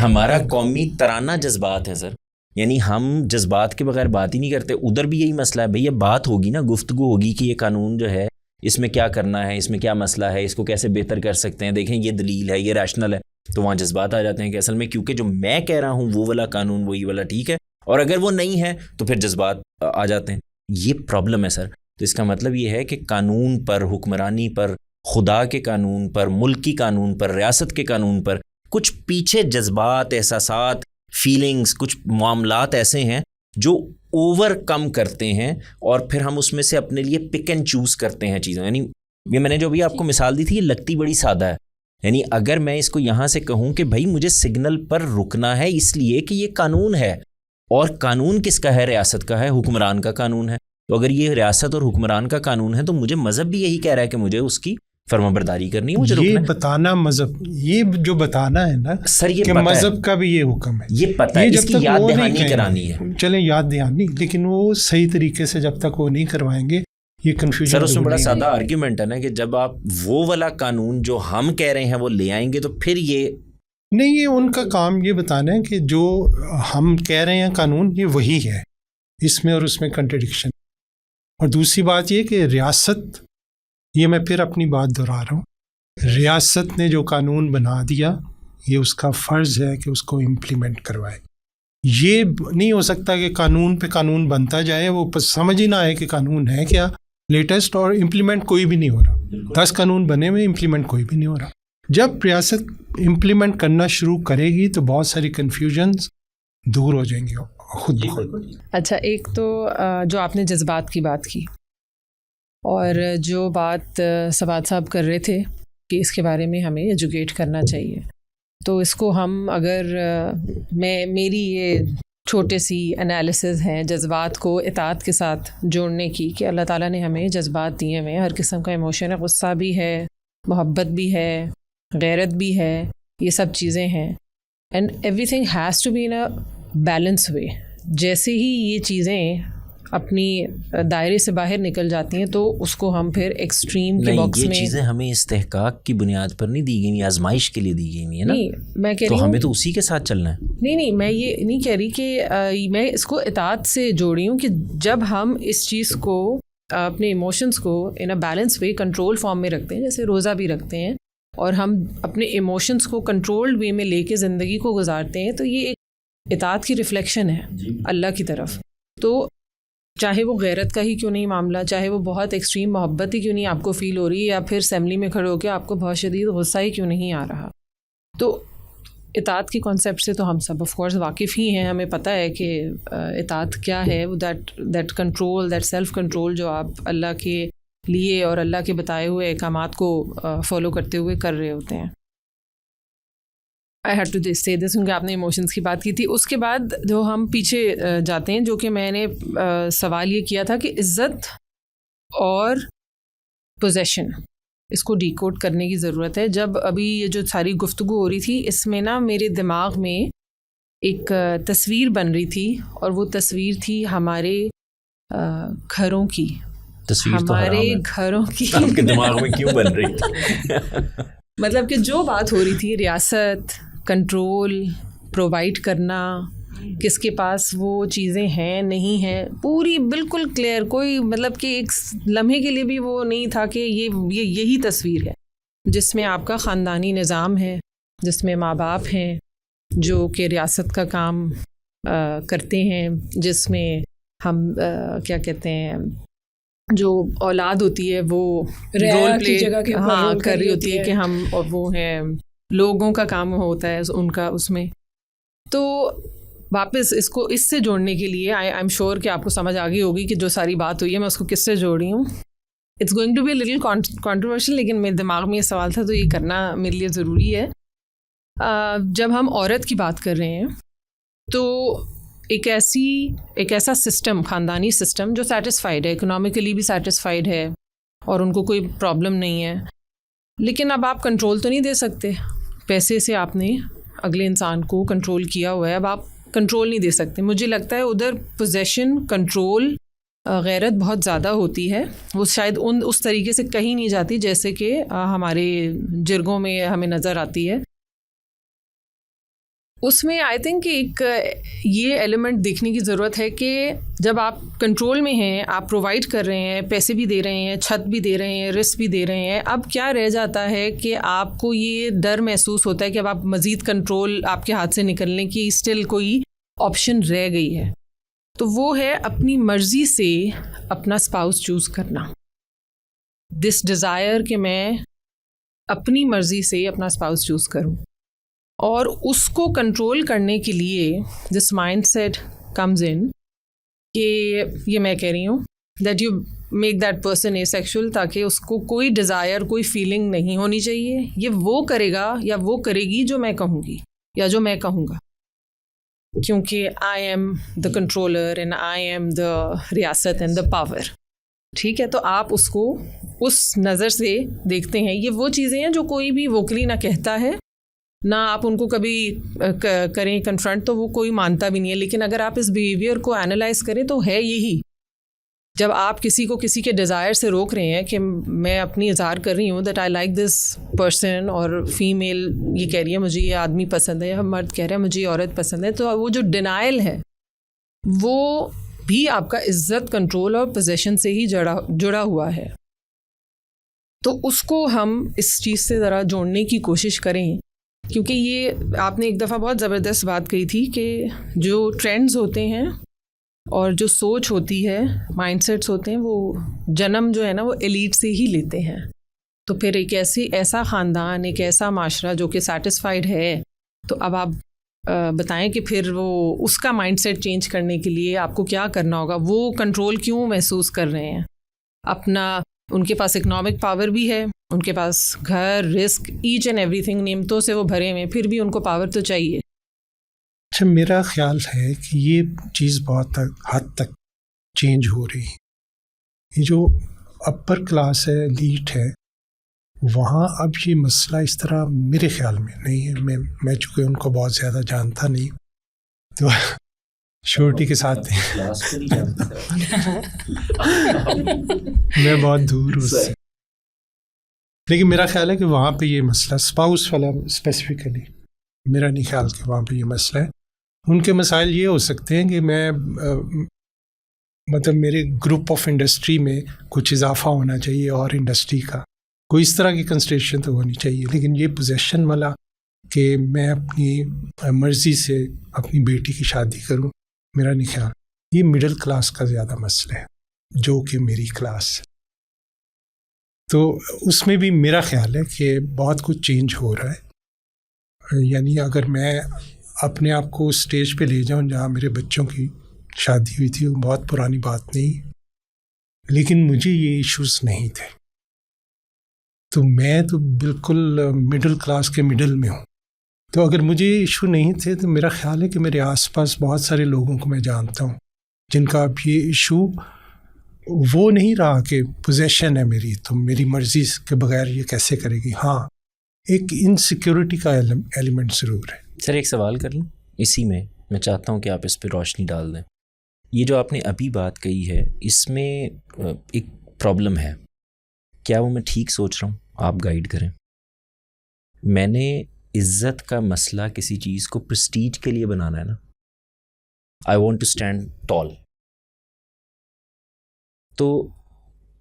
ہمارا قومی ترانہ جذبات ہے سر, یعنی ہم جذبات کے بغیر بات ہی نہیں کرتے. ادھر بھی یہی مسئلہ ہے بھئی, یہ بات ہوگی نا, گفتگو ہوگی کہ یہ قانون جو ہے اس میں کیا کرنا ہے, اس میں کیا مسئلہ ہے, اس کو کیسے بہتر کر سکتے ہیں, دیکھیں یہ دلیل ہے, یہ ریشنل ہے, تو وہاں جذبات آ جاتے ہیں کہ اصل میں کیونکہ جو میں کہہ رہا ہوں وہ والا قانون وہی والا ٹھیک ہے, اور اگر وہ نہیں ہے تو پھر جذبات آ جاتے ہیں. یہ پرابلم ہے سر. تو اس کا مطلب یہ ہے کہ قانون پر, حکمرانی پر, خدا کے قانون پر, ملک کی قانون پر, ریاست کے قانون پر کچھ پیچھے جذبات, احساسات, فیلنگز, کچھ معاملات ایسے ہیں جو اوور کم کرتے ہیں, اور پھر ہم اس میں سے اپنے لیے پک اینڈ چوز کرتے ہیں چیزیں. یعنی یہ میں نے جو بھی آپ کو مثال دی تھی یہ لگتی بڑی سادہ ہے, یعنی اگر میں اس کو یہاں سے کہوں کہ بھائی مجھے سگنل پر رکنا ہے اس لیے کہ یہ قانون ہے, اور قانون کس کا ہے, ریاست کا ہے, حکمران کا قانون ہے, تو اگر یہ ریاست اور حکمران کا قانون ہے تو مجھے مذہب بھی یہی کہہ رہا ہے کہ مجھے اس کی فرما برداری کرنی ہے, مجھے یہ بتانا مذہب, یہ جو بتانا ہے نا سر, یہ کہ مذہب کا بھی یہ حکم ہے, یہ پتہ ہے, اس کی یاد دہانی کرانی ہے. چلیں یاد دہانی, لیکن وہ صحیح طریقے سے جب تک وہ نہیں کروائیں گے یہ کنفیوژن. سر اس میں بڑا سادہ آرگیومنٹ ہے نا کہ جب آپ وہ والا قانون جو ہم کہہ رہے ہیں وہ لے آئیں گے تو پھر یہ نہیں, یہ ان کا کام یہ بتانا ہے کہ جو ہم کہہ رہے ہیں قانون یہ وہی ہے, اس میں اور اس میں کنٹرڈکشن. اور دوسری بات یہ کہ ریاست, یہ میں پھر اپنی بات دہرا رہا ہوں, ریاست نے جو قانون بنا دیا یہ اس کا فرض ہے کہ اس کو امپلیمنٹ کروائے. یہ نہیں ہو سکتا کہ قانون پہ قانون بنتا جائے, وہ سمجھ ہی نہ آئے کہ قانون ہے کیا لیٹسٹ, اور امپلیمنٹ کوئی بھی نہیں ہو رہا. 10 قانون بنے ہوئے, امپلیمنٹ کوئی بھی نہیں ہو رہا. جب ریاست امپلیمنٹ کرنا شروع کرے گی تو بہت ساری کنفیوژنز دور ہو جائیں گی خود بخود. اچھا, ایک تو جو آپ نے جذبات کی بات کی, اور جو بات سبات صاحب کر رہے تھے کہ اس کے بارے میں ہمیں ایجوکیٹ کرنا چاہیے, تو اس کو ہم اگر میری یہ چھوٹے سی انالیسز ہیں جذبات کو اطاعت کے ساتھ جوڑنے کی, کہ اللہ تعالیٰ نے ہمیں جذبات دیے ہوئے ہیں, ہر قسم کا ایموشن ہے, غصہ بھی ہے, محبت بھی ہے, غیرت بھی ہے, یہ سب چیزیں ہیں, and everything has to be in a balance way. جیسے ہی یہ چیزیں اپنی دائرے سے باہر نکل جاتی ہیں تو اس کو ہم پھر ایکسٹریم کے باکس میں. یہ چیزیں ہمیں استحقاق کی بنیاد پر نہیں دی گئی, آزمائش کے لیے دی گئی ہیں نا. نہیں میں کہہ رہی ہوں تو ہمیں تو اسی کے ساتھ چلنا ہے. نہیں میں یہ نہیں کہہ رہی کہ میں اس کو اطاعت سے جوڑی ہوں, کہ جب ہم اس چیز کو اپنے ایموشنس کو in a balance way control form میں رکھتے ہیں, جیسے روزہ بھی رکھتے ہیں, اور ہم اپنے ایموشنس کو کنٹرولڈ وے میں لے کے زندگی کو گزارتے ہیں, تو یہ ایک اطاعت کی ریفلیکشن ہے اللہ کی طرف. تو چاہے وہ غیرت کا ہی کیوں نہیں معاملہ, چاہے وہ بہت ایکسٹریم محبت ہی کیوں نہیں آپ کو فیل ہو رہی, یا پھر اسمبلی میں کھڑے ہو کے آپ کو بہت شدید غصہ ہی کیوں نہیں آ رہا, تو اطاعت کی کانسیپٹ سے تو ہم سب آف کورس واقف ہی ہیں, ہمیں پتہ ہے کہ اطاعت کیا ہے. That control, that self control جو آپ اللہ کے لیے اور اللہ کے بتائے ہوئے احکامات کو فالو کرتے ہوئے کر رہے ہوتے ہیں. آئی ہیڈ ٹو سے دس, کیونکہ آپ نے ایموشنس کی بات کی تھی. اس کے بعد جو ہم پیچھے جاتے ہیں, جو کہ میں نے سوال یہ کیا تھا کہ عزت اور پوزیشن, اس کو ڈیکوڈ کرنے کی ضرورت ہے. جب ابھی یہ جو ساری گفتگو ہو رہی تھی اس میں نا میرے دماغ میں ایک تصویر بن رہی تھی, اور وہ تصویر تھی ہمارے گھروں کی. ہمارے گھروں کی آپ کے دماغ میں کیوں بن رہی تھی؟ مطلب کہ جو بات ہو رہی تھی ریاست, کنٹرول, پرووائڈ کرنا, کس کے پاس وہ چیزیں ہیں نہیں ہیں, پوری بالکل کلیئر, کوئی مطلب کہ ایک لمحے کے لیے بھی وہ نہیں تھا کہ یہی تصویر ہے جس میں آپ کا خاندانی نظام ہے, جس میں ماں باپ ہیں جو کہ ریاست کا کام کرتے ہیں, جس میں ہم کیا کہتے ہیں جو اولاد ہوتی ہے وہ رول پلے کر رہی ہوتی ہے کہ ہم اور وہ ہیں, لوگوں کا کام ہوتا ہے ان کا اس میں. تو واپس اس کو اس سے جوڑنے کے لیے آئی ایم شیور کہ آپ کو سمجھ آ گئی ہوگی کہ جو ساری بات ہوئی ہے میں اس کو کس سے جوڑ رہی ہوں. It's going to be little controversial, لیکن میرے دماغ میں یہ سوال تھا تو یہ کرنا میرے لیے ضروری ہے. جب ہم عورت کی بات کر رہے ہیں تو ایک ایسا سسٹم, خاندانی سسٹم جو سیٹسفائیڈ ہے, اکنامکلی بھی سیٹسفائیڈ ہے اور ان کو کوئی پرابلم نہیں ہے, لیکن اب آپ کنٹرول تو نہیں دے سکتے. پیسے سے آپ نے اگلے انسان کو کنٹرول کیا ہوا ہے, اب آپ کنٹرول نہیں دے سکتے. مجھے لگتا ہے ادھر پوزیشن, کنٹرول, غیرت بہت زیادہ ہوتی ہے. وہ شاید اس طریقے سے کہیں نہیں جاتی جیسے کہ ہمارے جرگوں میں ہمیں نظر آتی ہے. اس میں آئی تھنک کہ ایک یہ ایلیمنٹ دیکھنے کی ضرورت ہے کہ جب آپ کنٹرول میں ہیں, آپ پرووائڈ کر رہے ہیں, پیسے بھی دے رہے ہیں, چھت بھی دے رہے ہیں, رسک بھی دے رہے ہیں, اب کیا رہ جاتا ہے کہ آپ کو یہ ڈر محسوس ہوتا ہے کہ اب آپ مزید کنٹرول آپ کے ہاتھ سے نکلنے کی اسٹل کوئی آپشن رہ گئی ہے. تو وہ ہے اپنی مرضی سے اپنا اسپاؤس چوز کرنا. دس ڈیزائر کہ میں اپنی مرضی سے اپنا اسپاؤس چوز کروں, اور اس کو کنٹرول کرنے کے لیے this mind set comes in کہ یہ میں کہہ رہی ہوں that you make that person asexual, تاکہ اس کو کوئی ڈیزائر, کوئی فیلنگ نہیں ہونی چاہیے. یہ وہ کرے گا یا وہ کرے گی جو میں کہوں گی یا جو میں کہوں گا, کیونکہ I am the controller and I am the ریاست اینڈ دا پاور. ٹھیک ہے, تو آپ اس کو اس نظر سے دیکھتے ہیں. یہ وہ چیزیں ہیں جو کوئی بھی ووکلی نہ کہتا ہے, نہ آپ ان کو کبھی کریں کنفرنٹ تو وہ کوئی مانتا بھی نہیں ہے. لیکن اگر آپ اس بیہیویئر کو اینالائز کریں تو ہے یہی. جب آپ کسی کو کسی کے ڈیزائر سے روک رہے ہیں کہ میں اپنی اظہار کر رہی ہوں that I like this person, اور فیمیل یہ کہہ رہی ہے مجھے یہ آدمی پسند ہے, یا مرد کہہ رہا ہے مجھے یہ عورت پسند ہے, تو وہ جو ڈینائل ہے وہ بھی آپ کا عزت, کنٹرول اور پوزیشن سے ہی جڑا ہوا ہے. تو اس کو ہم اس چیز سے ذرا جوڑنے کی کوشش کریں, کیونکہ یہ آپ نے ایک دفعہ بہت زبردست بات کہی تھی کہ جو ٹرینڈز ہوتے ہیں اور جو سوچ ہوتی ہے, مائنڈ سیٹس ہوتے ہیں, وہ جنم جو ہے نا وہ ایلیٹ سے ہی لیتے ہیں. تو پھر ایک ایسا خاندان, ایک ایسا معاشرہ جو کہ سیٹسفائیڈ ہے, تو اب آپ بتائیں کہ پھر وہ اس کا مائنڈ سیٹ چینج کرنے کے لیے آپ کو کیا کرنا ہوگا. وہ کنٹرول کیوں محسوس کر رہے ہیں اپنا, ان کے پاس اکنامک پاور بھی ہے, ان کے پاس گھر, risk, each and everything نعمتوں سے وہ بھرے ہوئے, پھر بھی ان کو پاور تو چاہیے. اچھا, میرا خیال ہے کہ یہ چیز بہت حد تک چینج ہو رہی ہے. یہ جو اپر کلاس ہے, ایلیٹ ہے, وہاں اب یہ مسئلہ اس طرح میرے خیال میں نہیں ہے. میں چونکہ ان کو بہت زیادہ جانتا نہیں, تو شورٹی کے ساتھ میں بہت دور ہوں اس سے, لیکن میرا خیال ہے کہ وہاں پہ یہ مسئلہ اسپاؤس والا اسپیسیفکلی میرا نہیں خیال کہ وہاں پہ یہ مسئلہ ہے. ان کے مسائل یہ ہو سکتے ہیں کہ میں مطلب میرے گروپ آف انڈسٹری میں کچھ اضافہ ہونا چاہیے, اور انڈسٹری کا کوئی اس طرح کی کنسٹریشن تو ہونی چاہیے. لیکن یہ پوزیشن والا کہ میں اپنی مرضی سے اپنی بیٹی کی شادی کروں, میرا نہیں خیال. یہ مڈل کلاس کا زیادہ مسئلہ ہے جو کہ میری کلاس ہے. تو اس میں بھی میرا خیال ہے کہ بہت کچھ چینج ہو رہا ہے. یعنی اگر میں اپنے آپ کو اسٹیج پہ لے جاؤں جہاں میرے بچوں کی شادی ہوئی تھی, وہ بہت پرانی بات نہیں, لیکن مجھے یہ ایشوز نہیں تھے. تو میں تو بالکل مڈل کلاس کے مڈل میں ہوں. تو اگر مجھے ایشو نہیں تھے تو میرا خیال ہے کہ میرے آس پاس بہت سارے لوگوں کو میں جانتا ہوں جن کا اب یہ ایشو وہ نہیں رہا کہ پوزیشن ہے میری تو میری مرضی کے بغیر یہ کیسے کرے گی. ہاں ایک انسیکیورٹی کا ایلیمنٹ ضرور ہے. سر ایک سوال کر لوں اسی میں چاہتا ہوں کہ آپ اس پہ روشنی ڈال دیں. یہ جو آپ نے ابھی بات کہی ہے اس میں ایک پرابلم ہے, کیا وہ میں ٹھیک سوچ رہا ہوں؟ آپ گائیڈ کریں. میں نے عزت کا مسئلہ کسی چیز کو پرسٹیج کے لیے بنانا ہے نا, آئی وانٹ ٹو اسٹینڈ ٹال. تو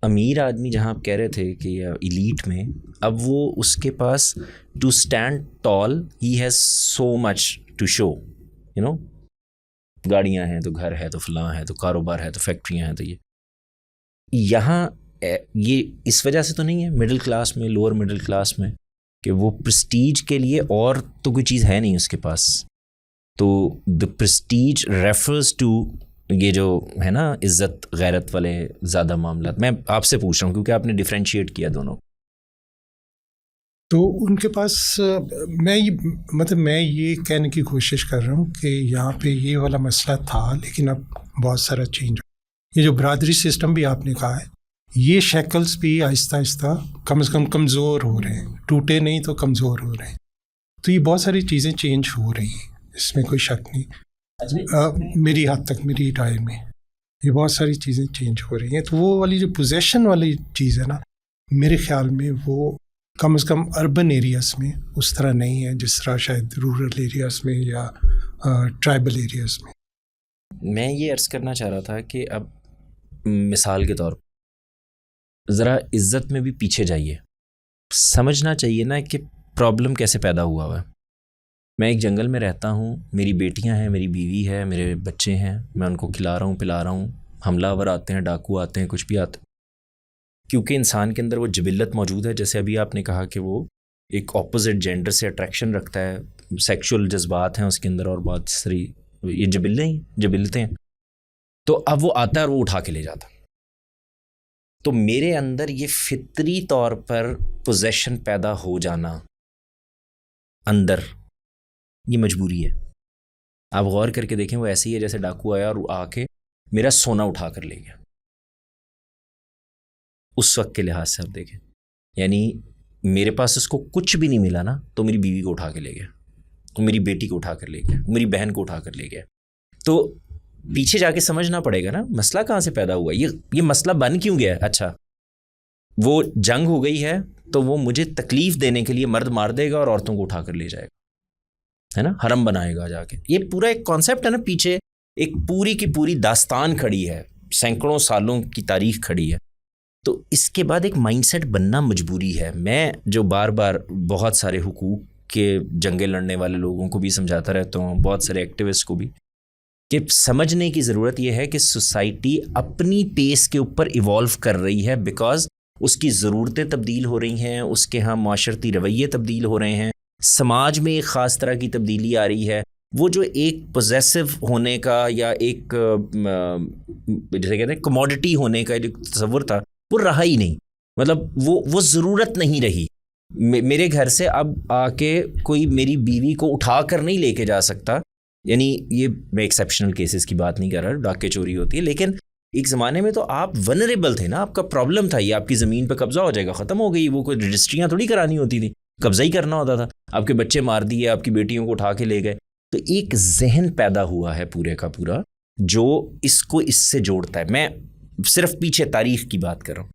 امیر آدمی جہاں آپ کہہ رہے تھے کہ ایلیٹ میں, اب وہ اس کے پاس to stand tall he has so much to show, you know, گاڑیاں ہیں تو گھر ہے تو فلاں ہے تو کاروبار ہے تو فیکٹریاں ہیں تو یہاں یہ اس وجہ سے تو نہیں ہے مڈل کلاس میں, لوور مڈل کلاس میں, کہ وہ پرسٹیج کے لیے اور تو کوئی چیز ہے نہیں اس کے پاس. تو دا پرسٹیج ریفرز ٹو یہ جو ہے نا عزت غیرت والے زیادہ معاملات. میں آپ سے پوچھ رہا ہوں کیونکہ آپ نے ڈفرینشیٹ کیا دونوں. تو ان کے پاس میں یہ کہنے کی کوشش کر رہا ہوں کہ یہاں پہ یہ والا مسئلہ تھا لیکن اب بہت سارا چینج ہو. یہ جو برادری سسٹم بھی آپ نے کہا ہے, یہ شیکلز بھی آہستہ آہستہ کم از کم کمزور ہو رہے ہیں, ٹوٹے نہیں تو کمزور ہو رہے ہیں. تو یہ بہت ساری چیزیں چینج ہو رہی ہیں, اس میں کوئی شک نہیں. میری حد تک, میری رائے میں یہ بہت ساری چیزیں چینج ہو رہی ہیں. تو وہ والی جو پوزیشن والی چیز ہے نا, میرے خیال میں وہ کم از کم اربن ایریاز میں اس طرح نہیں ہے جس طرح شاید رورل ایریاز میں یا ٹرائبل ایریاز میں. میں یہ عرض کرنا چاہ رہا تھا کہ اب مثال کے طور پر ذرا عزت میں بھی پیچھے جائیے. سمجھنا چاہیے نا کہ پرابلم کیسے پیدا ہوا ہے. میں ایک جنگل میں رہتا ہوں, میری بیٹیاں ہیں, میری بیوی ہے, میرے بچے ہیں, میں ان کو کھلا رہا ہوں, پلا رہا ہوں. حملہ آور آتے ہیں, ڈاکو آتے ہیں, کچھ بھی آتے ہیں, کیونکہ انسان کے اندر وہ جبلت موجود ہے. جیسے ابھی آپ نے کہا کہ وہ ایک اپوزٹ جینڈر سے اٹریکشن رکھتا ہے, سیکشول جذبات ہیں اس کے اندر اور بہت ساری یہ جبلتیں ہیں. تو اب وہ آتا ہے اور وہ اٹھا کے لے جاتا. تو میرے اندر یہ فطری طور پر پوزیشن پیدا ہو جانا اندر, یہ مجبوری ہے. آپ غور کر کے دیکھیں, وہ ایسے ہی ہے جیسے ڈاکو آیا اور آ کے میرا سونا اٹھا کر لے گیا. اس وقت کے لحاظ سے آپ دیکھیں, یعنی میرے پاس اس کو کچھ بھی نہیں ملا نا, تو میری بیوی کو اٹھا کے لے گیا, میری بیٹی کو اٹھا کر لے گیا, میری بہن کو اٹھا کر لے گیا. تو پیچھے جا کے سمجھنا پڑے گا نا مسئلہ کہاں سے پیدا ہوا, یہ مسئلہ بن کیوں گیا. اچھا وہ جنگ ہو گئی ہے تو وہ مجھے تکلیف دینے کے لیے مرد مار دے گا اور عورتوں کو اٹھا کر لے جائے گا, ہے نا, حرم بنائے گا جا کے. یہ پورا ایک کانسیپٹ ہے نا, پیچھے ایک پوری کی پوری داستان کھڑی ہے, سینکڑوں سالوں کی تاریخ کھڑی ہے. تو اس کے بعد ایک مائنڈ سیٹ بننا مجبوری ہے. میں جو بار بار بہت سارے حقوق کے جنگیں لڑنے والے لوگوں کو بھی سمجھاتا رہتا ہوں, بہت سارے ایکٹیوسٹ کو بھی, کہ سمجھنے کی ضرورت یہ ہے کہ سوسائٹی اپنی پیس کے اوپر ایوالو کر رہی ہے, بیکاز اس کی ضرورتیں تبدیل ہو رہی ہیں, اس کے ہاں معاشرتی رویے تبدیل ہو رہے ہیں, سماج میں ایک خاص طرح کی تبدیلی آ رہی ہے. وہ جو ایک پوزیسو ہونے کا یا ایک جیسے کہتے ہیں کموڈٹی ہونے کا جو تصور تھا وہ رہا ہی نہیں. مطلب وہ ضرورت نہیں رہی. میرے گھر سے اب آ کے کوئی میری بیوی کو اٹھا کر نہیں لے کے جا سکتا. یعنی یہ میں ایکسیپشنل کیسز کی بات نہیں کر رہا, ڈاکے چوری ہوتی ہے, لیکن ایک زمانے میں تو آپ ونریبل تھے نا, آپ کا پرابلم تھا یہ, آپ کی زمین پہ قبضہ ہو جائے گا, ختم ہو گئی. وہ کوئی رجسٹریاں تھوڑی کرانی ہوتی تھی, قبضہ ہی کرنا ہوتا تھا. آپ کے بچے مار دیے, آپ کی بیٹیوں کو اٹھا کے لے گئے. تو ایک ذہن پیدا ہوا ہے پورے کا پورا جو اس کو اس سے جوڑتا ہے. میں صرف پیچھے تاریخ کی بات کر رہا ہوں.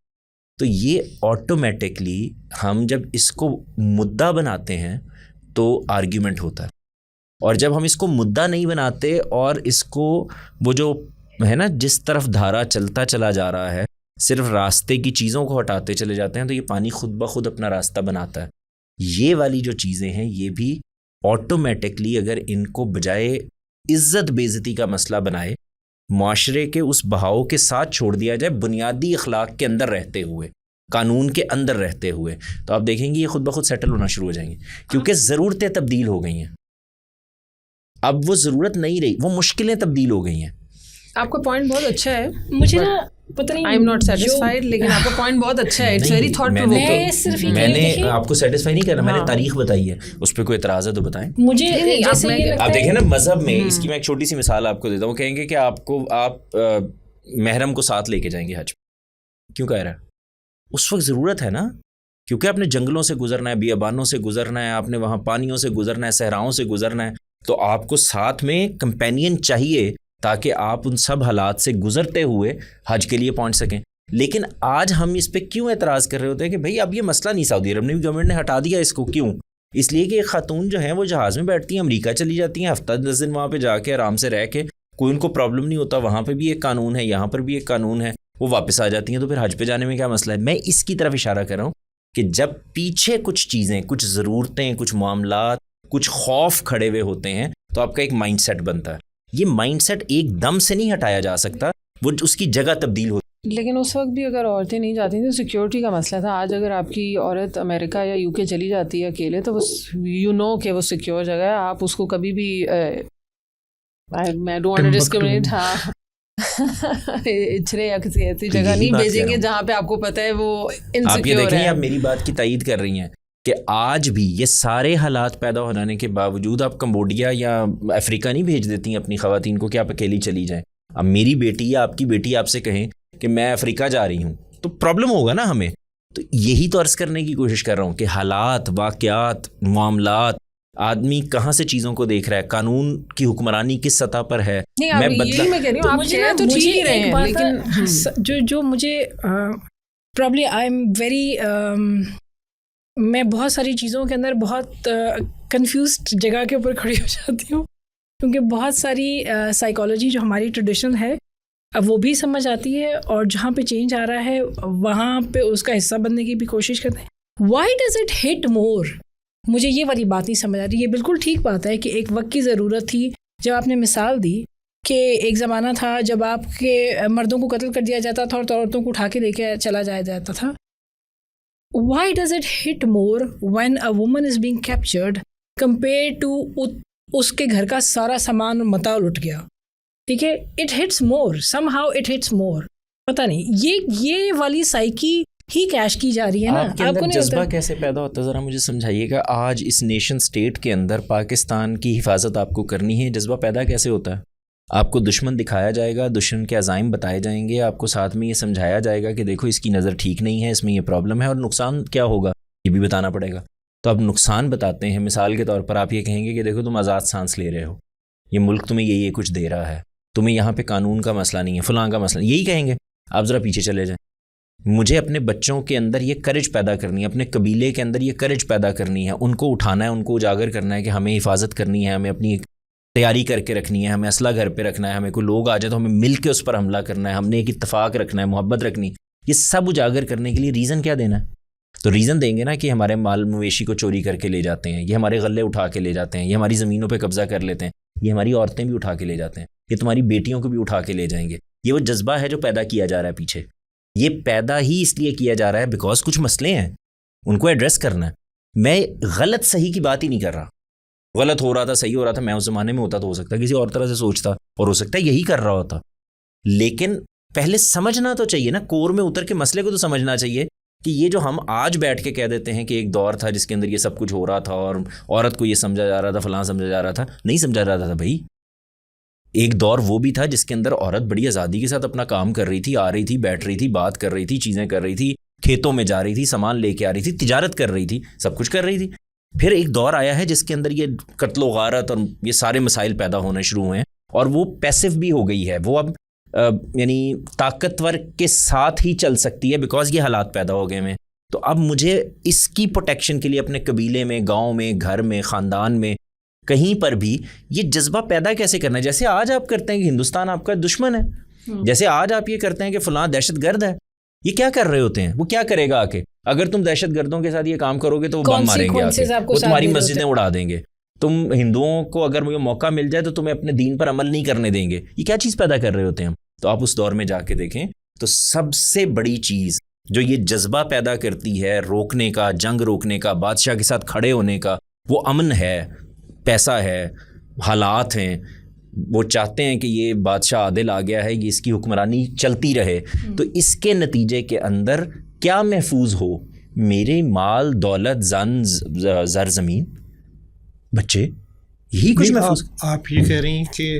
تو یہ آٹومیٹکلی ہم جب اس کو مدعا بناتے ہیں تو آرگیومنٹ ہوتا ہے, اور جب ہم اس کو مدعا نہیں بناتے اور اس کو وہ جو ہے نا جس طرف دھارا چلتا چلا جا رہا ہے, صرف راستے کی چیزوں کو ہٹاتے چلے جاتے ہیں, تو یہ پانی خود بخود اپنا راستہ بناتا ہے. یہ والی جو چیزیں ہیں یہ بھی آٹومیٹکلی اگر ان کو بجائے عزت بے عزتی کا مسئلہ بنائے, معاشرے کے اس بہاؤ کے ساتھ چھوڑ دیا جائے, بنیادی اخلاق کے اندر رہتے ہوئے, قانون کے اندر رہتے ہوئے, تو آپ دیکھیں گے یہ خود بخود سیٹل ہونا شروع ہو جائیں گے. کیونکہ ضرورتیں تبدیل ہو گئی ہیں, اب وہ ضرورت نہیں رہی, وہ مشکلیں تبدیل ہو گئی ہیں. آپ کا پوائنٹ بہت اچھا ہے, مجھے نا پتہ نہیں, آئی ایم ناٹ سیٹسفائڈ, لیکن آپ کا پوائنٹ بہت اچھا ہے, اٹس ویری تھاٹ پرووکنگ. میں نے آپ کو سیٹسفائی نہیں کرنا, میں نے تاریخ بتائی ہے, اس پہ کوئی اعتراض ہے تو بتائیں. مجھے آپ دیکھیں نا مذہب میں, اس کی میں ایک چھوٹی سی مثال آپ کو دیتا ہوں. کہیں گے کہ آپ کو آپ محرم کو ساتھ لے کے جائیں گے حج. کیوں کہہ رہا ہے؟ اس وقت ضرورت ہے نا, کیونکہ آپ نے جنگلوں سے گزرنا ہے, بیابانوں سے گزرنا ہے, آپ نے وہاں پانیوں سے گزرنا ہے, صحراؤں سے گزرنا ہے, تو آپ کو ساتھ میں کمپینین چاہیے تاکہ آپ ان سب حالات سے گزرتے ہوئے حج کے لیے پہنچ سکیں. لیکن آج ہم اس پہ کیوں اعتراض کر رہے ہوتے ہیں کہ بھئی اب یہ مسئلہ نہیں, سعودی عرب نے بھی گورنمنٹ نے ہٹا دیا اس کو. کیوں؟ اس لیے کہ ایک خاتون جو ہیں وہ جہاز میں بیٹھتی ہیں, امریکہ چلی جاتی ہیں, ہفتہ 10 دن وہاں پہ جا کے آرام سے رہ کے, کوئی ان کو پرابلم نہیں ہوتا, وہاں پہ بھی ایک قانون ہے, یہاں پر بھی ایک قانون ہے, وہ واپس آ جاتی ہیں. تو پھر حج پہ جانے میں کیا مسئلہ ہے؟ میں اس کی طرف اشارہ کر رہا ہوں کہ جب پیچھے کچھ چیزیں, کچھ ضرورتیں, کچھ معاملات, کچھ خوف کھڑے ہوئے ہوتے ہیں تو آپ کا ایک مائنڈ سیٹ بنتا ہے. یہ مائنڈ سیٹ ایک دم سے نہیں ہٹایا جا سکتا, وہ اس کی جگہ تبدیل ہوتی. لیکن اس وقت بھی اگر عورتیں نہیں جاتی تھیں تو سیکیورٹی کا مسئلہ تھا. آج اگر آپ کی عورت امریکہ یا یو کے چلی جاتی ہے اکیلے تو وہ کہ وہ سیکیور جگہ ہے, آپ اس کو کبھی بھی میں ڈونٹ وانٹ ٹو ڈسکریمنیٹ اچھلے یا کسی ایسی جگہ نہیں بھیجیں گے جہاں پہ آپ کو پتہ ہے وہ انسیکیور ہے. آپ یہ دیکھیں, آپ میری بات کی تائید کر رہی ہیں کہ آج بھی یہ سارے حالات پیدا ہونے کے باوجود آپ کمبوڈیا یا افریقہ نہیں بھیج دیتی ہیں اپنی خواتین کو کہ آپ اکیلی چلی جائیں. اب میری بیٹی یا آپ کی بیٹی آپ سے کہیں کہ میں افریقہ جا رہی ہوں تو پرابلم ہوگا نا ہمیں. تو یہی تو عرض کرنے کی کوشش کر رہا ہوں کہ حالات, واقعات, معاملات, آدمی کہاں سے چیزوں کو دیکھ رہا ہے, قانون کی حکمرانی کس سطح پر ہے. جو مجھے پرابلی آئی ایم ویری, میں بہت ساری چیزوں کے اندر بہت کنفیوزڈ جگہ کے اوپر کھڑی ہو جاتی ہوں, کیونکہ بہت ساری سائیکالوجی جو ہماری ٹریڈیشنل ہے اب وہ بھی سمجھ آتی ہے, اور جہاں پہ چینج آ رہا ہے وہاں پہ اس کا حصہ بننے کی بھی کوشش کرتے ہیں. وائی ڈز اٹ ہٹ مور؟ مجھے یہ والی بات نہیں سمجھ آ رہی. یہ بالکل ٹھیک بات ہے کہ ایک وقت کی ضرورت تھی, جب آپ نے مثال دی کہ ایک زمانہ تھا جب آپ کے مردوں کو قتل کر دیا جاتا تھا اور عورتوں کو اٹھا کے لے کے چلا جایا جاتا تھا. Why does it hurt more when a woman is being captured compare to اس کے گھر کا سارا سامان متاع لٹ گیا؟ ٹھیک ہے, it hurts more, somehow it hurts more. پتہ نہیں یہ والی سائیکی ہی کیش کی جا رہی ہے نا. آپ کے اندر جذبہ کیسے پیدا ہوتا ہے, ذرا مجھے سمجھائیے گا. آج اس نیشن سٹیٹ کے اندر پاکستان کی حفاظت آپ کو کرنی ہے, جذبہ پیدا کیسے ہوتا ہے؟ آپ کو دشمن دکھایا جائے گا, دشمن کے عزائم بتائے جائیں گے, آپ کو ساتھ میں یہ سمجھایا جائے گا کہ دیکھو اس کی نظر ٹھیک نہیں ہے, اس میں یہ پرابلم ہے, اور نقصان کیا ہوگا یہ بھی بتانا پڑے گا. تو آپ نقصان بتاتے ہیں. مثال کے طور پر آپ یہ کہیں گے کہ دیکھو تم آزاد سانس لے رہے ہو, یہ ملک تمہیں یہ کچھ دے رہا ہے, تمہیں یہاں پہ قانون کا مسئلہ نہیں ہے, فلاں کا مسئلہ, یہی کہیں گے. آپ ذرا پیچھے چلے جائیں. مجھے اپنے بچوں کے اندر یہ کرج پیدا کرنی ہے, اپنے قبیلے کے اندر یہ کرج پیدا کرنی ہے, ان کو اٹھانا ہے, ان کو اجاگر کرنا ہے کہ ہمیں حفاظت کرنی ہے, ہمیں اپنی تیاری کر کے رکھنی ہے, ہمیں اسلحہ گھر پہ رکھنا ہے, ہمیں کوئی لوگ آ جائے تو ہمیں مل کے اس پر حملہ کرنا ہے, ہم نے ایک اتفاق رکھنا ہے, محبت رکھنی. یہ سب اجاگر کرنے کے لیے ریزن کیا دینا ہے؟ تو ریزن دیں گے نا کہ ہمارے مال مویشی کو چوری کر کے لے جاتے ہیں, یہ ہمارے غلے اٹھا کے لے جاتے ہیں, یہ ہماری زمینوں پہ قبضہ کر لیتے ہیں, یہ ہماری عورتیں بھی اٹھا کے لے جاتے ہیں, یہ تمہاری بیٹیوں کو بھی اٹھا کے لے جائیں گے. یہ وہ جذبہ ہے جو پیدا کیا جا رہا ہے پیچھے. یہ پیدا ہی اس لیے کیا جا رہا ہے بیکاز کچھ مسئلے ہیں, ان کو ایڈریس کرنا ہے. میں غلط صحیح کی بات ہی نہیں کر رہا. غلط ہو رہا تھا, صحیح ہو رہا تھا, میں اس زمانے میں ہوتا تو ہو سکتا ہے کسی اور طرح سے سوچتا, اور ہو سکتا ہے یہی کر رہا ہوتا. لیکن پہلے سمجھنا تو چاہیے نا, کور میں اتر کے مسئلے کو تو سمجھنا چاہیے کہ یہ جو ہم آج بیٹھ کے کہہ دیتے ہیں کہ ایک دور تھا جس کے اندر یہ سب کچھ ہو رہا تھا اور عورت کو یہ سمجھا جا رہا تھا, فلاں سمجھا جا رہا تھا. نہیں سمجھا جا رہا تھا بھائی. ایک دور وہ بھی تھا جس کے اندر عورت بڑی آزادی کے ساتھ اپنا کام کر رہی تھی, آ رہی تھی, بیٹھ رہی تھی, بات کر رہی تھی, چیزیں کر رہی تھی, کھیتوں میں جا رہی تھی, سامان لے کے آ رہی تھی, تجارت کر رہی تھی, سب کچھ کر رہی تھی. پھر ایک دور آیا ہے جس کے اندر یہ قتل و غارت اور یہ سارے مسائل پیدا ہونے شروع ہوئے ہیں, اور وہ پیسو بھی ہو گئی ہے. وہ اب یعنی طاقتور کے ساتھ ہی چل سکتی ہے بیکاز یہ حالات پیدا ہو گئے ہیں. تو اب مجھے اس کی پروٹیکشن کے لیے اپنے قبیلے میں, گاؤں میں, گھر میں, خاندان میں, کہیں پر بھی یہ جذبہ پیدا کیسے کرنا ہے. جیسے آج آپ کرتے ہیں کہ ہندوستان آپ کا دشمن ہے, جیسے آج آپ یہ کرتے ہیں کہ فلاں دہشت گرد ہے. یہ کیا کر رہے ہوتے ہیں؟ وہ کیا کرے گا آ کے؟ اگر تم دہشت گردوں کے ساتھ یہ کام کرو گے تو وہ بم ماریں گے, وہ تمہاری مسجدیں اڑا دیں گے. تم ہندوؤں کو اگر مجھے موقع مل جائے تو تمہیں اپنے دین پر عمل نہیں کرنے دیں گے. یہ کیا چیز پیدا کر رہے ہوتے ہیں ہم؟ تو آپ اس دور میں جا کے دیکھیں تو سب سے بڑی چیز جو یہ جذبہ پیدا کرتی ہے روکنے کا, جنگ روکنے کا, بادشاہ کے ساتھ کھڑے ہونے کا, وہ امن ہے, پیسہ ہے, حالات ہیں. وہ چاہتے ہیں کہ یہ بادشاہ عادل آ گیا ہے, یہ اس کی حکمرانی چلتی رہے. تو اس کے نتیجے کے اندر کیا محفوظ ہو؟ میرے مال, دولت, زن, زر, زمین, بچے, یہی کچھ محفوظ. آپ یہ کہہ رہی ہیں کہ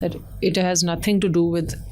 that it has nothing to do with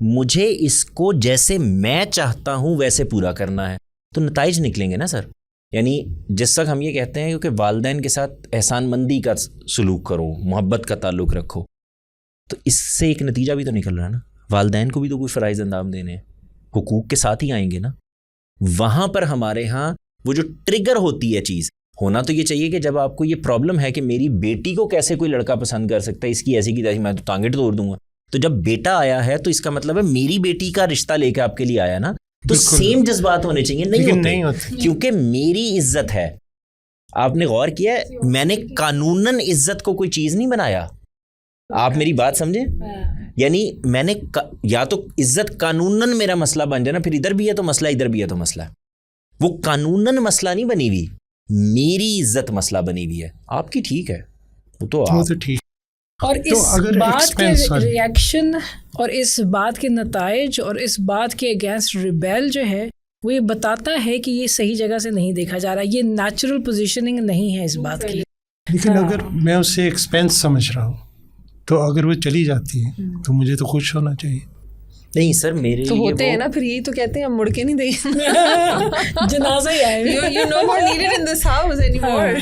مجھے اس کو جیسے میں چاہتا ہوں ویسے پورا کرنا ہے, تو نتائج نکلیں گے نا سر. یعنی جس وقت ہم یہ کہتے ہیں کہ والدین کے ساتھ احسان مندی کا سلوک کرو, محبت کا تعلق رکھو, تو اس سے ایک نتیجہ بھی تو نکل رہا ہے نا. والدین کو بھی تو کوئی فرائض انجام دینے ہیں, حقوق کے ساتھ ہی آئیں گے نا. وہاں پر ہمارے ہاں وہ جو ٹریگر ہوتی ہے چیز, ہونا تو یہ چاہیے کہ جب آپ کو یہ پرابلم ہے کہ میری بیٹی کو کیسے کوئی لڑکا پسند کر سکتا ہے, اس کی ایسی کی تیسی, میں تو ٹانگیں توڑ دوں گا. تو جب بیٹا آیا ہے تو اس کا مطلب ہے میری بیٹی کا رشتہ لے کے آپ کے لیے آیا نا, تو سیم جذبات ہونے چاہیے. نہیں ہوتے کیونکہ میری عزت ہے. آپ نے غور کیا, میں نے قانوناً عزت کو کوئی چیز نہیں بنایا. آپ میری بات سمجھیں, یعنی میں نے یا تو عزت قانوناً میرا مسئلہ بن جائے نا, پھر ادھر بھی ہے تو مسئلہ, ادھر بھی ہے تو مسئلہ. وہ قانوناً مسئلہ نہیں بنی ہوئی, میری عزت مسئلہ بنی ہوئی ہے. آپ کی ٹھیک ہے, وہ تو ٹھیک. اور اس بات کے ریئیکشن اور اس بات کے نتائج اور اس بات کے اگینسٹ ریبیل جو ہے, وہ یہ بتاتا ہے کہ یہ صحیح جگہ سے نہیں دیکھا جا رہا, یہ نیچرل پوزیشننگ نہیں ہے اس بات کی. لیکن اگر میں اسے ایکسپینس سمجھ رہا ہوں, تو اگر وہ چلی جاتی ہے تو مجھے تو خوش ہونا چاہیے. نہیں سر, میرے تو ہوتے ہیں نا, پھر یہی تو کہتے ہیں ہم مڑ کے نہیں دیں گے, جنازہ ہی آئے, you no more needed in this house anymore.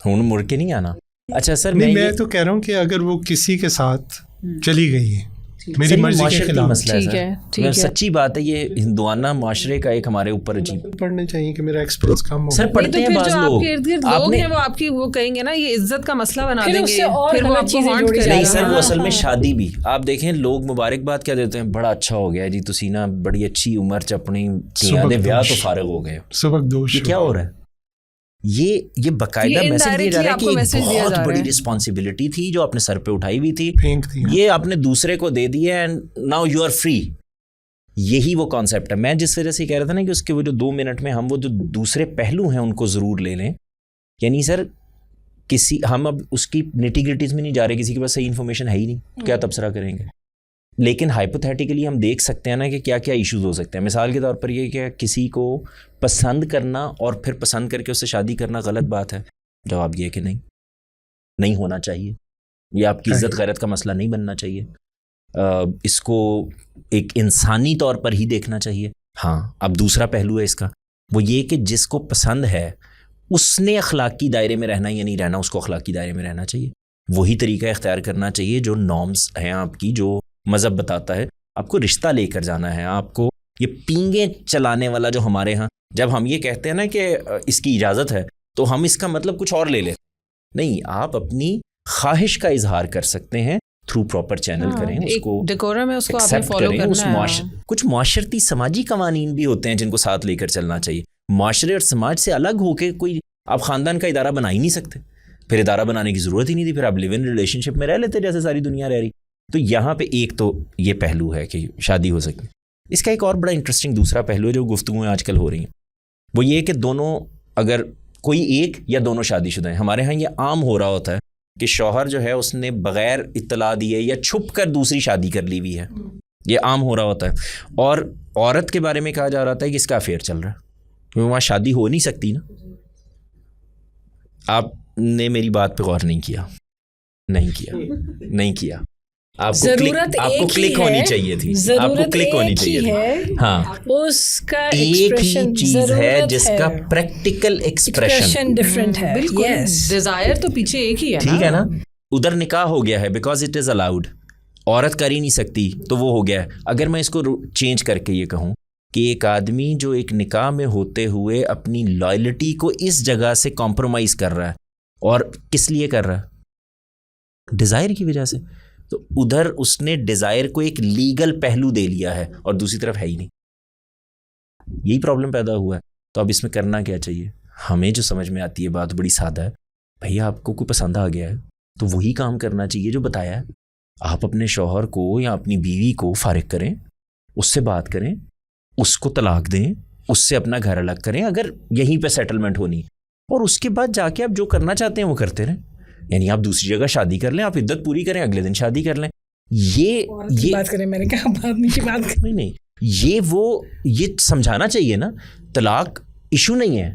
ہوں مڑ کے نہیں آنا. اچھا سر, میں تو کہہ رہا ہوں کہ اگر وہ کسی کے ساتھ چلی گئی ہے میری مرضی کے خلاف مسئلہ ہے. سچی بات ہے, یہ ہندوانہ معاشرے کا ایک ہمارے اوپر عجیب پڑھنے چاہیے کہ میرا ایکسپیرینس کم ہو. سر پڑھتے ہیں بعض لوگ, لوگ ہیں وہ آپ کی وہ کہیں گے نا یہ عزت کا مسئلہ بنا دیں گے, پھر وہ آپ کو ہانٹ کریں گے. نہیں سر, وہ اصل میں شادی بھی آپ دیکھیں, لوگ مبارکباد کیا دیتے ہیں, بڑا اچھا ہو گیا جی, تسی نا بڑی اچھی عمر چ اپنی بیاہ تو فارغ ہو گئے. سبق دوش یہ کیا ہو رہا ہے؟ یہ باقاعدہ میسج دیا جا رہا ہے کہ ایک بہت بڑی رسپانسبلٹی تھی جو آپ نے سر پہ اٹھائی ہوئی تھی, یہ آپ نے دوسرے کو دے دی ہے, and now you are free. یہی وہ کانسیپٹ ہے. میں جس وجہ سے کہہ رہا تھا نا کہ اس کے وہ جو 2 منٹ میں ہم وہ جو دوسرے پہلو ہیں ان کو ضرور لے لیں. یعنی سر ہم اب اس کی نیٹی گریٹیز میں نہیں جا رہے, کسی کے پاس صحیح انفارمیشن ہے ہی نہیں, کیا تبصرہ کریں گے. لیکن ہائپوتھیٹیکلی ہم دیکھ سکتے ہیں نا کہ کیا کیا ایشوز ہو سکتے ہیں. مثال کے طور پر یہ کہ کسی کو پسند کرنا اور پھر پسند کر کے اس سے شادی کرنا غلط بات ہے. جواب یہ ہے کہ نہیں ہونا چاہیے. یہ آپ کی عزت غیرت کا مسئلہ نہیں بننا چاہیے. اس کو ایک انسانی طور پر ہی دیکھنا چاہیے. ہاں, اب دوسرا پہلو ہے اس کا, وہ یہ کہ جس کو پسند ہے اس نے اخلاقی دائرے میں رہنا یا نہیں رہنا, اس کو اخلاقی دائرے میں رہنا چاہیے. وہی طریقہ اختیار کرنا چاہیے جو نارمز ہیں آپ کی, جو مذہب بتاتا ہے. آپ کو رشتہ لے کر جانا ہے, آپ کو یہ پینگیں چلانے والا جو ہمارے ہاں, جب ہم یہ کہتے ہیں نا کہ اس کی اجازت ہے تو ہم اس کا مطلب کچھ اور لے لیں. نہیں, آپ اپنی خواہش کا اظہار کر سکتے ہیں تھرو پراپر چینل کریں, اس کو ڈیکورم ہے, اس کو آپ نے فالو کرنا ہے. کچھ معاشرتی سماجی قوانین بھی ہوتے ہیں جن کو ساتھ لے کر چلنا چاہیے. معاشرے اور سماج سے الگ ہو کے کوئی آپ خاندان کا ادارہ بنا ہی نہیں سکتے, پھر ادارہ بنانے کی ضرورت ہی نہیں تھی, پھر آپ لیو ان ریلیشن شپ میں رہ لیتے جیسے ساری دنیا رہ رہی. تو یہاں پہ ایک تو یہ پہلو ہے کہ شادی ہو سکتی. اس کا ایک اور بڑا انٹرسٹنگ دوسرا پہلو ہے جو گفتگویں آج کل ہو رہی ہیں, وہ یہ کہ دونوں, اگر کوئی ایک یا دونوں شادی شدہ ہیں. ہمارے ہاں یہ عام ہو رہا ہوتا ہے کہ شوہر جو ہے اس نے بغیر اطلاع دیے یا چھپ کر دوسری شادی کر لی ہوئی ہے, یہ عام ہو رہا ہوتا ہے. اور عورت کے بارے میں کہا جا رہا تھا کہ اس کا افیئر چل رہا ہے, کیونکہ وہاں شادی ہو نہیں سکتی نا. آپ نے میری بات پہ غور نہیں کیا. آپ کو کلک ہونی چاہیے تھی, آپ کو کلک ہونی چاہیے تھی. ہاں, اس کا ایک ہی چیز ہے جس کا پریکٹیکل ایکسپریشن ڈفرینٹ ہے. ڈیزائر تو پیچھے ایک ہی ہے, ٹھیک ہے نا. ادھر نکاح ہو گیا ہے بیکاز اٹ از الاؤڈ, عورت کر ہی نہیں سکتی تو وہ ہو گیا ہے. اگر میں اس کو چینج کر کے یہ کہوں کہ ایک آدمی جو ایک نکاح میں ہوتے ہوئے اپنی لائلٹی کو اس جگہ سے کمپرومائز کر رہا ہے, اور کس لیے کر رہا ہے؟ ڈیزائر کی وجہ سے. تو ادھر اس نے ڈیزائر کو ایک لیگل پہلو دے لیا ہے اور دوسری طرف ہے ہی نہیں. یہی پرابلم پیدا ہوا ہے. تو اب اس میں کرنا کیا چاہیے؟ ہمیں جو سمجھ میں آتی ہے بات بڑی سادہ ہے, بھائی آپ کو کوئی پسند آ گیا ہے تو وہی کام کرنا چاہیے جو بتایا ہے. آپ اپنے شوہر کو یا اپنی بیوی کو فارغ کریں, اس سے بات کریں, اس کو طلاق دیں, اس سے اپنا گھر الگ کریں اگر یہیں پہ سیٹلمنٹ ہونی, اور اس کے بعد جا کے آپ جو کرنا چاہتے ہیں وہ کرتے رہیں. یعنی آپ دوسری جگہ شادی کر لیں, آپ عدت پوری کریں, اگلے دن شادی کر لیں. یہ بات کریں, میں نے کہا آدمی کی بات نہیں, یہ سمجھانا چاہیے نا. طلاق ایشو نہیں ہے,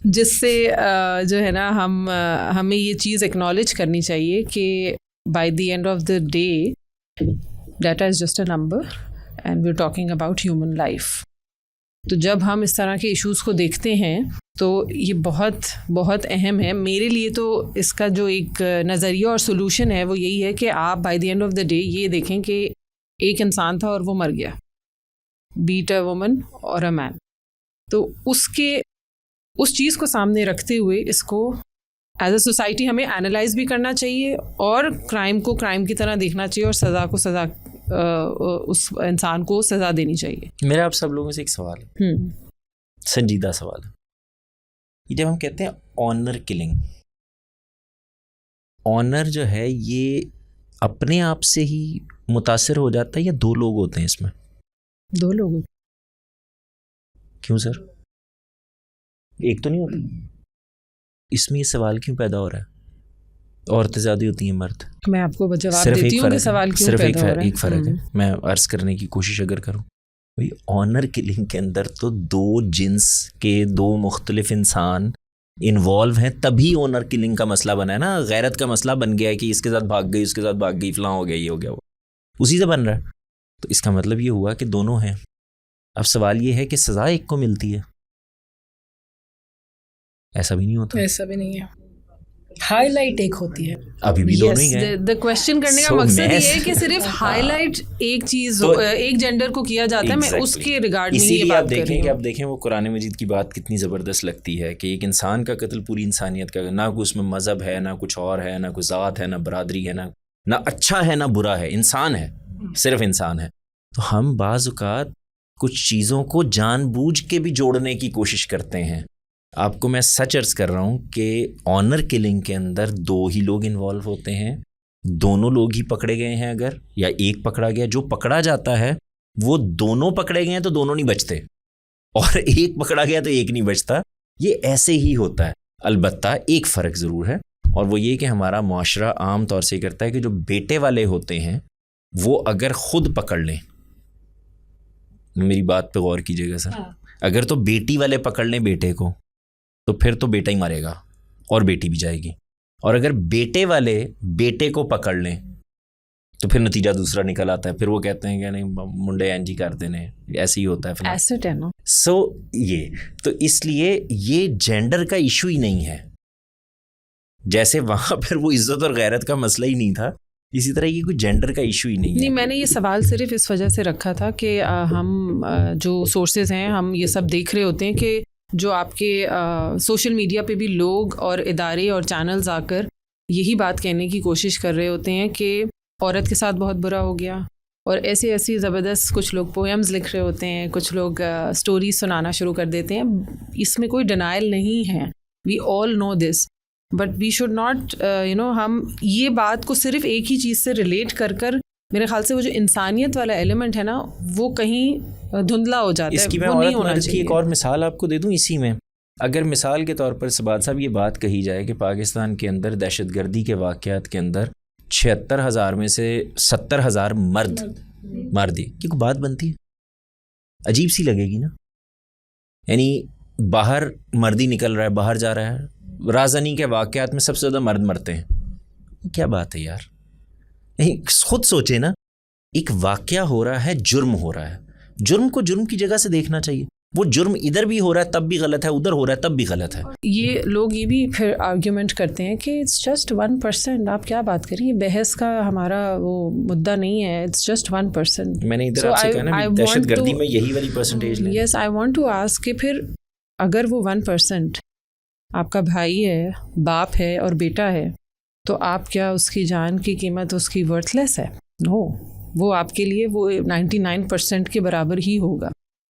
جس سے جو ہے نا ہمیں یہ چیز اکنالج کرنی چاہیے کہ by the end of the day data is just a number and we are talking about human life. تو جب ہم اس طرح کے ایشوز کو دیکھتے ہیں تو یہ بہت بہت اہم ہے. میرے لیے تو اس کا جو ایک نظریہ اور سولوشن ہے وہ یہی ہے کہ آپ by the end of the day یہ دیکھیں کہ ایک انسان تھا اور وہ مر گیا, بیٹ اے وومن اور اے مین. تو اس چیز کو سامنے رکھتے ہوئے اس کو ایز اے سوسائٹی ہمیں اینالائز بھی کرنا چاہیے اور کرائم کو کرائم کی طرح دیکھنا چاہیے اور سزا کو سزا اس انسان کو سزا دینی چاہیے. میرا آپ سب لوگوں سے ایک سوال ہے, سنجیدہ سوال ہے. یہ جب ہم کہتے ہیں آنر کلنگ, آنر جو ہے یہ اپنے آپ سے ہی متاثر ہو جاتا ہے یا دو لوگ ہوتے ہیں اس میں؟ دو لوگ. کیوں سر؟ ایک تو نہیں ہوتا. اس میں یہ سوال کیوں پیدا ہو رہا ہے؟ عورتیں زیادہ ہوتی ہیں مرد؟ میں آپ کو جواب دیتی ہوں کہ سوال کیوں پیدا ہو رہا ہے. ایک فرق ہے, میں عرض کرنے کی کوشش اگر کروں, آنر کلنگ کے اندر تو دو جنس کے دو مختلف انسان انوالو ہیں, تبھی آنر کلنگ کا مسئلہ بنا ہے نا. غیرت کا مسئلہ بن گیا ہے کہ اس کے ساتھ بھاگ گئی, اس کے ساتھ بھاگ گئی, فلاں ہو گیا, یہ ہو گیا, وہ اسی سے بن رہا ہے. تو اس کا مطلب یہ ہوا کہ دونوں ہیں. اب سوال یہ ہے کہ سزا ایک کو ملتی ہے, ایسا بھی نہیں ہوتا. ایسا بھی نہیں ہے, ہائی لائٹ ایک ہوتی ہے. ابھی بھی دونوں ہی گئے. دا کوشچن کرنے کا مقصد یہ ہے کہ صرف ہائی لائٹ ایک چیز ایک جینڈر کو کیا جاتا ہے. میں اس کے ریگارڈ میں یہ بات کر رہی ہوں. آپ دیکھیں وہ قرآن مجید کی بات کتنی زبردست لگتی ہے کہ ایک انسان کا قتل پوری انسانیت کا, نہ کوئی اس میں مذہب ہے, نہ کچھ اور ہے, نہ کوئی ذات ہے, نہ برادری ہے, نہ اچھا ہے, نہ برا ہے, انسان ہے, صرف انسان ہے. تو ہم بعض اوقات کچھ چیزوں کو جان بوجھ کے بھی جوڑنے کی کوشش کرتے ہیں. آپ کو میں سچ عرض کر رہا ہوں کہ آنر کلنگ کے اندر دو ہی لوگ انوالو ہوتے ہیں, دونوں لوگ ہی پکڑے گئے ہیں اگر, یا ایک پکڑا گیا. جو پکڑا جاتا ہے وہ دونوں پکڑے گئے ہیں تو دونوں نہیں بچتے, اور ایک پکڑا گیا تو ایک نہیں بچتا. یہ ایسے ہی ہوتا ہے. البتہ ایک فرق ضرور ہے, اور وہ یہ کہ ہمارا معاشرہ عام طور سے کرتا ہے کہ جو بیٹے والے ہوتے ہیں وہ اگر خود پکڑ لیں, میری بات پہ غور کیجیے گا سر, اگر تو بیٹی والے پکڑ لیں بیٹے کو تو پھر تو بیٹا ہی مارے گا اور بیٹی بھی جائے گی. اور اگر بیٹے والے بیٹے کو پکڑ لیں تو پھر نتیجہ دوسرا نکل آتا ہے. پھر وہ کہتے ہیں کہ نہیں منڈے اینجی کر دینے, ایسے ہی ہوتا ہے. ایسٹ ہے نا. سو یہ تو اس لیے یہ جینڈر کا ایشو ہی نہیں ہے. جیسے وہاں پر وہ عزت اور غیرت کا مسئلہ ہی نہیں تھا, اسی طرح یہ کوئی جینڈر کا ایشو ہی نہیں ہے. میں نے یہ سوال صرف اس وجہ سے رکھا تھا کہ ہم جو سورسز ہیں ہم یہ سب دیکھ رہے ہوتے ہیں کہ جو آپ کے سوشل میڈیا پہ بھی لوگ اور ادارے اور چینلز آ کر یہی بات کہنے کی کوشش کر رہے ہوتے ہیں کہ عورت کے ساتھ بہت برا ہو گیا, اور ایسی زبردست کچھ لوگ پوئمز لکھ رہے ہوتے ہیں, کچھ لوگ سٹوریز سنانا شروع کر دیتے ہیں. اس میں کوئی ڈینائل نہیں ہے, وی آل نو دس, بٹ وی شوڈ ناٹ ہم یہ بات کو صرف ایک ہی چیز سے ریلیٹ کر میرے خیال سے وہ جو انسانیت والا ایلیمنٹ ہے نا وہ کہیں دھندلا ہو جاتا ہے. اس کی میں عورت کی ایک اور مثال آپ کو دے دوں اسی میں. اگر مثال کے طور پر سبات صاحب یہ بات کہی جائے کہ پاکستان کے اندر دہشت گردی کے واقعات کے اندر 76,000 میں سے 70,000 مرد مار دیے, یہ کوئی بات بنتی ہے؟ عجیب سی لگے گی نا. یعنی باہر مردی نکل رہا ہے, باہر جا رہا ہے, رازنی کے واقعات میں سب سے زیادہ مرد مرتے ہیں. کیا بات ہے یار. خود سوچے نا, ایک واقعہ ہو رہا ہے, جرم ہو رہا ہے, جرم کو جرم کی جگہ سے دیکھنا چاہیے. وہ جرم ادھر بھی ہو رہا ہے تب بھی غلط ہے, ادھر ہو رہا ہے تب بھی غلط ہے. یہ لوگ یہ بھی پھر آرگیومنٹ کرتے ہیں کہ اٹس جسٹ 1%. آپ کیا بات کریں, یہ بحث کا ہمارا وہ مدعا نہیں ہے, اٹس جسٹ 1%. میں نے ادھر آپ سے کہا نا دہشت گردی میں یہی والی پرسنٹیج لیں. یس, آئی وانٹ ٹو آسک کہ پھر اگر وہ 1% آپ کا بھائی ہے, باپ ہے اور بیٹا ہے, تو آپ کیا اس کی جان کی قیمت اس کی ورتھ لیس ہے؟ نو, وہ آپ کے لیے وہ 99% کے برابر ہی ہوگا.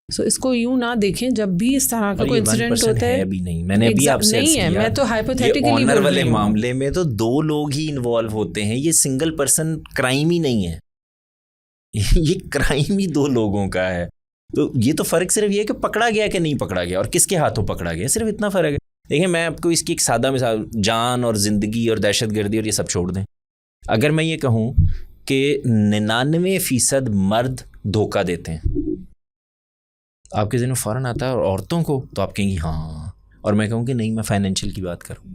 سو اس کو یوں نہ دیکھیں جب بھی اس طرح کا کوئی انسیڈنٹ ہوتا ہے. ابھی نہیں, میں نے ابھی آپ سے نہیں ہے, میں تو ہائپوتھیٹیکلی بول رہی ہوں. والے معاملے میں تو 2 لوگ ہی انوالو ہوتے ہیں, یہ سنگل پرسن کرائم ہی نہیں ہے, یہ کرائم ہی 2 لوگوں کا ہے. تو یہ تو فرق صرف یہ ہے کہ پکڑا گیا کہ نہیں پکڑا گیا اور کس کے ہاتھوں پکڑا گیا, صرف اتنا فرق ہے. دیکھیں میں آپ کو اس کی ایک سادہ مثال, جان اور زندگی اور دہشت گردی اور یہ سب چھوڑ دیں. اگر میں یہ کہوں کہ 99% مرد دھوکہ دیتے ہیں, آپ کے ذہن میں فوراً آتا ہے اور عورتوں کو, تو آپ کہیں گے ہاں, اور میں کہوں کہ نہیں میں فائنینشیل کی بات کروں.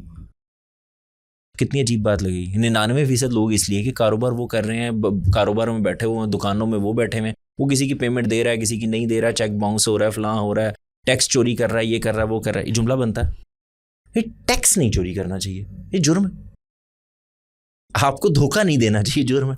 کتنی عجیب بات لگی. 99% لوگ اس لیے کہ کاروبار وہ کر رہے ہیں, کاروباروں میں بیٹھے ہوئے ہیں, دکانوں میں وہ بیٹھے ہوئے ہیں, وہ کسی کی پیمنٹ دے رہا ہے, کسی کی نہیں دے رہا, چیک باؤنس ہو رہا ہے, فلاں ہو رہا ہے, ٹیکس چوری کر رہا ہے, یہ کر رہا ہے, وہ کر رہا ہے. یہ جملہ بنتا ہے. یہ ٹیکس نہیں چوری کرنا چاہیے, یہ جرم ہے. آپ کو دھوکہ نہیں دینا چاہیے, جرم ہے.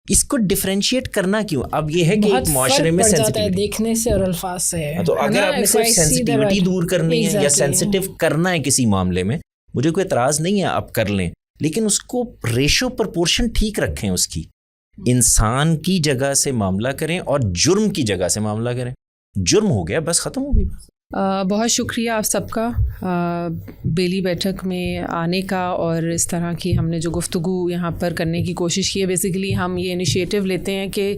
اس کو ڈفرینشیٹ کرنا کیوں؟ اب یہ ہے کہ ایک معاشرے میں سینسٹیوٹی دیکھنے سے اور الفاظ سے ہے. تو اگر آپ نے صرف سینسٹیوٹی دور کرنی ہے یا سینسٹیو کرنا ہے کسی معاملے میں, مجھے کوئی اعتراض نہیں ہے, آپ کر لیں, لیکن اس کو ریشو پرپورشن ٹھیک رکھیں. اس کی انسان کی جگہ سے معاملہ کریں اور جرم کی جگہ سے معاملہ کریں. جرم ہو گیا بس, ختم ہو گئی. بہت شکریہ آپ سب کا بیلی بیٹھک میں آنے کا, اور اس طرح کی ہم نے جو گفتگو یہاں پر کرنے کی کوشش کی ہے. بیسیکلی ہم یہ انیشیٹو لیتے ہیں کہ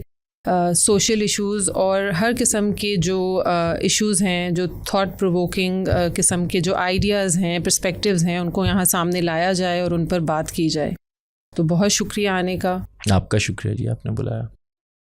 سوشل ایشوز اور ہر قسم کے جو ایشوز ہیں, جو تھاٹ پرووکنگ قسم کے جو آئیڈیاز ہیں, پرسپیکٹیوز ہیں, ان کو یہاں سامنے لایا جائے اور ان پر بات کی جائے. تو بہت شکریہ آنے کا. آپ کا شکریہ جی, آپ نے بلایا.